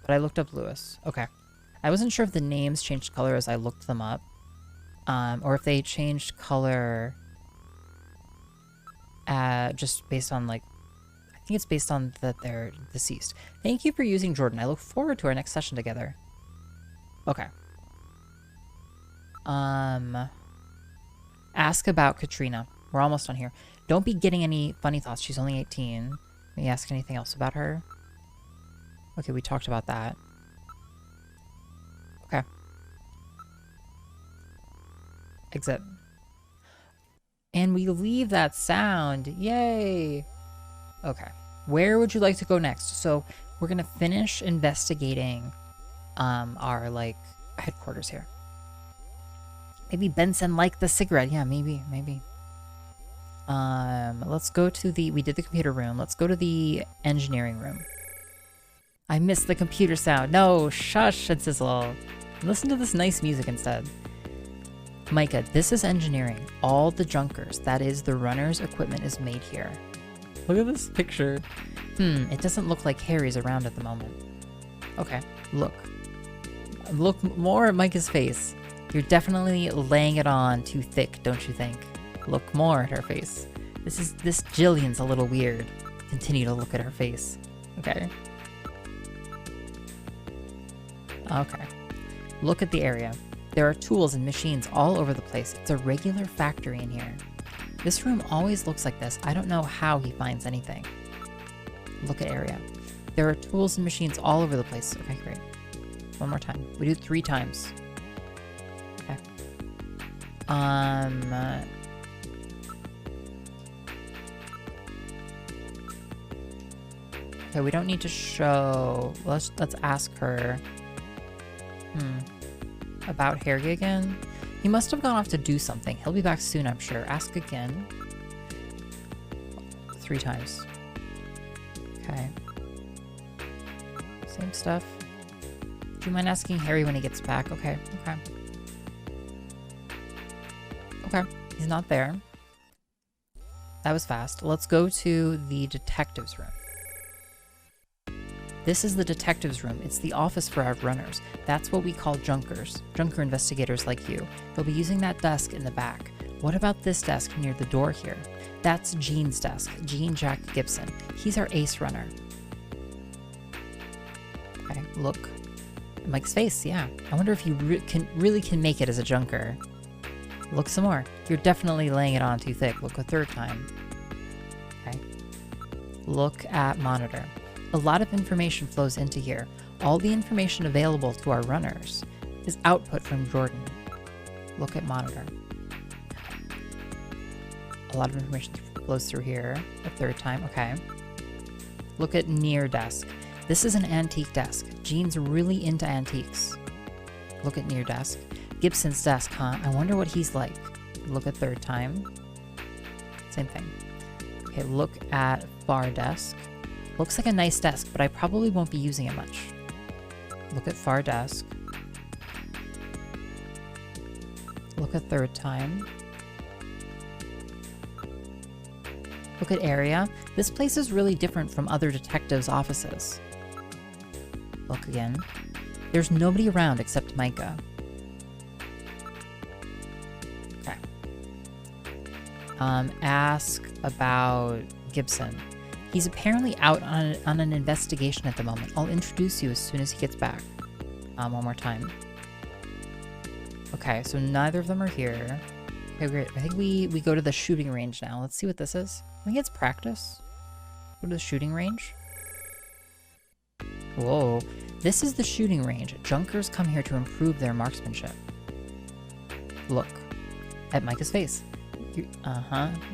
But I looked up Lewis. Okay. I wasn't sure if the names changed color as I looked them up. Or if they changed color just based on, like, I think it's based on that they're deceased. Thank you for using Jordan. I look forward to our next session together. Okay. Ask about Katrina. We're almost on here. Don't be getting any funny thoughts. She's only 18. May you ask anything else about her? Okay, we talked about that. Okay. Exit. And we leave that sound. Yay! Okay. Where would you like to go next? So we're gonna finish investigating our, like, headquarters here. Maybe Benson liked the cigarette. Yeah, maybe. Let's go to we did the computer room. Let's go to the engineering room. I missed the computer sound. No, shush and sizzle. Listen to this nice music instead. Micah, this is engineering. All the Junkers, that is, the runner's equipment is made here. Look at this picture. It doesn't look like Harry's around at the moment. Okay, look. Look more at Micah's face. You're definitely laying it on too thick, don't you think? Look more at her face. This Jillian's a little weird. Continue to look at her face. Okay. Okay. Look at the area. There are tools and machines all over the place. It's a regular factory in here. This room always looks like this. I don't know how he finds anything. Look at area. There are tools and machines all over the place. Okay, great. One more time. We do it 3 times. Okay. Okay, we don't need to show. Let's ask her. About Harry again? He must have gone off to do something. He'll be back soon, I'm sure. Ask again. 3 times. Okay. Same stuff. Do you mind asking Harry when he gets back? Okay. He's not there. that was fast. Let's go to the detective's room. This is the detective's room. It's the office for our runners. That's what we call junkers, junker investigators like you. They'll be using that desk in the back. What about this desk near the door here? That's Gene's desk, Gene Jack Gibson. He's our ace runner. Okay, look. Mike's face, yeah. I wonder if you really can make it as a junker. Look some more. You're definitely laying it on too thick. Look a third time. Okay. Look at monitor. A lot of information flows into here. All the information available to our runners is output from Jordan. Look at monitor. A lot of information flows through here. A third time, okay. Look at near desk. This is an antique desk. Gene's really into antiques. Look at near desk. Gibson's desk, huh? I wonder what he's like. Look at third time. Same thing. Okay, look at far desk. Looks like a nice desk, but I probably won't be using it much. Look at far desk. Look at third time. Look at area. This place is really different from other detectives' offices. Look again. There's nobody around except Mika. Okay. Ask about Gibson. He's apparently out on an investigation at the moment. I'll introduce you as soon as he gets back. One more time. Okay, so neither of them are here. Okay, great. I think we go to the shooting range now. Let's see what this is. I think it's practice. Go to the shooting range. Whoa. This is the shooting range. Junkers come here to improve their marksmanship. Look at Micah's face.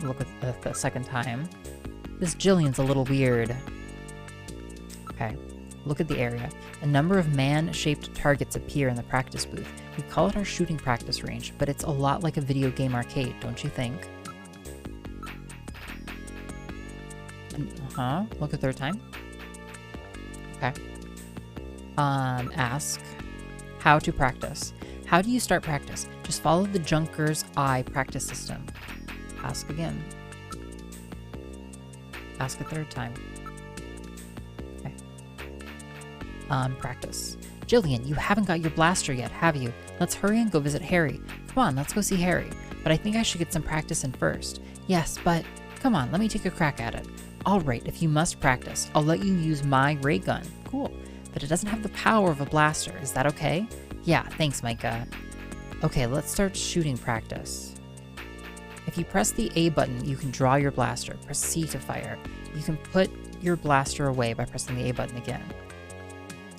Look at the second time. This Jillian's a little weird. Okay, look at the area. A number of man-shaped targets appear in the practice booth. We call it our shooting practice range, but it's a lot like a video game arcade, don't you think? Look at third time. Okay. Ask how to practice. How do you start practice? Just follow the Junker's Eye practice system. Ask again. Ask a third time. Okay. Practice. Jillian, you haven't got your blaster yet, have you? Let's hurry and go visit Harry. Come on, let's go see Harry. But I think I should get some practice in first. Yes, but come on, let me take a crack at it. All right, if you must practice, I'll let you use my ray gun. Cool. But it doesn't have the power of a blaster. Is that okay? Yeah, thanks, Micah. Okay, let's start shooting practice. If you press the A button, you can draw your blaster. Press C to fire. You can put your blaster away by pressing the A button again.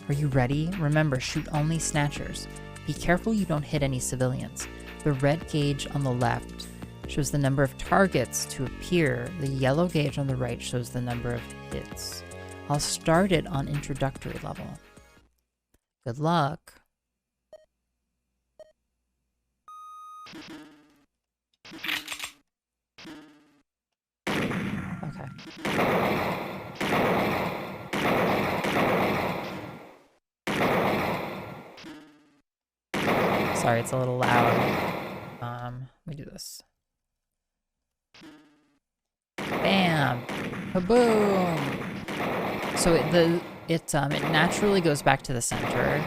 Are you ready? Remember, shoot only snatchers. Be careful you don't hit any civilians. The red gauge on the left shows the number of targets to appear. The yellow gauge on the right shows the number of hits. I'll start it on introductory level. Good luck. Okay. Sorry, it's a little loud. Let me do this. Bam! Kaboom! So it naturally goes back to the center.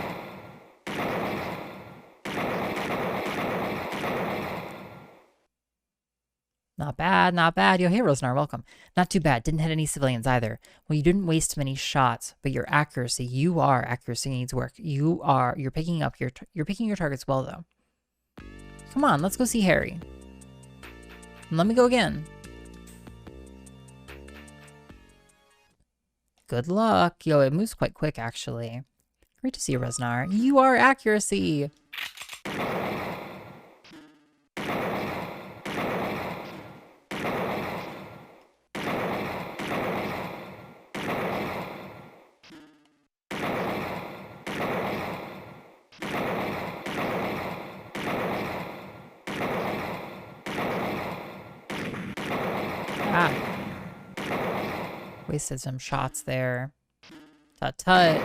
Not bad, not bad. Yo, hey, Rosnar, welcome. Not too bad. Didn't hit any civilians either. Well, you didn't waste many shots, but your accuracy, accuracy needs work. You're picking your targets well, though. Come on, let's go see Harry. Let me go again. Good luck. Yo, it moves quite quick, actually. Great to see you, Rosnar. You are accuracy. Wasted some shots there. Tut tut.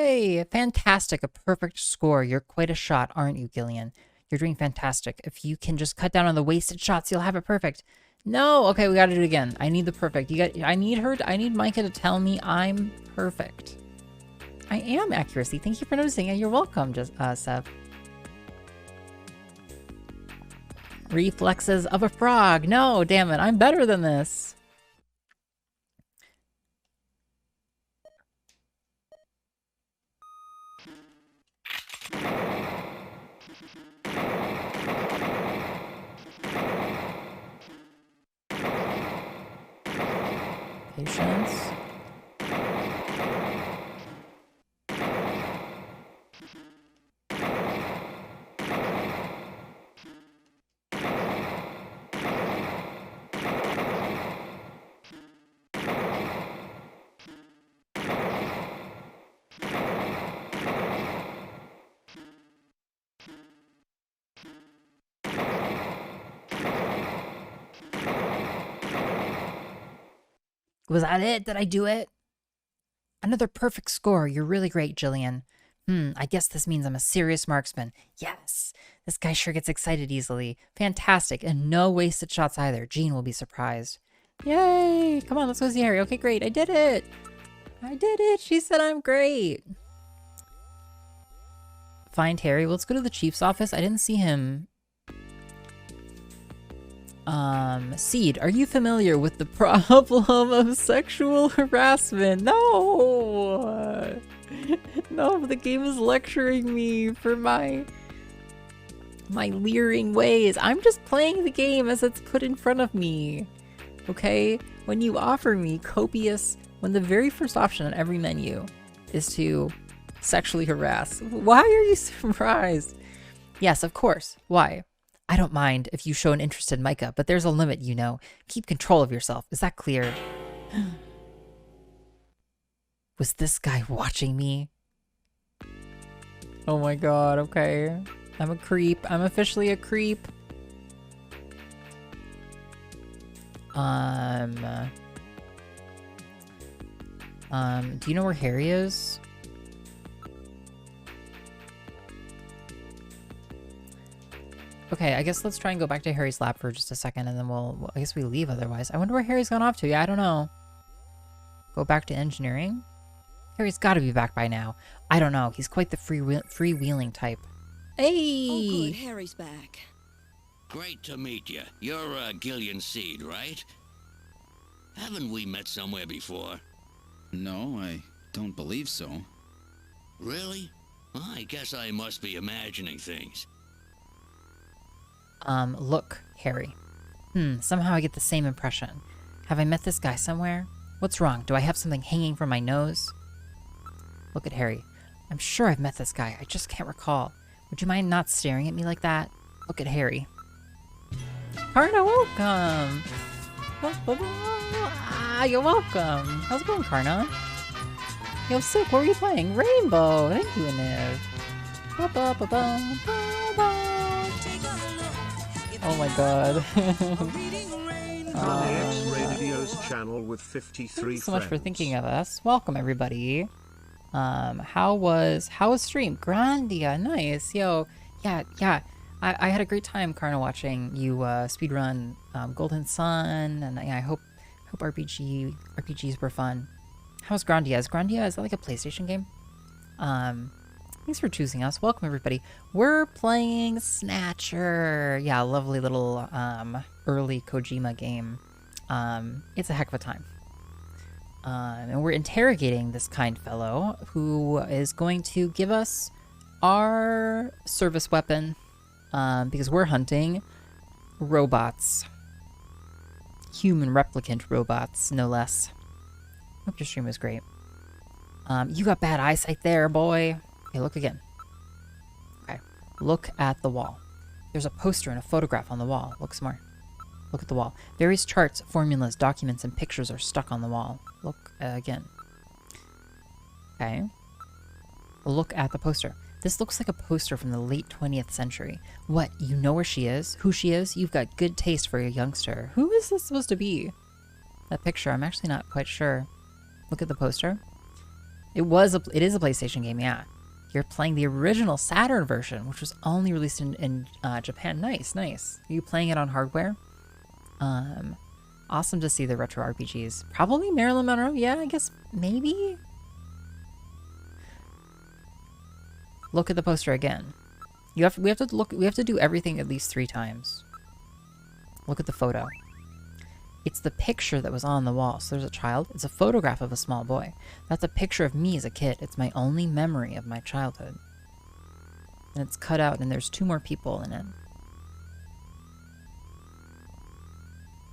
Yay! Fantastic. A perfect score. You're quite a shot, aren't you, Gillian? You're doing fantastic. If you can just cut down on the wasted shots, you'll have it perfect. No! Okay, we gotta do it again. I need the perfect. I need Micah to tell me I'm perfect. I am accuracy. Thank you for noticing. And you're welcome, Sev. Reflexes of a frog. No, damn it. I'm better than this. Patience. Was that it? Did I do it? Another perfect score. You're really great, Jillian. I guess this means I'm a serious marksman. Yes. This guy sure gets excited easily. Fantastic. And no wasted shots either. Jean will be surprised. Yay. Come on, let's go see Harry. Okay, great. I did it. I did it. She said I'm great. Find Harry. Well, let's go to the chief's office. I didn't see him. Seed, are you familiar with the problem of sexual harassment? No! No, the game is lecturing me for my leering ways. I'm just playing the game as it's put in front of me. Okay? When you offer me when the very first option on every menu is to sexually harass. Why are you surprised? Yes, of course. Why? I don't mind if you show an interest in Micah, but there's a limit, you know. Keep control of yourself. Is that clear? Was this guy watching me? Oh my god, okay. I'm a creep. I'm officially a creep. Do you know where Harry is? Okay, I guess let's try and go back to Harry's lab for just a second, and then I guess we leave otherwise. I wonder where Harry's gone off to. Yeah, I don't know. Go back to engineering? Harry's got to be back by now. I don't know. He's quite the freewheeling type. Hey! Oh, good. Harry's back. Great to meet you. You're Gillian Seed, right? Haven't we met somewhere before? No, I don't believe so. Really? Well, I guess I must be imagining things. Look, Harry. Somehow I get the same impression. Have I met this guy somewhere? What's wrong? Do I have something hanging from my nose? Look at Harry. I'm sure I've met this guy. I just can't recall. Would you mind not staring at me like that? Look at Harry. Karna, welcome! You're welcome! How's it going, Karna? Yo, sick, what were you playing? Rainbow! Thank you, Niv. Oh my god. Radio's channel with 53 Thanks so much for thinking of us. Welcome, everybody. How was stream? Grandia, nice. Yo, yeah. I had a great time, Karna, watching you speedrun Golden Sun, and I hope RPGs were fun. How's Grandia? Is that like a PlayStation game? Thanks for choosing us. Welcome, everybody. We're playing Snatcher. Yeah, lovely little early Kojima game. It's a heck of a time. And we're interrogating this kind fellow who is going to give us our service weapon because we're hunting robots. Human replicant robots, no less. Hope your stream was great. You got bad eyesight there, boy. Okay, look again. Okay, look at the wall. There's a poster and a photograph on the wall. Look smart. Look at the wall. Various charts, formulas, documents, and pictures are stuck on the wall. Look again. Okay. Look at the poster. This looks like a poster from the late 20th century. What, you know where she is? Who she is? You've got good taste for a youngster. Who is this supposed to be? That picture, I'm actually not quite sure. Look at the poster. It is a PlayStation game, yeah. You're playing the original Saturn version, which was only released in Japan. Nice, nice. Are you playing it on hardware? Awesome to see the retro RPGs. Probably Marilyn Monroe. Yeah, I guess maybe. Look at the poster again. We have to do everything at least 3 times. Look at the photo. It's the picture that was on the wall. So there's a child. It's a photograph of a small boy. That's a picture of me as a kid. It's my only memory of my childhood. And it's cut out and there's 2 more people in it.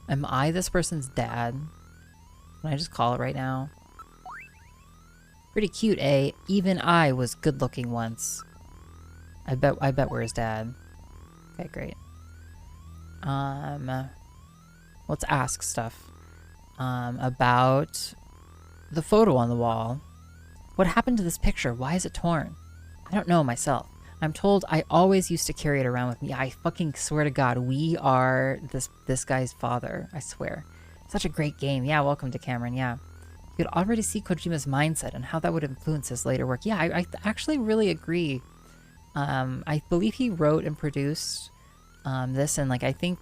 Am I this person's dad? Can I just call it right now? Pretty cute, eh? Even I was good looking once. I bet we're his dad. Okay, great. Let's ask stuff. About the photo on the wall. What happened to this picture? Why is it torn? I don't know myself. I'm told I always used to carry it around with me. I fucking swear to God, we are this guy's father. I swear. Such a great game. Yeah, welcome to Cameron. Yeah. You could already see Kojima's mindset and how that would influence his later work. Yeah, I actually really agree. I believe he wrote and produced this, and like I think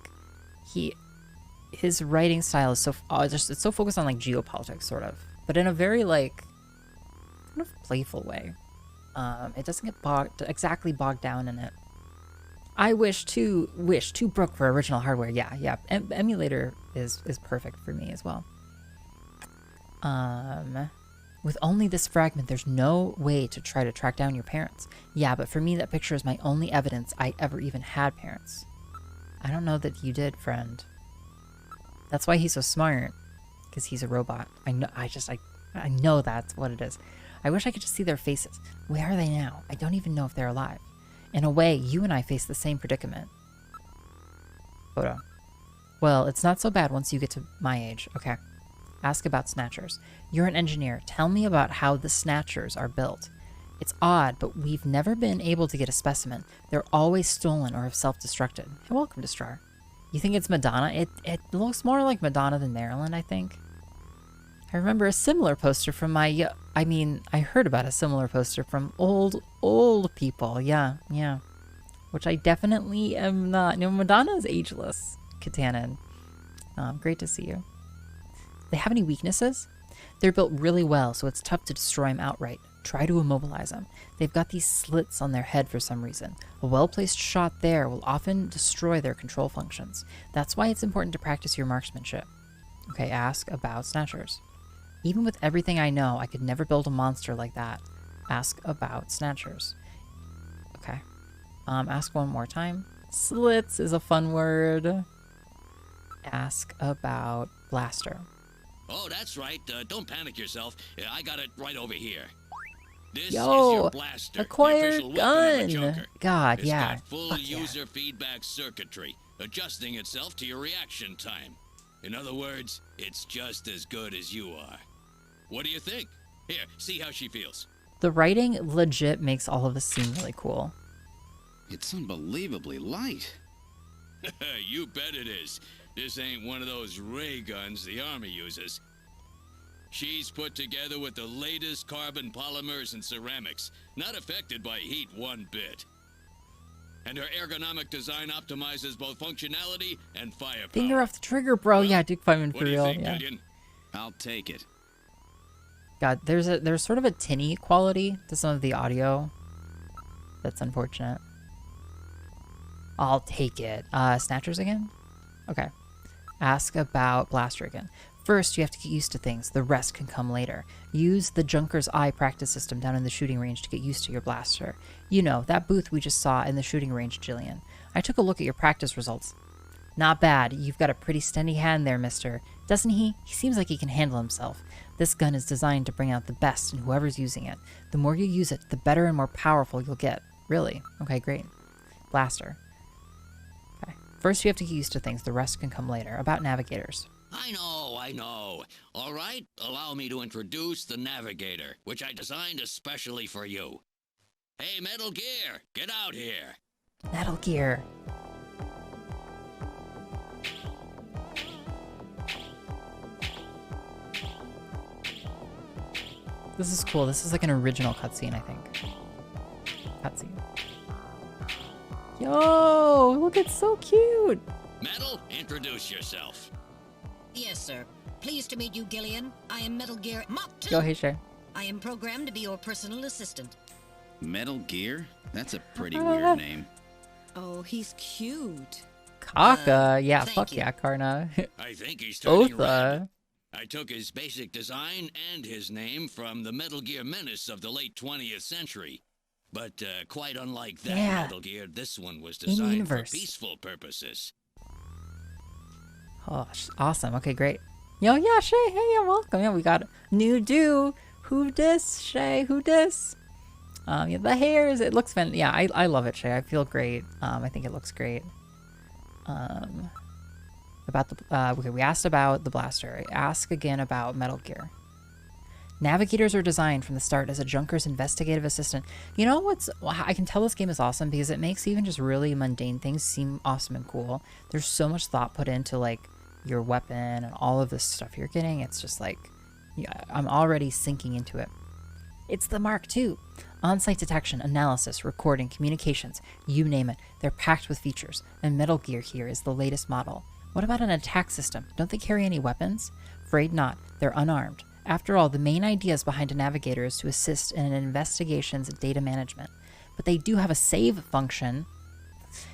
his writing style is so it's so focused on like geopolitics sort of, but in a very like kind of playful way. It doesn't get exactly bogged down in it. I wish 2 broke for original hardware. Yeah. Emulator is perfect for me as well. With only this fragment, there's no way to try to track down your parents. Yeah, but for me, that picture is my only evidence I ever even had parents. I don't know that you did, friend. That's why he's so smart, because he's a robot. I know that's what it is. I wish I could just see their faces. Where are they now? I don't even know if they're alive. In a way, you and I face the same predicament. Photo. Well, it's not so bad once you get to my age. Okay. Ask about Snatchers. You're an engineer. Tell me about how the Snatchers are built. It's odd, but we've never been able to get a specimen. They're always stolen or have self-destructed. You're welcome to Strar. You think it's Madonna? It looks more like Madonna than Marilyn, I think. I remember a similar poster from I heard about a similar poster from old people. Yeah. Which I definitely am not. No, Madonna is ageless. Katana. Great to see you. They have any weaknesses? They're built really well, so it's tough to destroy them outright. Try to immobilize them. They've got these slits on their head for some reason. A well-placed shot there will often destroy their control functions. That's why it's important to practice your marksmanship. Okay, ask about Snatchers. Even with everything I know, I could never build a monster like that. Ask about Snatchers. Okay. Ask one more time. Slits is a fun word. Ask about Blaster. Oh, that's right. Don't panic yourself. I got it right over here. This is Yo, your blaster, acquired the official gun. weapon of the Junker. God, It's yeah. got full Fuck yeah. user feedback circuitry, adjusting itself to your reaction time. In other words, it's just as good as you are. What do you think? Here, see how she feels. The writing legit makes all of this seem really cool. It's unbelievably light. You bet it is. This ain't one of those ray guns the Army uses. She's put together with the latest carbon polymers and ceramics, not affected by heat one bit. And her ergonomic design optimizes both functionality and firepower. Finger off the trigger, bro. Well, yeah, Duke Feynman What for do you real. think, Yeah. Gillian? I'll take it. God, there's sort of a tinny quality to some of the audio. That's unfortunate. I'll take it. Snatchers again? Okay. Ask about Blaster again. First, you have to get used to things. The rest can come later. Use the Junker's Eye practice system down in the shooting range to get used to your blaster. You know, that booth we just saw in the shooting range, Jillian. I took a look at your practice results. Not bad. You've got a pretty steady hand there, mister. Doesn't he? He seems like he can handle himself. This gun is designed to bring out the best in whoever's using it. The more you use it, the better and more powerful you'll get. Really? Okay, great. Blaster. Okay. First, you have to get used to things. The rest can come later. About navigators. I know. All right, allow me to introduce the Navigator, which I designed especially for you. Hey, Metal Gear, get out here. Metal Gear. This is cool. This is like an original cutscene, I think. Cutscene. Yo, look, it's so cute. Metal, introduce yourself. Yes, sir. Pleased to meet you, Gillian. I am Metal Gear Mach 2. Go, hey, Shay. I am programmed to be your personal assistant. Metal Gear? That's a pretty weird name. Oh, he's cute. Kaka, yeah, thank fuck you. yeah, Karna. I think he's turning red. Otha. I took his basic design and his name from the Metal Gear menace of the late 20th century. But quite unlike that Metal Gear, this one was designed for universe. peaceful purposes. Oh, awesome. Okay, great. Yo, yeah, Shay, hey, yeah, welcome. Yeah, we got new do. Who dis, Shay? Who dis? Yeah, the hairs, it looks fun. Yeah, I love it, Shay. I feel great. I think it looks great. About the okay, we asked about the blaster. Ask again about Metal Gear. Navigators are designed from the start as a Junker's investigative assistant. You know what's... I can tell this game is awesome because it makes even just really mundane things seem awesome and cool. There's so much thought put into, like, your weapon and all of this stuff you're getting. It's just like... Yeah, I'm already sinking into it. It's the Mark II. On-site detection, analysis, recording, communications, you name it. They're packed with features. And Metal Gear here is the latest model. What about an attack system? Don't they carry any weapons? Afraid not. They're unarmed. After all, the main ideas behind a navigator is to assist in an investigation's data management. But they do have a save function.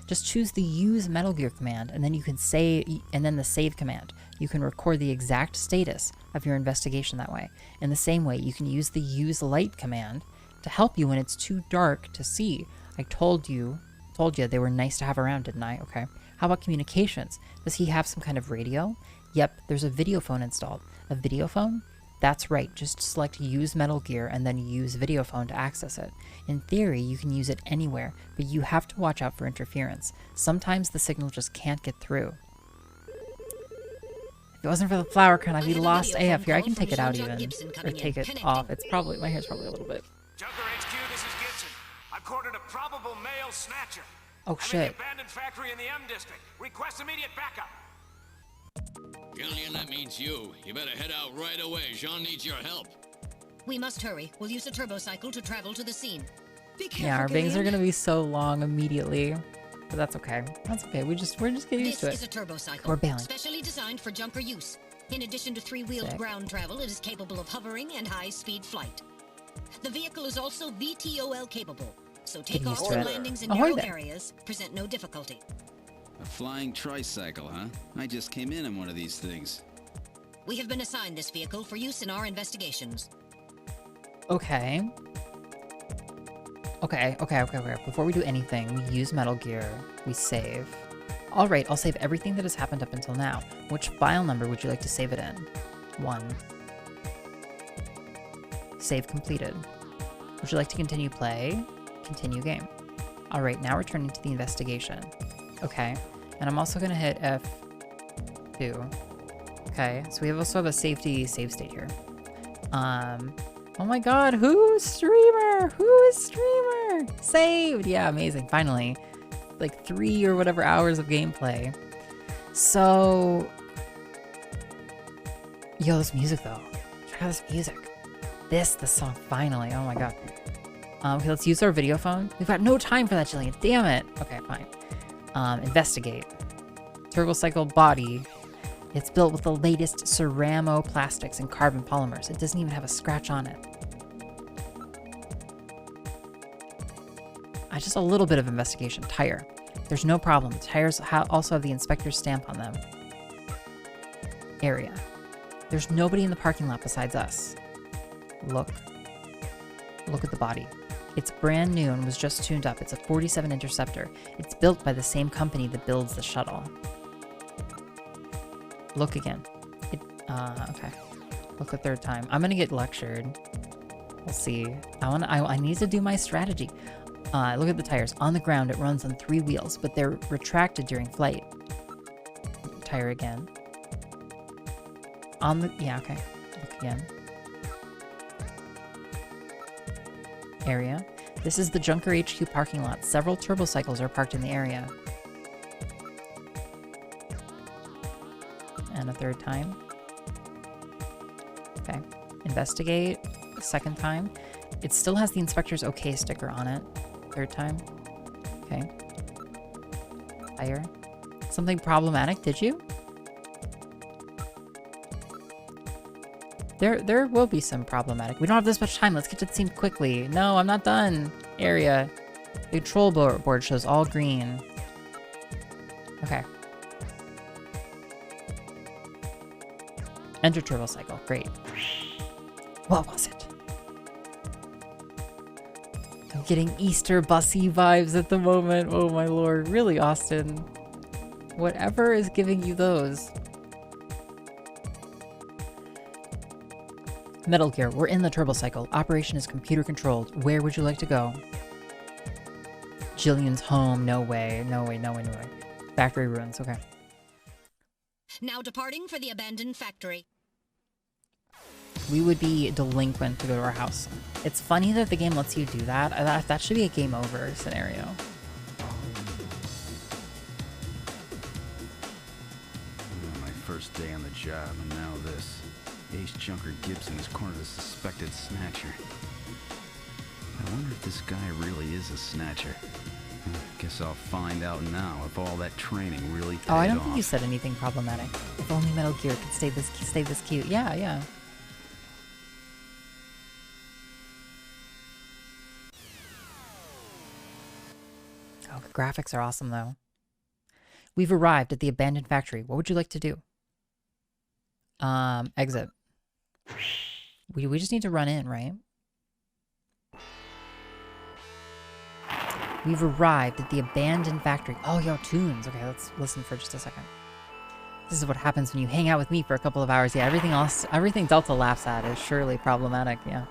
Just choose the use Metal Gear command, and then you can save, and then the save command. You can record the exact status of your investigation that way. In the same way, you can use the use light command to help you when it's too dark to see. I told you they were nice to have around, didn't I? Okay. How about communications? Does he have some kind of radio? Yep, there's a video phone installed. A video phone? That's right, just select use Metal Gear and then use video phone to access it. In theory, you can use it anywhere, but you have to watch out for interference. Sometimes the signal just can't get through. If it wasn't for the flower crown, I'd be lost AF here. I can take it out even, or take it off. It's probably, my hair's probably a little bit. Junker HQ, this is Gibson. I've cornered a probable male snatcher. Oh I'm shit. in the abandoned factory in the M district. Request immediate backup. Gillian, that means you. You better head out right away. Jean needs your help. We must hurry. We'll use a turbocycle to travel to the scene. Be careful, Yeah, our bangs are Gillian. gonna be so long immediately. But that's okay. That's okay. We're just getting used to This it. is a turbocycle, We're bailing. specially designed for Junker use. In addition to three-wheeled Sick. ground travel, it is capable of hovering and high-speed flight. The vehicle is also VTOL capable, so Get used takeoffs to and it. landings in Ahoy narrow there. areas present no difficulty. A flying tricycle, huh? I just came in one of these things. We have been assigned this vehicle for use in our investigations. Okay. Okay. Before we do anything, we use Metal Gear. We save. Alright, I'll save everything that has happened up until now. Which file number would you like to save it in? 1. Save completed. Would you like to continue play? Continue game. Alright, now returning to the investigation. Okay, and I'm also gonna hit F2. Okay, so we also have a safety save state here. Oh my god, who's streamer? Who is streamer? Saved! Yeah, amazing, finally. Like 3 or whatever hours of gameplay. So... Yo, this music though. Check out this music. The song, finally, oh my god. Okay, let's use our video phone. We've got no time for that, Jillian, damn it. Okay, fine. Investigate. Turbocycle body. It's built with the latest ceramo plastics and carbon polymers. It doesn't even have a scratch on it. Just a little bit of investigation. Tire. There's no problem. The tires also have the inspector's stamp on them. Area. There's nobody in the parking lot besides us. Look at the body. It's brand new and was just tuned up. It's a 47 Interceptor. It's built by the same company that builds the shuttle. Look again. Okay. Look a third time. I'm gonna get lectured. We'll see. I need to do my strategy. Look at the tires. On the ground, it runs on 3 wheels, but they're retracted during flight. Tire again. Yeah, okay. Look again. Area. This is the Junker HQ parking lot. Several turbocycles are parked in the area. And a third time. Okay. Investigate. second time. It still has the inspector's okay sticker on it. Third time. Okay. Fire. Something problematic, did you? There will be some problematic. We don't have this much time. Let's get to the scene quickly. No, I'm not done. Area. The control board shows all green. Okay. Enter turbo cycle. Great. What was it? I'm getting Easter bussy vibes at the moment. Oh my lord. Really, Austin? Whatever is giving you those. Metal Gear, we're in the turbo cycle. Operation is computer controlled. Where would you like to go? Jillian's home. No way. No way, no way, no way. Factory ruins. Okay. Now departing for the abandoned factory. We would be delinquent to go to our house. It's funny that the game lets you do that. That should be a game over scenario. My first day on the job, and now this. Ace Junker Gibson has cornered a suspected Snatcher. I wonder if this guy really is a Snatcher. Guess I'll find out now if all that training really paid off. Oh, I don't think you said anything problematic. If only Metal Gear could stay this cute. Yeah, yeah. Oh, the graphics are awesome, though. We've arrived at the abandoned factory. What would you like to do? Exit. We just need to run in, right? We've arrived at the abandoned factory. Oh, yo, tunes. Okay, let's listen for just a second. This is what happens when you hang out with me for a couple of hours. Yeah, everything Delta laughs at is surely problematic, yeah.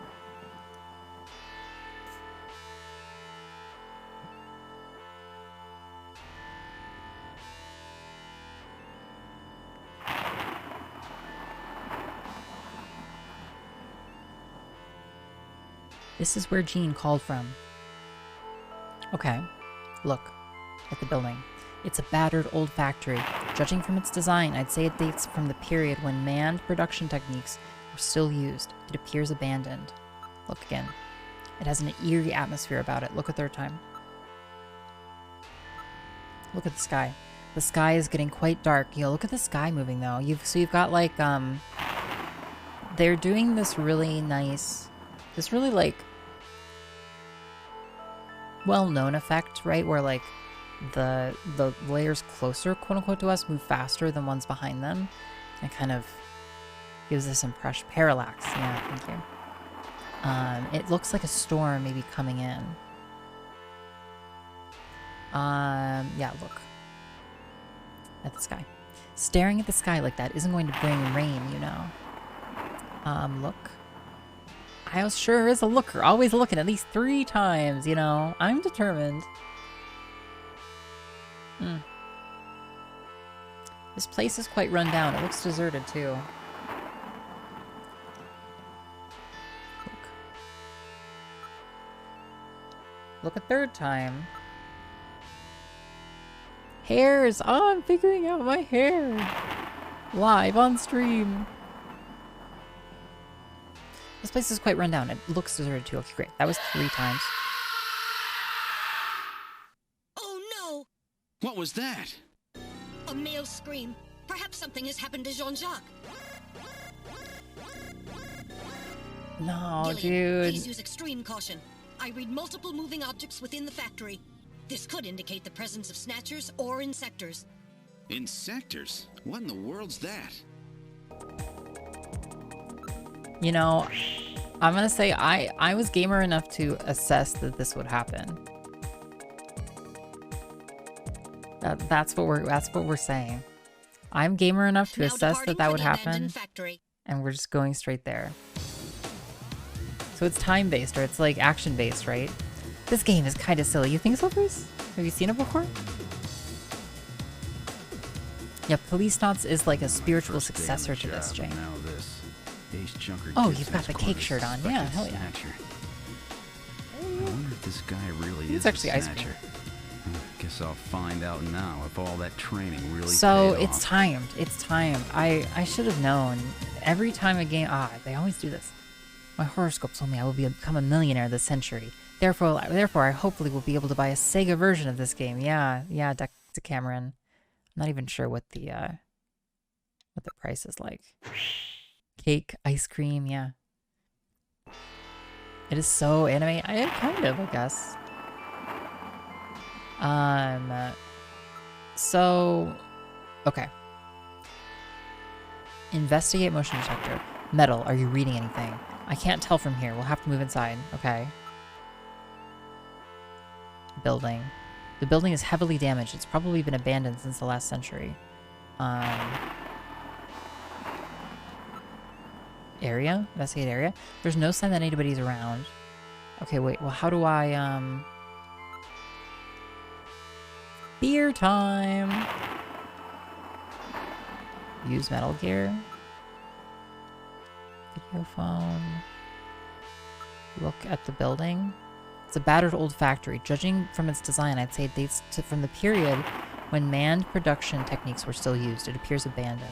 This is where Jean called from. Okay, look at the building. It's a battered old factory. Judging from its design, I'd say it dates from the period when manned production techniques were still used. It appears abandoned. Look again. It has an eerie atmosphere about it. Look a third time. Look at the sky. The sky is getting quite dark. Yo, look at the sky moving though. You've got like they're doing this really nice, this really like well-known effect, right? Where like the layers closer, quote unquote, to us move faster than ones behind them. It kind of gives this impression. Parallax, yeah, thank you. It looks like a storm maybe coming in. Yeah, look at the sky. Staring at the sky like that isn't going to bring rain, you know. Look. iios sure is a looker, always looking at least 3 times, you know. I'm determined. This place is quite run down. It looks deserted too. Look a third time. Hairs! Oh, I'm figuring out my hair! Live on stream. This place is quite run down. It looks deserted too. Okay, great. That was 3 times. Oh no! What was that? A male scream. Perhaps something has happened to Jean-Jacques. No, Gillian, dude. Please use extreme caution. I read multiple moving objects within the factory. This could indicate the presence of Snatchers or Insectors. Insectors? What in the world's that? You know, I'm gonna say I was gamer enough to assess that this would happen. That's what we're saying. I'm gamer enough to assess that would happen, and we're just going straight there. So it's time-based, or it's like action-based, right? This game is kind of silly. You think so, Bruce? Have you seen it before? Yeah, Police Knots is like a spiritual successor to this, Jay. Oh, you've got the cake shirt on. Yeah, hell yeah. I wonder if this guy really is It's actually a ice cream. Snatcher. Guess I'll find out now if all that training really So paid it's off. timed. It's timed. I should have known. Every time a game... they always do this. My horoscope told me I will become a millionaire this century. Therefore, I hopefully will be able to buy a Sega version of this game. Yeah, Decameron. I'm not even sure what the price is like. Cake, ice cream, yeah. It is so anime. I am kind of, I guess. So, okay. Investigate motion detector. Metal, are you reading anything? I can't tell from here. We'll have to move inside. Okay. Building. The building is heavily damaged. It's probably been abandoned since the last century. Area? Investigate area? There's no sign that anybody's around. Okay, wait. Well, how do I, beer time! Use Metal Gear. Video phone. Look at the building. It's a battered old factory. Judging from its design, I'd say it dates from the period when manned production techniques were still used. It appears abandoned.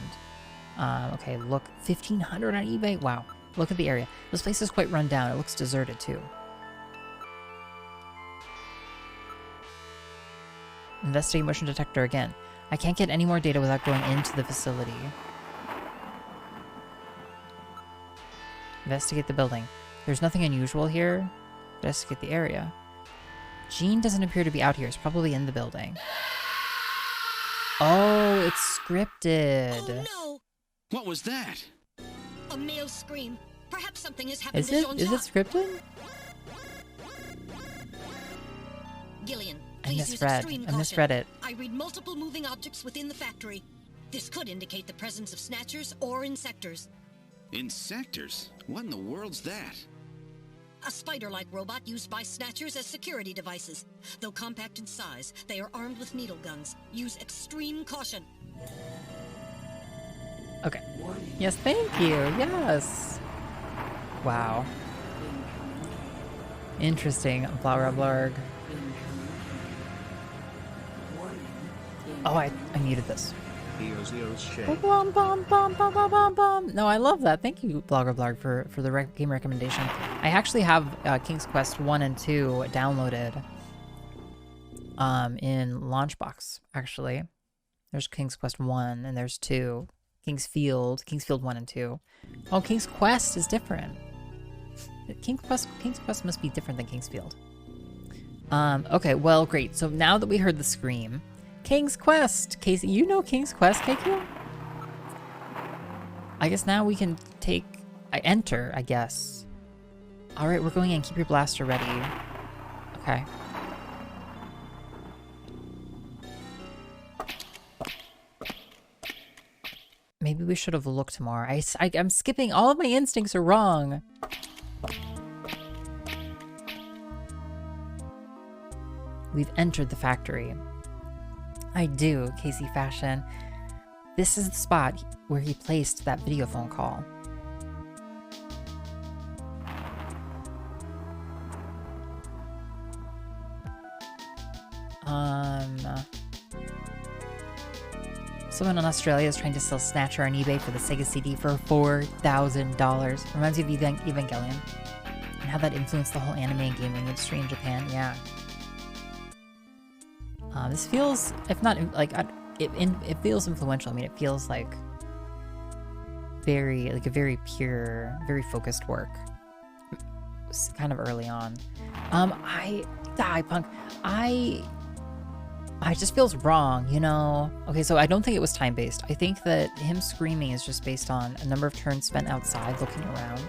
Okay, look. 1,500 on eBay? Wow. Look at the area. This place is quite run down. It looks deserted, too. Investigate motion detector again. I can't get any more data without going into the facility. Investigate the building. There's nothing unusual here. Investigate the area. Jean doesn't appear to be out here. It's probably in the building. Oh, it's scripted. Oh no! What was that? A male scream. Perhaps something has happened Is to it? Jean Is it Jacques. scripted? Gillian, I please use misread. extreme I caution. misread it. I read multiple moving objects within the factory. This could indicate the presence of snatchers or insectors. Insectors? What in the world's that? A spider-like robot used by snatchers as security devices. Though compact in size, they are armed with needle guns. Use extreme caution. Okay. Yes, thank you. Yes. Wow. Interesting. Blarg. Oh, I muted this. Bum, bum, bum, bum, bum, bum, bum. No, I love that. Thank you, Blarg, for the game recommendation. I actually have King's Quest 1 and 2 downloaded in Launchbox, actually. There's King's Quest 1 and there's 2. Kingsfield 1 and 2. Oh, King's Quest is different. King's Quest must be different than Kingsfield. Okay, well, great. So now that we heard the scream, King's Quest! Casey, you know King's Quest, KQ? I guess now we can enter, I guess. Alright, we're going in. Keep your blaster ready. Okay. Maybe we should have looked more. I'm skipping. All of my instincts are wrong. We've entered the factory. I do, Casey Fashion. This is the spot where he placed that video phone call. Someone in Australia is trying to sell Snatcher on eBay for the Sega CD for $4,000. Reminds you of Evangelion. And how that influenced the whole anime and gaming industry in Japan. Yeah. This feels, if not, like, it feels influential. I mean, it feels like a very pure, very focused work. It's kind of early on. It just feels wrong, you know? Okay, so I don't think it was time-based. I think that him screaming is just based on a number of turns spent outside looking around.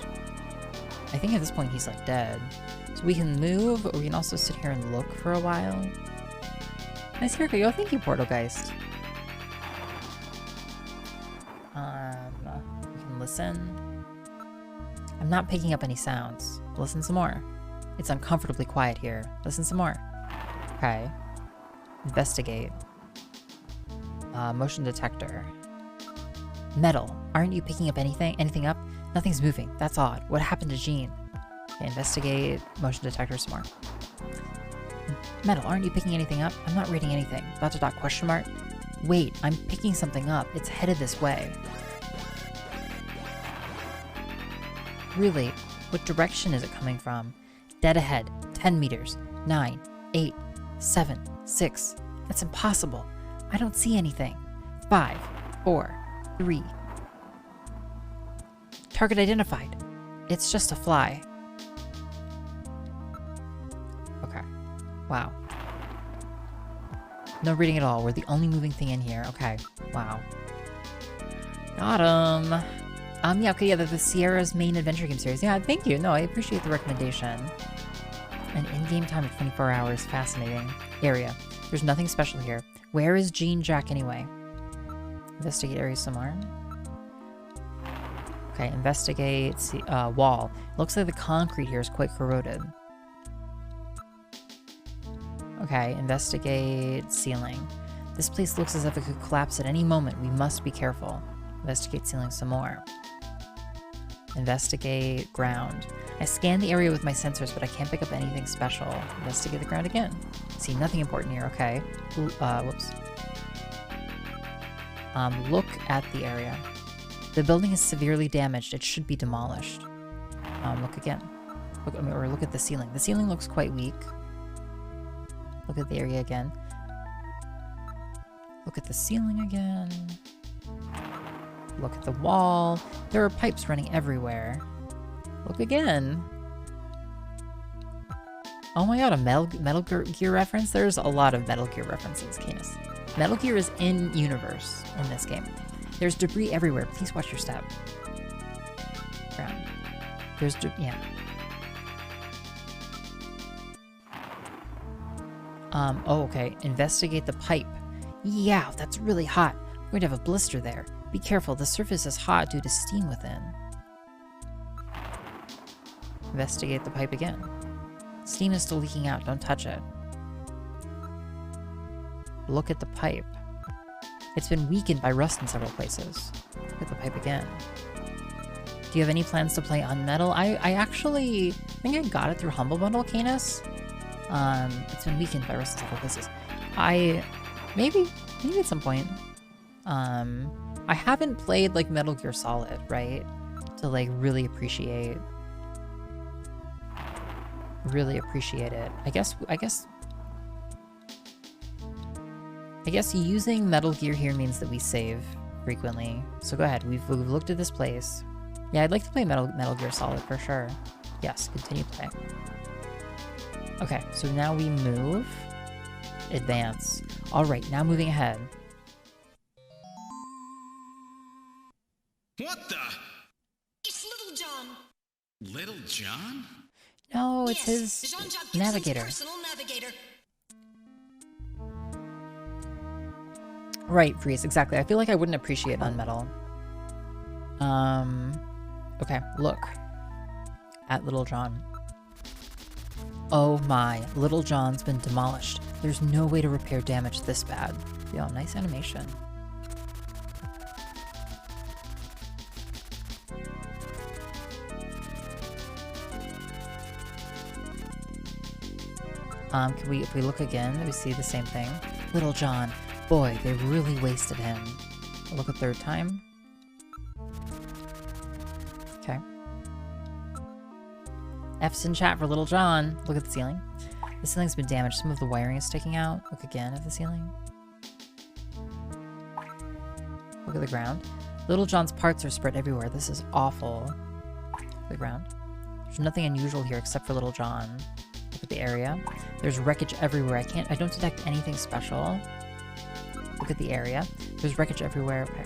I think at this point he's, like, dead. So we can move, or we can also sit here and look for a while. Nice haircut. Yo, thank you, Portalgeist. We can listen. I'm not picking up any sounds. Listen some more. It's uncomfortably quiet here. Listen some more. Okay. Investigate. Motion detector. Metal. Aren't you picking up anything up? Nothing's moving. That's odd. What happened to Jean? Okay, investigate. Motion detector some more. Metal, aren't you picking anything up? I'm not reading anything. ... question mark? Wait, I'm picking something up. It's headed this way. Really? What direction is it coming from? Dead ahead. 10 meters. 9, 8, 7, 6. That's impossible. I don't see anything. 5, 4, 3. Target identified. It's just a fly. Okay. Wow. No reading at all. We're the only moving thing in here. Okay. Wow. Got him. Yeah, okay, yeah, the Sierra's main adventure game series. Yeah, thank you. No, I appreciate the recommendation. An in-game time of 24 hours. Fascinating. Area. There's nothing special here. Where is Jean Jack anyway? Investigate area somewhere. Okay, investigate. See, wall. Looks like the concrete here is quite corroded. Okay, investigate ceiling. This place looks as if it could collapse at any moment. We must be careful. Investigate ceiling some more. Investigate ground. I scanned the area with my sensors, but I can't pick up anything special. Investigate the ground again. See, nothing important here. Okay. Whoops. Look at the area. The building is severely damaged. It should be demolished. Look again. Look at the ceiling. The ceiling looks quite weak. Look at the area again. Look at the ceiling again. Look at the wall. There are pipes running everywhere. Look again. Oh my god, a Metal Gear reference? There's a lot of Metal Gear references, Canis. Metal Gear is in universe in this game. There's debris everywhere. Please watch your step. Ground. There's yeah. Oh, okay. Investigate the pipe. Yeah, that's really hot. We're going to have a blister there. Be careful, the surface is hot due to steam within. Investigate the pipe again. Steam is still leaking out, don't touch it. Look at the pipe. It's been weakened by rust in several places. Look at the pipe again. Do you have any plans to play on metal? I actually think I got it through Humble Bundle, Canis. It's been weakened by rust in several places. Maybe at some point. I haven't played like Metal Gear Solid, right? To like really appreciate it. I guess using Metal Gear here means that we save frequently. So go ahead. We've looked at this place. Yeah, I'd like to play Metal Gear Solid for sure. Yes, continue play. Okay, so now we move. Advance. Alright, now moving ahead. What the? It's Little John. Little John? No, it's yes, his Jean-Jacques navigator. Personal navigator. Right, Freeze, exactly. I feel like I wouldn't appreciate Unmetal. Okay, look at Little John. Oh my, Little John's been demolished. There's no way to repair damage this bad. Yo, nice animation. If we look again, we see the same thing. Little John. Boy, they really wasted him. Look a third time. Okay. F's in chat for Little John. Look at the ceiling. The ceiling's been damaged. Some of the wiring is sticking out. Look again at the ceiling. Look at the ground. Little John's parts are spread everywhere. This is awful. Look at the ground. There's nothing unusual here except for Little John. Look at the area. There's wreckage everywhere. I don't detect anything special. Look at the area. There's wreckage everywhere. Okay.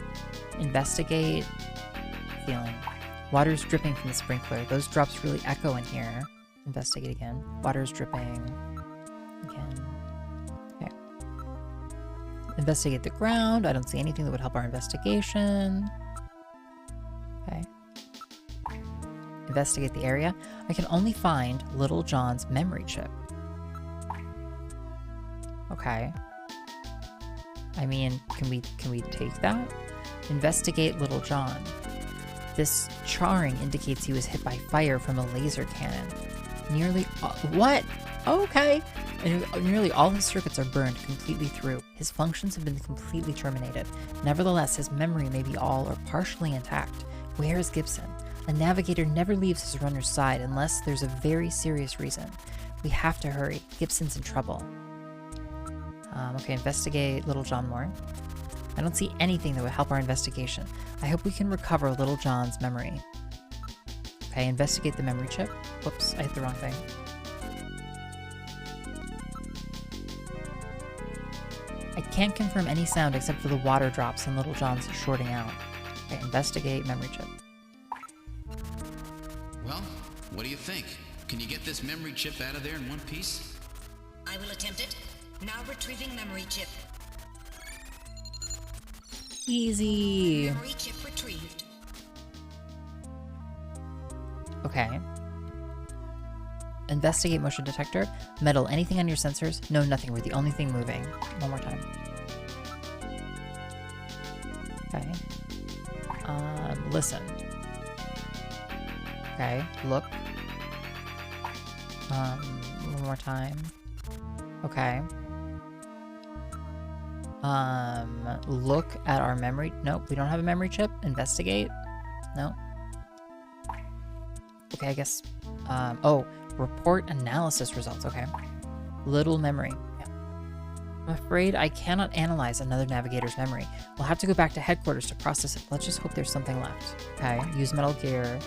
Investigate. Ceiling. Water's dripping from the sprinkler. Those drops really echo in here. Investigate again. Water's dripping. Again. Okay. Investigate the ground. I don't see anything that would help our investigation. Okay. Investigate the area. I can only find Little John's memory chip. Okay. I mean, can we take that? Investigate Little John. This charring indicates he was hit by fire from a laser cannon. Nearly what? Okay. And nearly all his circuits are burned completely through. His functions have been completely terminated. Nevertheless, his memory may be all or partially intact. Where is Gibson? A navigator never leaves his runner's side unless there's a very serious reason. We have to hurry. Gibson's in trouble. Okay, investigate Little John more. I don't see anything that would help our investigation. I hope we can recover Little John's memory. Okay, investigate the memory chip. Whoops, I hit the wrong thing. I can't confirm any sound except for the water drops and Little John's shorting out. Okay, investigate memory chip. Well, what do you think? Can you get this memory chip out of there in one piece? I will attempt it. Now retrieving memory chip. Easy. Memory chip retrieved. Okay. Investigate motion detector. Metal, anything on your sensors? No, nothing. We're the only thing moving. One more time. Okay. Listen. Okay, look. One more time. Okay. Look at our memory. Nope, we don't have a memory chip. Investigate. No. Okay, I guess. Oh, report analysis results. Okay. Little memory. Yeah. I'm afraid I cannot analyze another navigator's memory. We'll have to go back to headquarters to process it. Let's just hope there's something left. Okay, use Metal Gear.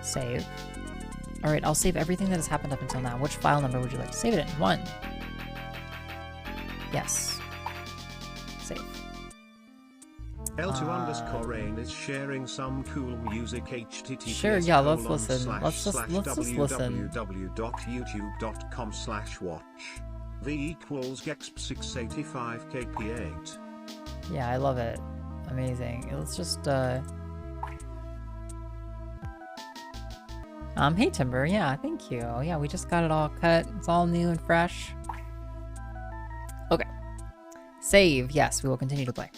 Save. Alright, I'll save everything that has happened up until now. Which file number would you like to save it in? 1. Yes. Save. L2_Rain is sharing some cool music. HTTPS Sure, yeah, let's listen. Let's just listen. www.youtube.com/watch. V equals GEXP685 KP8. Yeah, I love it. Amazing. Let's just, hey Timber, yeah, thank you. Yeah, we just got it all cut. It's all new and fresh. Okay. Save. Yes, we will continue to play.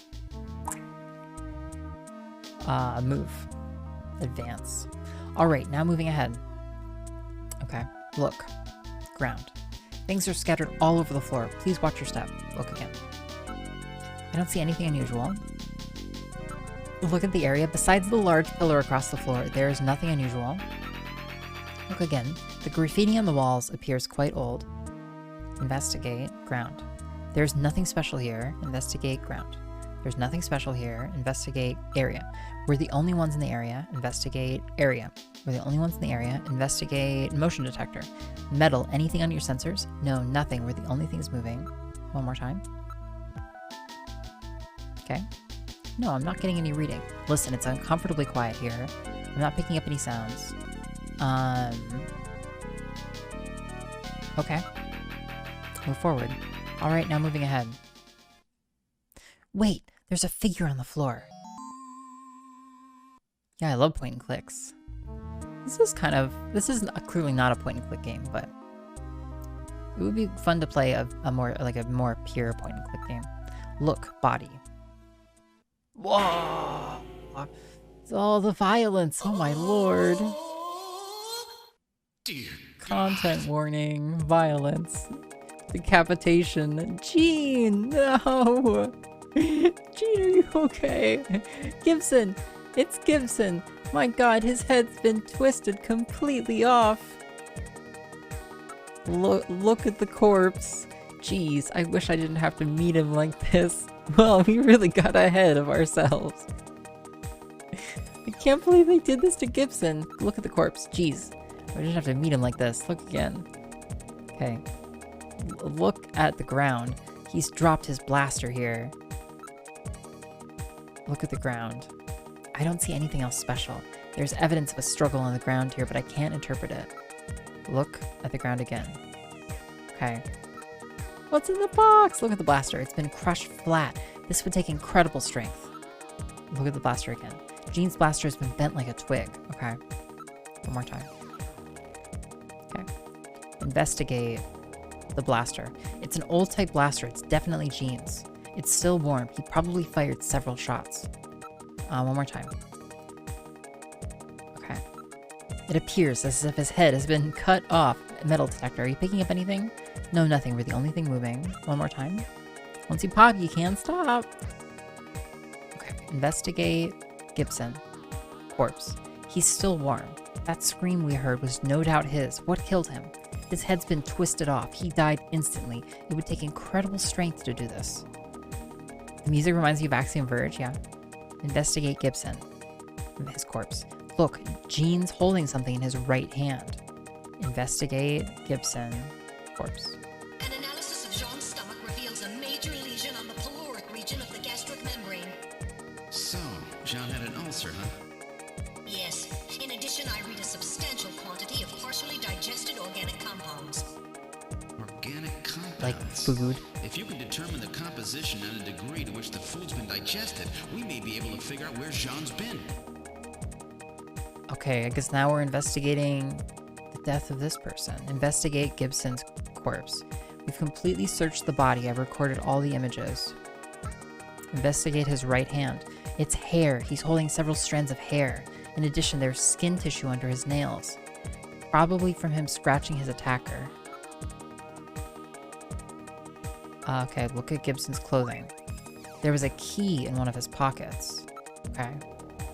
Move. Advance. Alright, now moving ahead. Okay. Look. Ground. Things are scattered all over the floor. Please watch your step. Look again. I don't see anything unusual. Look at the area. Besides the large pillar across the floor, there is nothing unusual. Look again. The graffiti on the walls appears quite old. Investigate. Ground. There's nothing special here. Investigate. Ground. There's nothing special here. Investigate. Area. We're the only ones in the area. Investigate. Area. We're the only ones in the area. Investigate. Motion detector. Metal. Anything on your sensors? No, nothing. We're the only things moving. One more time. Okay. No, I'm not getting any reading. Listen, it's uncomfortably quiet here. I'm not picking up any sounds. Okay. Move forward. Alright, now moving ahead. Wait, there's a figure on the floor. Yeah, I love point and clicks. This is clearly not a point and click game, but it would be fun to play a more pure point and click game. Look, body. Whoa! It's all the violence, oh my lord. Dear Content warning, violence, decapitation. Gene, no! Gene, are you okay? Gibson, it's Gibson. My god, his head's been twisted completely off. Look at the corpse. Jeez, I wish I didn't have to meet him like this. Well, we really got ahead of ourselves. I can't believe they did this to Gibson. Look at the corpse. Jeez. I didn't have to meet him like this. Look again. Okay. Look at the ground. He's dropped his blaster here. Look at the ground. I don't see anything else special. There's evidence of a struggle on the ground here, but I can't interpret it. Look at the ground again. Okay. What's in the box? Look at the blaster. It's been crushed flat. This would take incredible strength. Look at the blaster again. Gene's blaster has been bent like a twig. Okay. One more time. Okay. Investigate the blaster. It's an old type blaster. It's definitely Gene's. It's still warm. He probably fired several shots. One more time. Okay. It appears as if his head has been cut off. Metal detector. Are you picking up anything? No, nothing. We're the only thing moving. One more time. Once you pop, you can't stop. Okay. Investigate Gibson. Corpse. He's still warm. That scream we heard was no doubt his. What killed him? His head's been twisted off. He died instantly. It would take incredible strength to do this. The music reminds you of Axiom Verge, yeah. Investigate Gibson. His corpse. Look, Gene's holding something in his right hand. Investigate Gibson. Corpse. An analysis of Jean's stomach reveals a major lesion on the caloric region of the gastric membrane. So, Jean had an ulcer, huh? Yes. In addition, I read a substantial quantity of partially digested organic compounds. Organic compounds? Like food. If you can determine the composition and the degree to which the food's been digested, we may be able to figure out where Jean's been. Okay, I guess now we're investigating the death of this person. Investigate Gibson's corpse. We've completely searched the body. I've recorded all the images. Investigate his right hand. It's hair. He's holding several strands of hair. In addition, there's skin tissue under his nails. Probably from him scratching his attacker. Okay, look at Gibson's clothing. There was a key in one of his pockets. Okay,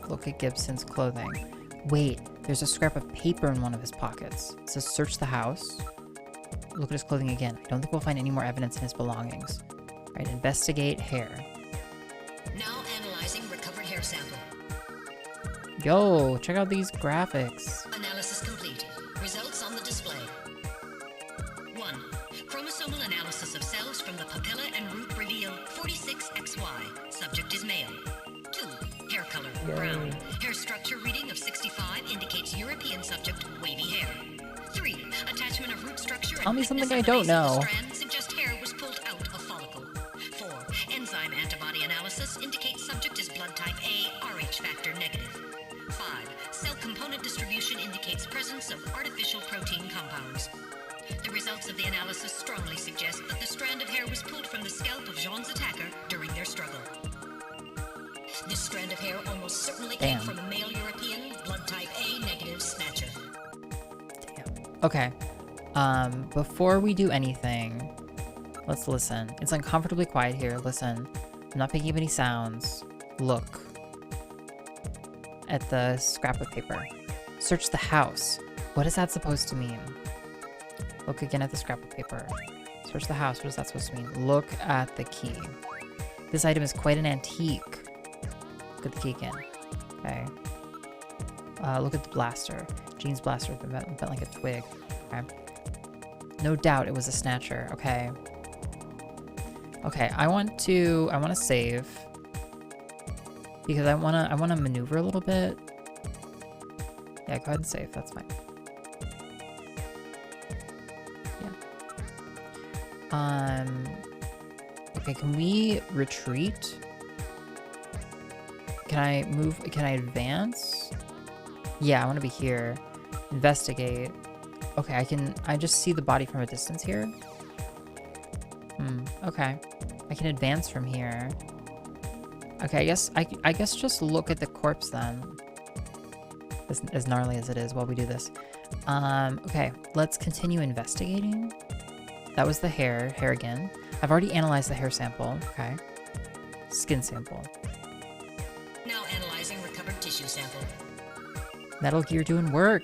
look at Gibson's clothing. Wait, there's a scrap of paper in one of his pockets. It says search the house. Look at his clothing again. I don't think we'll find any more evidence in his belongings. All right, investigate hair. Now analyzing recovered hair sample. Yo, check out these graphics. Analysis complete. Results on the display. 1. Chromosomal analysis of cells from the papilla and root reveal 46XY. Subject is male. 2. Hair color, brown. Hair structure reading of 65 indicates European subject, wavy hair. 3. Attachment of root structure. Tell me something I don't know. Strand suggest hair was pulled out of follicle. 4. Enzyme antibody analysis indicates subject is blood type A, Rh factor negative. 5. Cell component distribution indicates presence of artificial protein compounds. The results of the analysis strongly suggest that the strand of hair was pulled from the scalp of Jean's attacker during their struggle. This strand of hair almost certainly came from a male European, blood type A negative Snatcher. Okay. Before we do anything, let's listen. It's uncomfortably quiet here. Listen. I'm not picking up any sounds. Look at the scrap of paper. Search the house. What is that supposed to mean? Look again at the scrap of paper. Search the house. What is that supposed to mean? Look at the key. This item is quite an antique. Look at the key again. Okay. Look at the blaster. Gene's blaster bent like a twig. Okay. No doubt it was a Snatcher. Okay. Okay, I want to save. Because I wanna maneuver a little bit. Yeah, go ahead and save, that's fine. Yeah. Okay, can we retreat? Can I move? Can I advance? Yeah, I want to be here. Investigate. Okay, I just see the body from a distance here. Okay. I can advance from here. Okay, I guess just look at the corpse then. As gnarly as it is while we do this. Okay, let's continue investigating. That was the hair again. I've already analyzed the hair sample, okay. Skin sample. Now analyzing recovered tissue sample. Metal Gear doing work.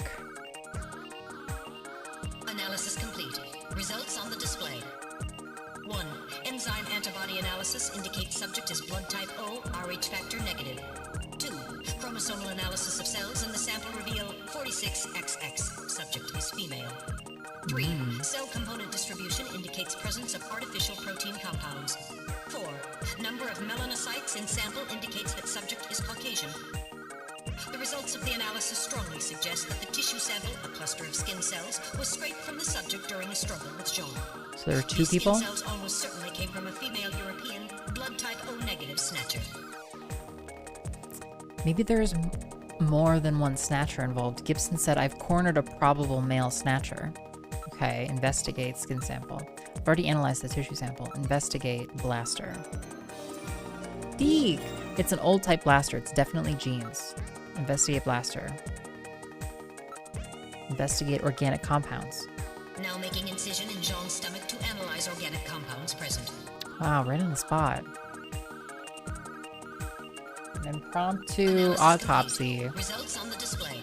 Analysis complete. Results on the display. 1. Enzyme antibody analysis indicates subject is blood type O, Rh factor negative. 2. Chromosomal analysis of cells in the sample reveal 46XX. Subject is female. 3. Cell component distribution indicates presence of artificial protein compounds. 4. Number of melanocytes in sample indicates that subject is Caucasian. The results of the analysis strongly suggest that the tissue sample, a cluster of skin cells, was scraped from the subject during the struggle with Jean. So there are two people? Skin cells almost certainly came from a female European, blood type O negative Snatcher. Maybe there's more than one Snatcher involved. Gibson said, I've cornered a probable male Snatcher. Okay, investigate skin sample. I've already analyzed the tissue sample. Investigate blaster. Deeg! It's an old type blaster. It's definitely Gene's. Investigate blaster. Investigate organic compounds. Now making incision in Jean's stomach to analyze organic compounds present. Wow, right on the spot. An impromptu autopsy. Results on the display.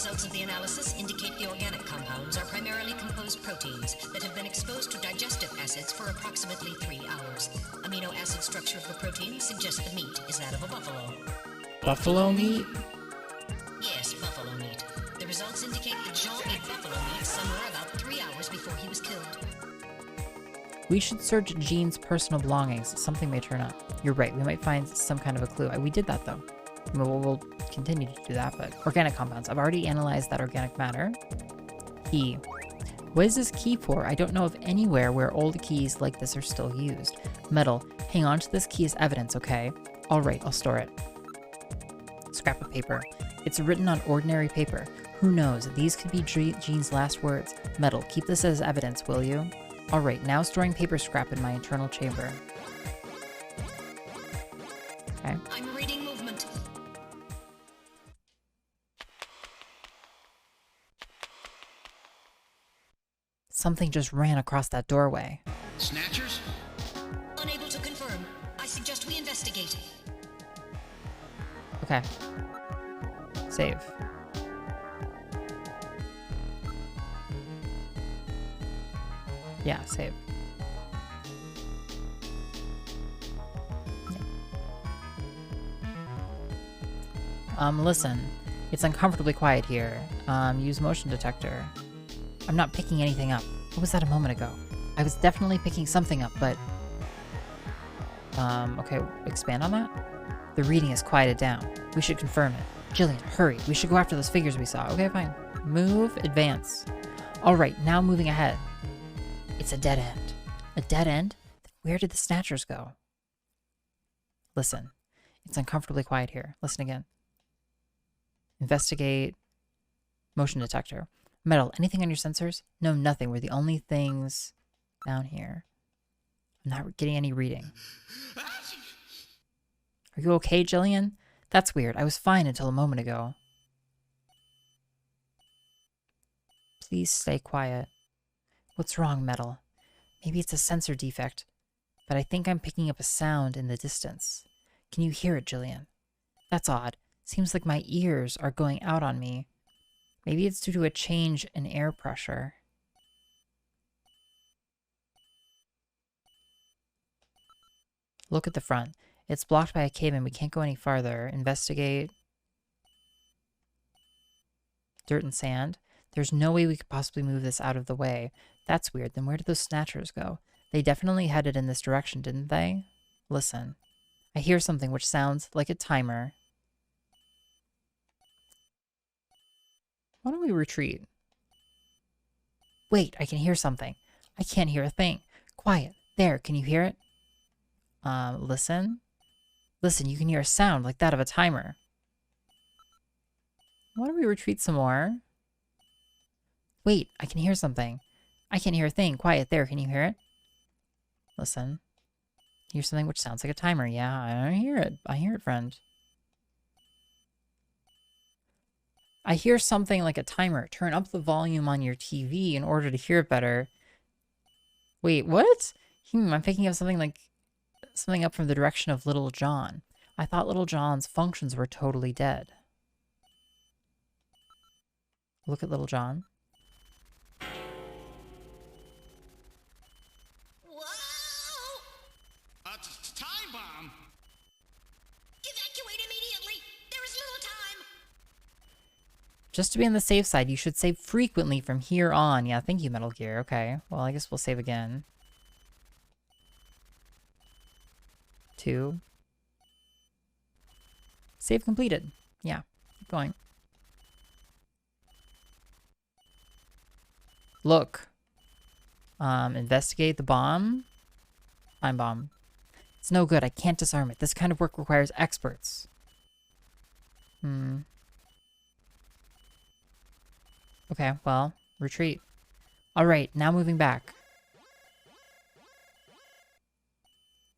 Results of the analysis indicate the organic compounds are primarily composed proteins that have been exposed to digestive acids for approximately 3 hours. Amino acid structure of the protein suggests the meat is that of a buffalo. Buffalo meat? Yes, buffalo meat. The results indicate that Jean ate buffalo meat somewhere about 3 hours before he was killed. We should search Jean's personal belongings. Something may turn up. You're right, we might find some kind of a clue. We did that, though. We'll continue to do that, but organic compounds. I've already analyzed that organic matter. Key. What is this key for? I don't know of anywhere where old keys like this are still used. Metal. Hang on to this key as evidence, okay? All right, I'll store it. Scrap of paper. It's written on ordinary paper. Who knows? These could be Jean's last words. Metal. Keep this as evidence, will you? All right, now storing paper scrap in my internal chamber. Okay. I'm reading movement. Something just ran across that doorway. Snatchers? Unable to confirm. I suggest we investigate. Okay. Save. Yeah, save. Listen. It's uncomfortably quiet here. Use motion detector. I'm not picking anything up. What was that a moment ago? I was definitely picking something up, but... okay, expand on that? The reading is quieted down. We should confirm it. Jillian, hurry. We should go after those figures we saw. Okay, fine. Move, advance. Alright, now moving ahead. It's a dead end. A dead end? Where did the Snatchers go? Listen. It's uncomfortably quiet here. Listen again. Investigate. Motion detector. Metal, anything on your sensors? No, nothing. We're the only things down here. I'm not getting any reading. Are you okay, Jillian? That's weird. I was fine until a moment ago. Please stay quiet. What's wrong, Metal? Maybe it's a sensor defect, but I think I'm picking up a sound in the distance. Can you hear it, Jillian? That's odd. Seems like my ears are going out on me. Maybe it's due to a change in air pressure. Look at the front. It's blocked by a cave and we can't go any farther. Investigate. Dirt and sand. There's no way we could possibly move this out of the way. That's weird. Then where did those Snatchers go? They definitely headed in this direction, didn't they? Listen. I hear something which sounds like a timer. Why don't we retreat? Wait, I can hear something. I can't hear a thing. Quiet. There, can you hear it? Listen. Listen, you can hear a sound like that of a timer. Why don't we retreat some more? Wait, I can hear something. I can't hear a thing. Quiet. There, can you hear it? Listen. Hear something which sounds like a timer. Yeah, I hear it. I hear it, friend. I hear something like a timer. Turn up the volume on your TV in order to hear it better. Wait, what? I'm picking up something up from the direction of Little John. I thought Little John's functions were totally dead. Look at Little John. Time bomb! Evacuate immediately! There is little time! Just to be on the safe side, you should save frequently from here on. Yeah, thank you, Metal Gear. Okay, well, I guess we'll save again. 2. Save completed. Yeah, keep going. Look. Investigate the bomb. Time bomb. It's no good. I can't disarm it. This kind of work requires experts. Okay, well, retreat. Alright, now moving back.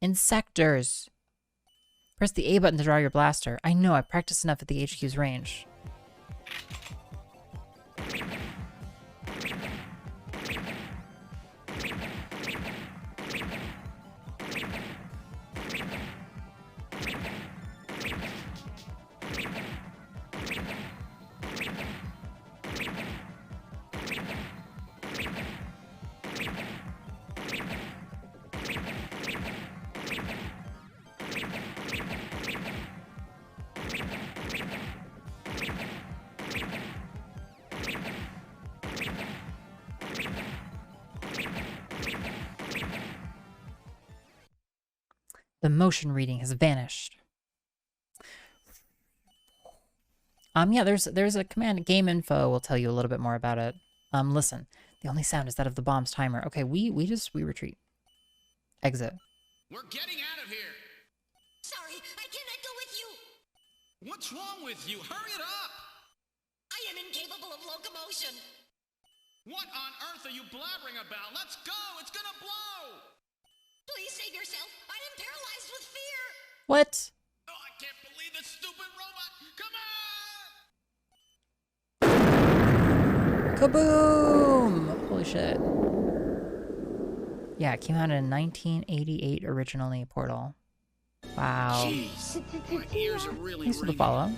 Insectors! Press the A button to draw your blaster. I know, I practiced enough at the HQ's range. The motion reading has vanished. Yeah, there's a command. Game info will tell you a little bit more about it. Listen. The only sound is that of the bomb's timer. Okay, we retreat. Exit. We're getting out of here. Sorry, I cannot go with you. What's wrong with you? Hurry it up. I am incapable of locomotion. What on earth are you blabbering about? Let's go. It's gonna blow. Please save yourself. I am paralyzed with fear. What? Oh, I can't believe this stupid robot. Come on. Kaboom! Holy shit. Yeah, it came out in 1988 originally, Portal. Wow. Jeez, my ears are really Thanks for the ringing. follow.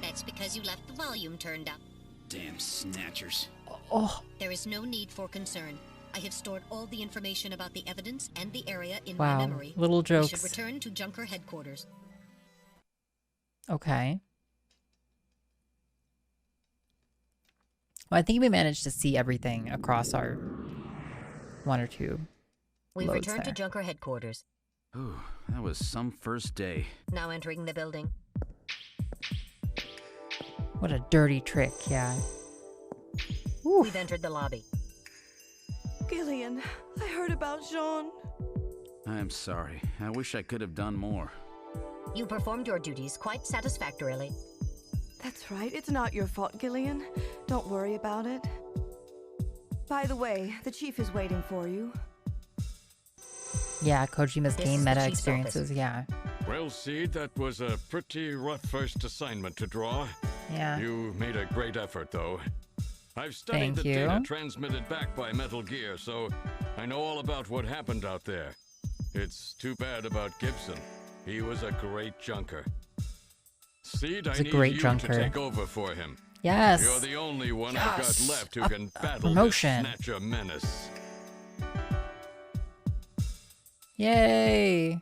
That's because you left the volume turned up. Damn snatchers. Oh. There is no need for concern. I have stored all the information about the evidence and the area in Wow, my memory. little We jokes. should return to Junker headquarters. Okay. Well, I think we managed to see everything across our one or two We've loads returned to there. Junker headquarters. Ooh, that was some first day. Now entering the building. What a dirty trick, yeah. We've entered the lobby. Gillian, I heard about Jean. I'm sorry. I wish I could have done more. You performed your duties quite satisfactorily. That's right. It's not your fault, Gillian. Don't worry about it. By the way, the chief is waiting for you. Yeah, Kojima's This game is the meta chief's experiences, office. yeah. Well, Seed, that was a pretty rough first assignment to draw. Yeah. You made a great effort, though. I've studied Thank the you. data transmitted back by Metal Gear, so I know all about what happened out there. It's too bad about Gibson. He was a great junker. Seed, I a need great you junker. to take over for him. Yes. You're the only one I've got Yes. left who A- can a battle this promotion. Snatcher menace. Yay!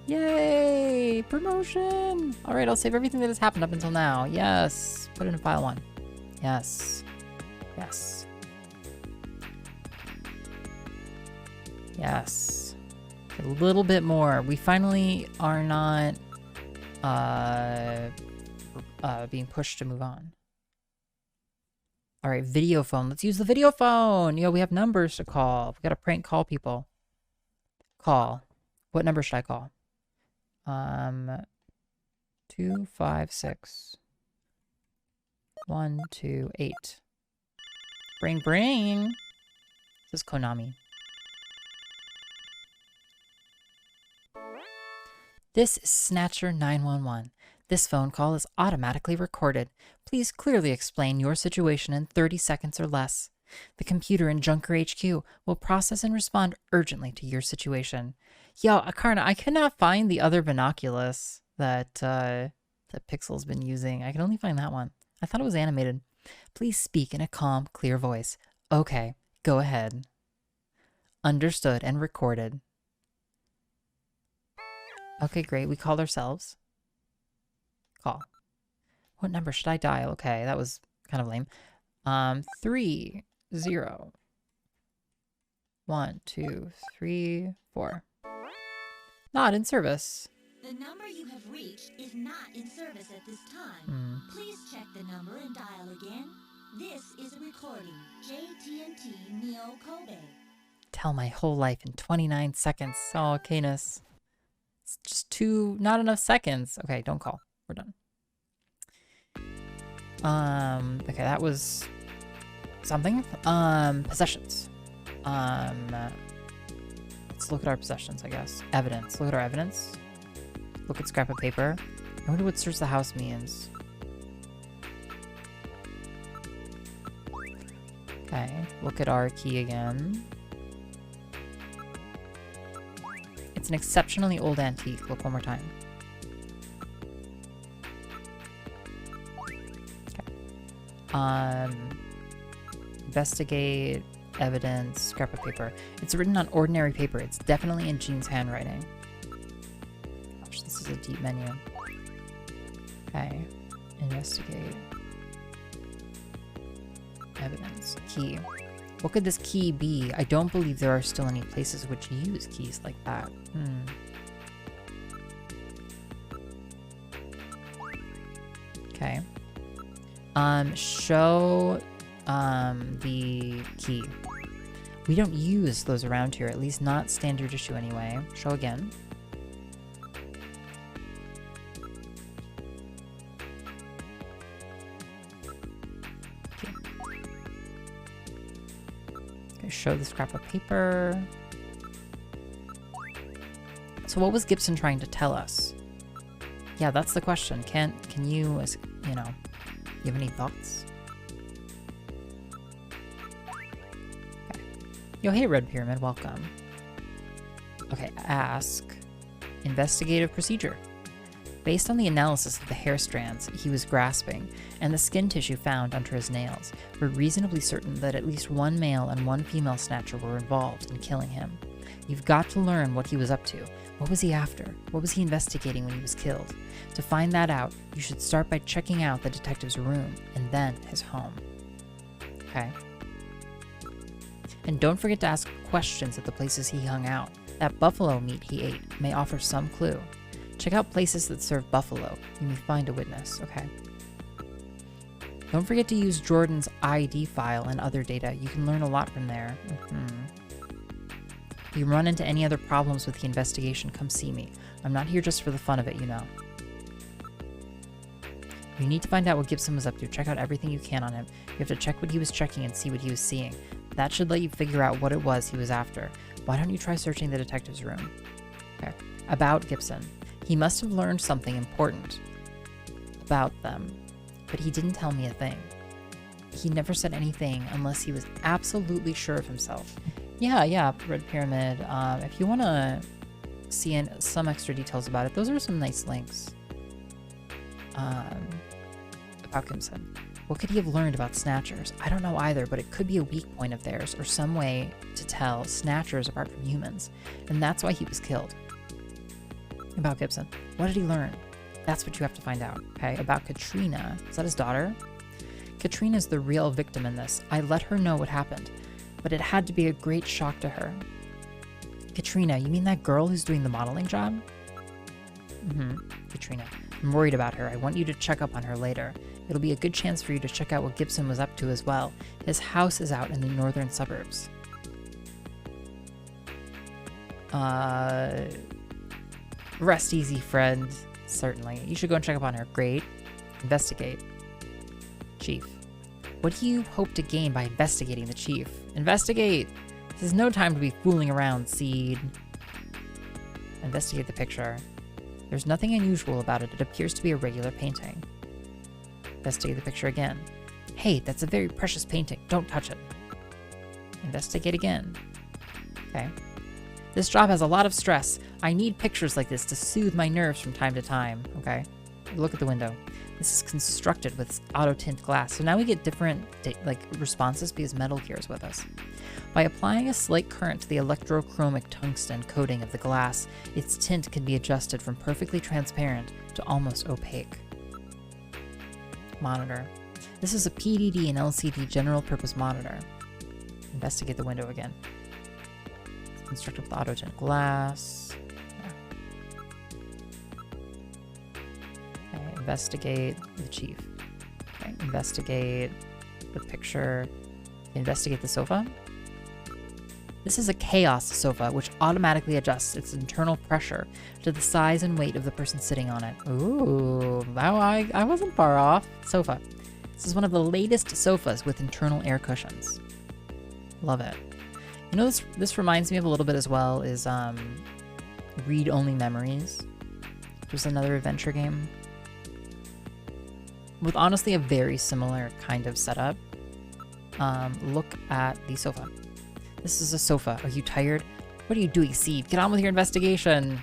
Yay! Promotion! Alright, I'll save everything that has happened up until now. Yes. Put it in file 1. Yes. Yes. Yes. A little bit more. We finally are not being pushed to move on. All right, video phone. Let's use the video phone. Yo, we have numbers to call. We got to prank call people. Call. What number should I call? 256 128. Bring, bring. This is Konami. This is Snatcher 911. This phone call is automatically recorded. Please clearly explain your situation in 30 seconds or less. The computer in Junker HQ will process and respond urgently to your situation. Yo, Akarna, I could not find the other binoculus that Pixel's been using. I can only find that one. I thought it was animated. Please speak in a calm, clear voice. Okay, go ahead. Understood and recorded. Okay, great. We called ourselves. Call. What number should I dial? Okay, that was kind of lame. 3 0 1 2 3 4. Not in service. The number you have reached is not in service at this time. Please check the number and dial again. This is a recording. JTNT Neo Kobe. Tell my whole life in 29 seconds. Oh, Canis. It's just not enough seconds. Okay, don't call. We're done. Okay, that was something. Possessions. Let's look at our possessions, I guess. Evidence. Look at our evidence. Look at scrap of paper. I wonder what search the house means. Okay, look at our key again. It's an exceptionally old antique. Look one more time. Okay. Investigate, evidence, scrap of paper. It's written on ordinary paper. It's definitely in Jean's handwriting. Gosh, this is a deep menu. Okay. Investigate. Evidence. Key. What could this key be? I don't believe there are still any places which use keys like that. Okay. Show the key. We don't use those around here, at least not standard issue anyway. Show again. Okay, show the scrap of paper. So what was Gibson trying to tell us? Yeah, that's the question. Can you, as you know, you have any thoughts? Okay. Yo, hey, Red Pyramid, welcome. Okay, ask. Investigative procedure. Based on the analysis of the hair strands he was grasping and the skin tissue found under his nails, we're reasonably certain that at least one male and one female Snatcher were involved in killing him. You've got to learn what he was up to. What was he after? What was he investigating when he was killed? To find that out, you should start by checking out the detective's room and then his home. Okay? And don't forget to ask questions at the places he hung out. That buffalo meat he ate may offer some clue. Check out places that serve buffalo. You may find a witness, okay? Don't forget to use Jordan's ID file and other data. You can learn a lot from there. If you run into any other problems with the investigation, come see me. I'm not here just for the fun of it, you know. You need to find out what Gibson was up to. Check out everything you can on him. You have to check what he was checking and see what he was seeing. That should let you figure out what it was he was after. Why don't you try searching the detective's room? Okay. About Gibson. He must have learned something important about them, but he didn't tell me a thing. He never said anything unless he was absolutely sure of himself. Yeah, Red Pyramid. If you want to see some extra details about it, those are some nice links. About Gibson. What could he have learned about Snatchers? I don't know either, but it could be a weak point of theirs or some way to tell Snatchers apart from humans, and that's why he was killed. About Gibson. What did he learn? That's what you have to find out, okay? About Katrina. Is that his daughter? Katrina's the real victim in this. I let her know what happened, but it had to be a great shock to her. Katrina, you mean that girl who's doing the modeling job? Katrina. I'm worried about her. I want you to check up on her later. It'll be a good chance for you to check out what Gibson was up to as well. His house is out in the northern suburbs. Rest easy, friend. Certainly. You should go and check up on her. Great. Investigate. Chief. What do you hope to gain by investigating the chief? Investigate! This is no time to be fooling around, Seed. Investigate the picture. There's nothing unusual about it. It appears to be a regular painting. Investigate the picture again. Hey, that's a very precious painting. Don't touch it. Investigate again. Okay. This job has a lot of stress. I need pictures like this to soothe my nerves from time to time. Okay. Look at the window. This is constructed with auto tint glass. So now we get different responses because Metal Gear is with us. By applying a slight current to the electrochromic tungsten coating of the glass, its tint can be adjusted from perfectly transparent to almost opaque. Monitor. This is a PDD and LCD general purpose monitor. Investigate the window again. It's constructed with auto tint glass. Okay, investigate the chief. Okay, investigate the picture. Investigate the sofa. This is a chaos sofa, which automatically adjusts its internal pressure to the size and weight of the person sitting on it. Ooh, now I wasn't far off. Sofa. This is one of the latest sofas with internal air cushions. Love it. You know, this reminds me of a little bit as well is Read Only Memories, which was another adventure game with honestly a very similar kind of setup. Look at the sofa. This is a sofa. Are you tired? What are you doing, Seed? Get on with your investigation.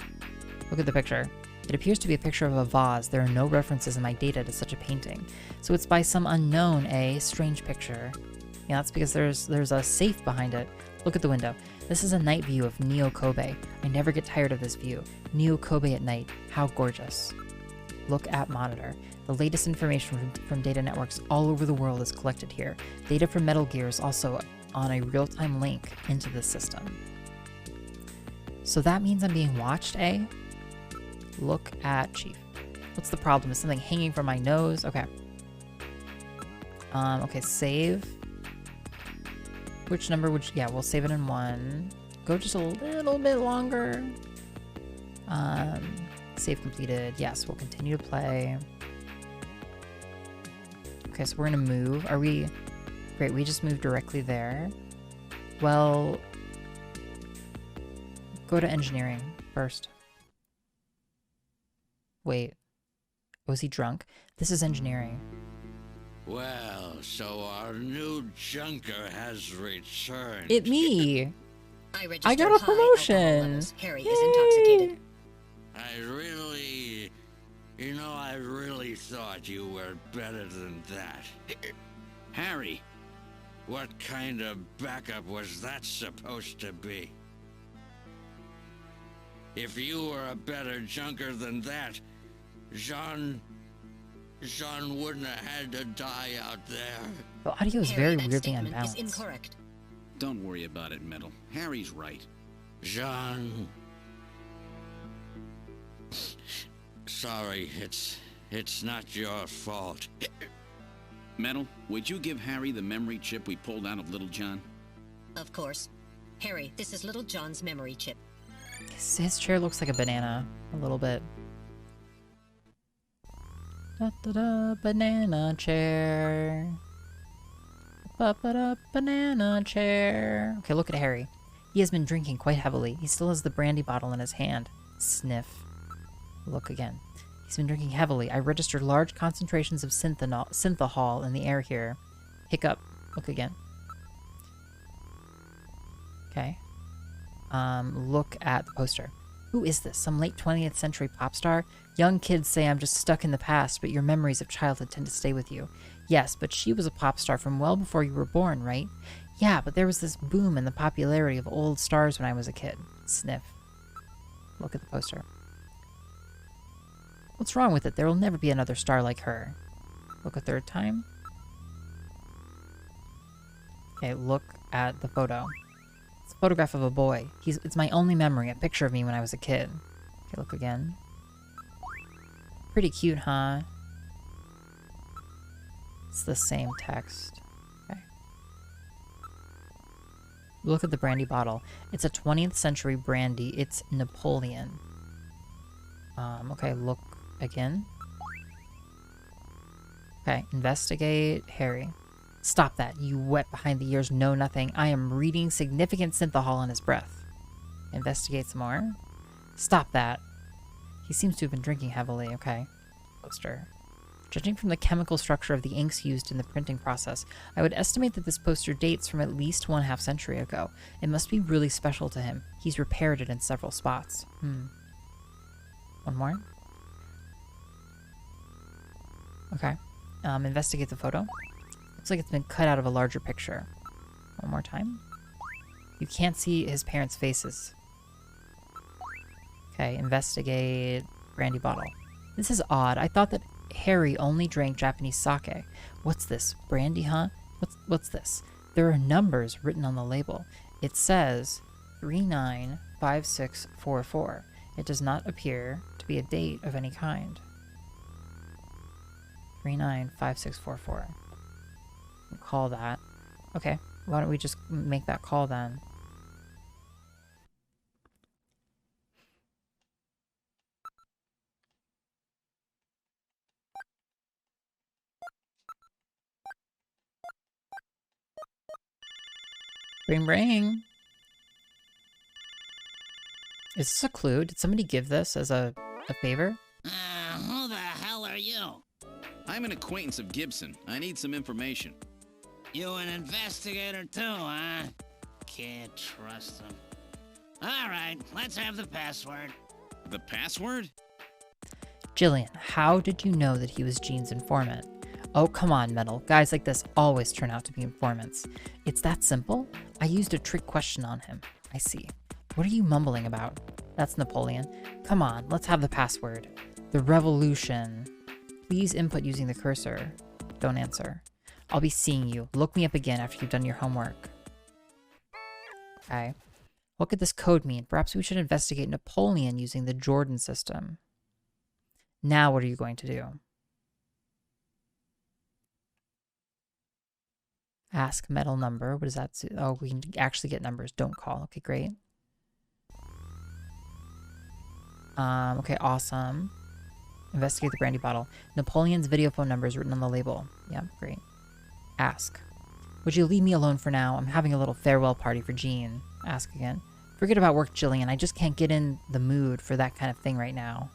Look at the picture. It appears to be a picture of a vase. There are no references in my data to such a painting. So it's by some unknown, strange picture. Yeah, that's because there's a safe behind it. Look at the window. This is a night view of Neo Kobe. I never get tired of this view. Neo Kobe at night. How gorgeous. Look at monitor. The latest information from data networks all over the world is collected here. Data from Metal Gear is also on a real-time link into the system. So that means I'm being watched, eh? Look at Chief. What's the problem? Is something hanging from my nose? Okay. Okay, save. Which number would you... Yeah, we'll save it in 1. Go just a little bit longer. Save completed. Yes, we'll continue to play. Okay, so we're gonna move. Are we... Great, we just moved directly there. Well... Go to engineering first. Wait. Was he drunk? This is engineering. Well, so our new junker has returned. It me! I got a promotion! Harry is intoxicated. I really thought you were better than that. Harry, what kind of backup was that supposed to be? If you were a better junker than that, Jean wouldn't have had to die out there. The audio is very weirdly Statement unbalanced. is incorrect. Don't worry about it, Metal. Harry's right. Jean. Sorry, it's not your fault. Metal, would you give Harry the memory chip we pulled out of Little John? Of course. Harry, this is Little John's memory chip. His chair looks like a banana. A little bit. Da da da, banana chair. Ba ba da, banana chair. Okay, look at Harry. He has been drinking quite heavily. He still has the brandy bottle in his hand. Sniff. Look again. He's been drinking heavily. I registered large concentrations of synthahol in the air here. Hiccup. Look again. Okay. Look at the poster. Who is this? Some late 20th century pop star? Young kids say I'm just stuck in the past, but your memories of childhood tend to stay with you. Yes, but she was a pop star from well before you were born, right? Yeah, but there was this boom in the popularity of old stars when I was a kid. Sniff. Look at the poster. What's wrong with it? There will never be another star like her. Look a third time. Okay, look at the photo. It's a photograph of a boy. It's my only memory, a picture of me when I was a kid. Okay, look again. Pretty cute, huh? It's the same text. Okay. Look at the brandy bottle. It's a 20th century brandy. It's Napoleon. Okay, look again. Okay, investigate Harry. Stop that, you wet behind the ears know nothing. I am reading significant synthahol in his breath. Investigate some more. Stop that. He seems to have been drinking heavily, okay. Poster. Judging from the chemical structure of the inks used in the printing process, I would estimate that this poster dates from at least 1/2 century ago. It must be really special to him. He's repaired it in several spots. One more. Okay. Investigate the photo. Looks like it's been cut out of a larger picture. One more time. You can't see his parents' faces. Okay, investigate brandy bottle. This is odd. I thought that Harry only drank Japanese sake. What's this? Brandy, huh? What's this? There are numbers written on the label. It says 395644. It does not appear to be a date of any kind. 395644. Call that. Okay, why don't we just make that call then? Ring ring. Is this a clue? Did somebody give this as a favor? Who the hell are you? I'm an acquaintance of Gibson. I need some information. You an investigator too, huh? Can't trust him. All right, let's have the password. The password? Jillian, how did you know that he was Jean's informant? Oh, come on, Metal. Guys like this always turn out to be informants. It's that simple? I used a trick question on him. I see. What are you mumbling about? That's Napoleon. Come on, let's have the password. The revolution. Please input using the cursor. Don't answer. I'll be seeing you. Look me up again after you've done your homework. Okay. What could this code mean? Perhaps we should investigate Napoleon using the Jordan system. Now what are you going to do? Ask metal number. What does that do? Oh, we can actually get numbers. Don't call. Okay, great. Okay, awesome. Investigate the brandy bottle. Napoleon's video phone number is written on the label. Yeah, great. Ask. Would you leave me alone for now? I'm having a little farewell party for Jean. Ask again. Forget about work, Jillian. I just can't get in the mood for that kind of thing right now.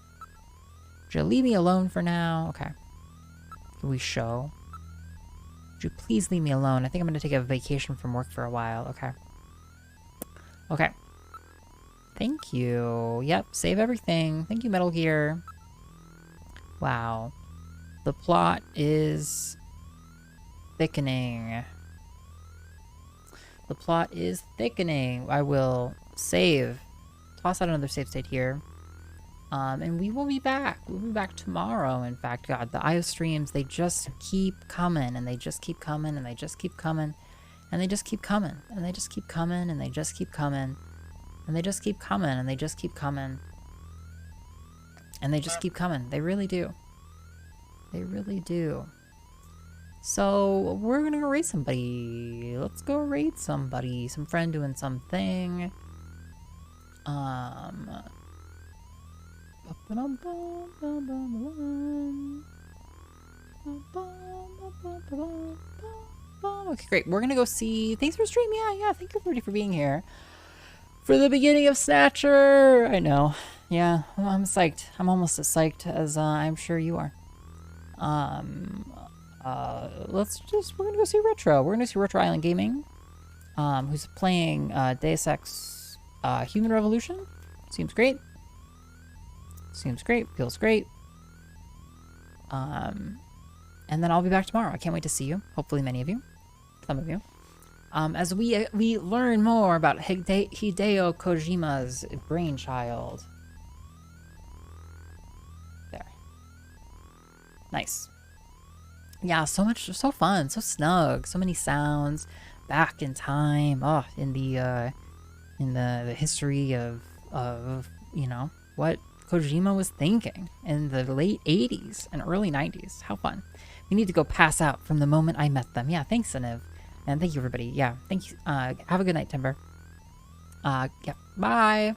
Would you leave me alone for now? Okay. Can we show? Would you please leave me alone? I think I'm going to take a vacation from work for a while. Okay. Okay. Thank you. Yep, save everything. Thank you, Metal Gear. Wow. The plot is thickening. The plot is thickening. I will save. Toss out another save state here. And we will be back. We'll be back tomorrow, in fact. God, the iios streams, they just keep coming, and they just keep coming, and they just keep coming, and they just keep coming, and they just keep coming, and they just keep coming, and they just keep coming, and they just keep coming, and they just keep coming. They really do. They really do. So, we're gonna go raid somebody. Let's go raid somebody. Some friend doing something. Okay, great. We're gonna go see. Thanks for streaming. Yeah. Thank you everybody for being here for the beginning of Snatcher. I know. Yeah, I'm psyched. I'm almost as psyched as I'm sure you are. We're gonna go see Retro. We're gonna see Retro Island Gaming, who's playing Deus Ex Human Revolution. Seems great. Seems great. Feels great. And then I'll be back tomorrow. I can't wait to see you. Hopefully many of you. Some of you. As we learn more about Hideo Kojima's brainchild. There. Nice. Yeah, so fun, so snug, so many sounds, back in time. Oh, in the history of you know what Kojima was thinking in the late 80s and early 90s. How fun. We need to go pass out from the moment I met them. Yeah, thanks, Aniv. And thank you, everybody. Yeah, thank you. Have a good night, Timber. Yeah, bye.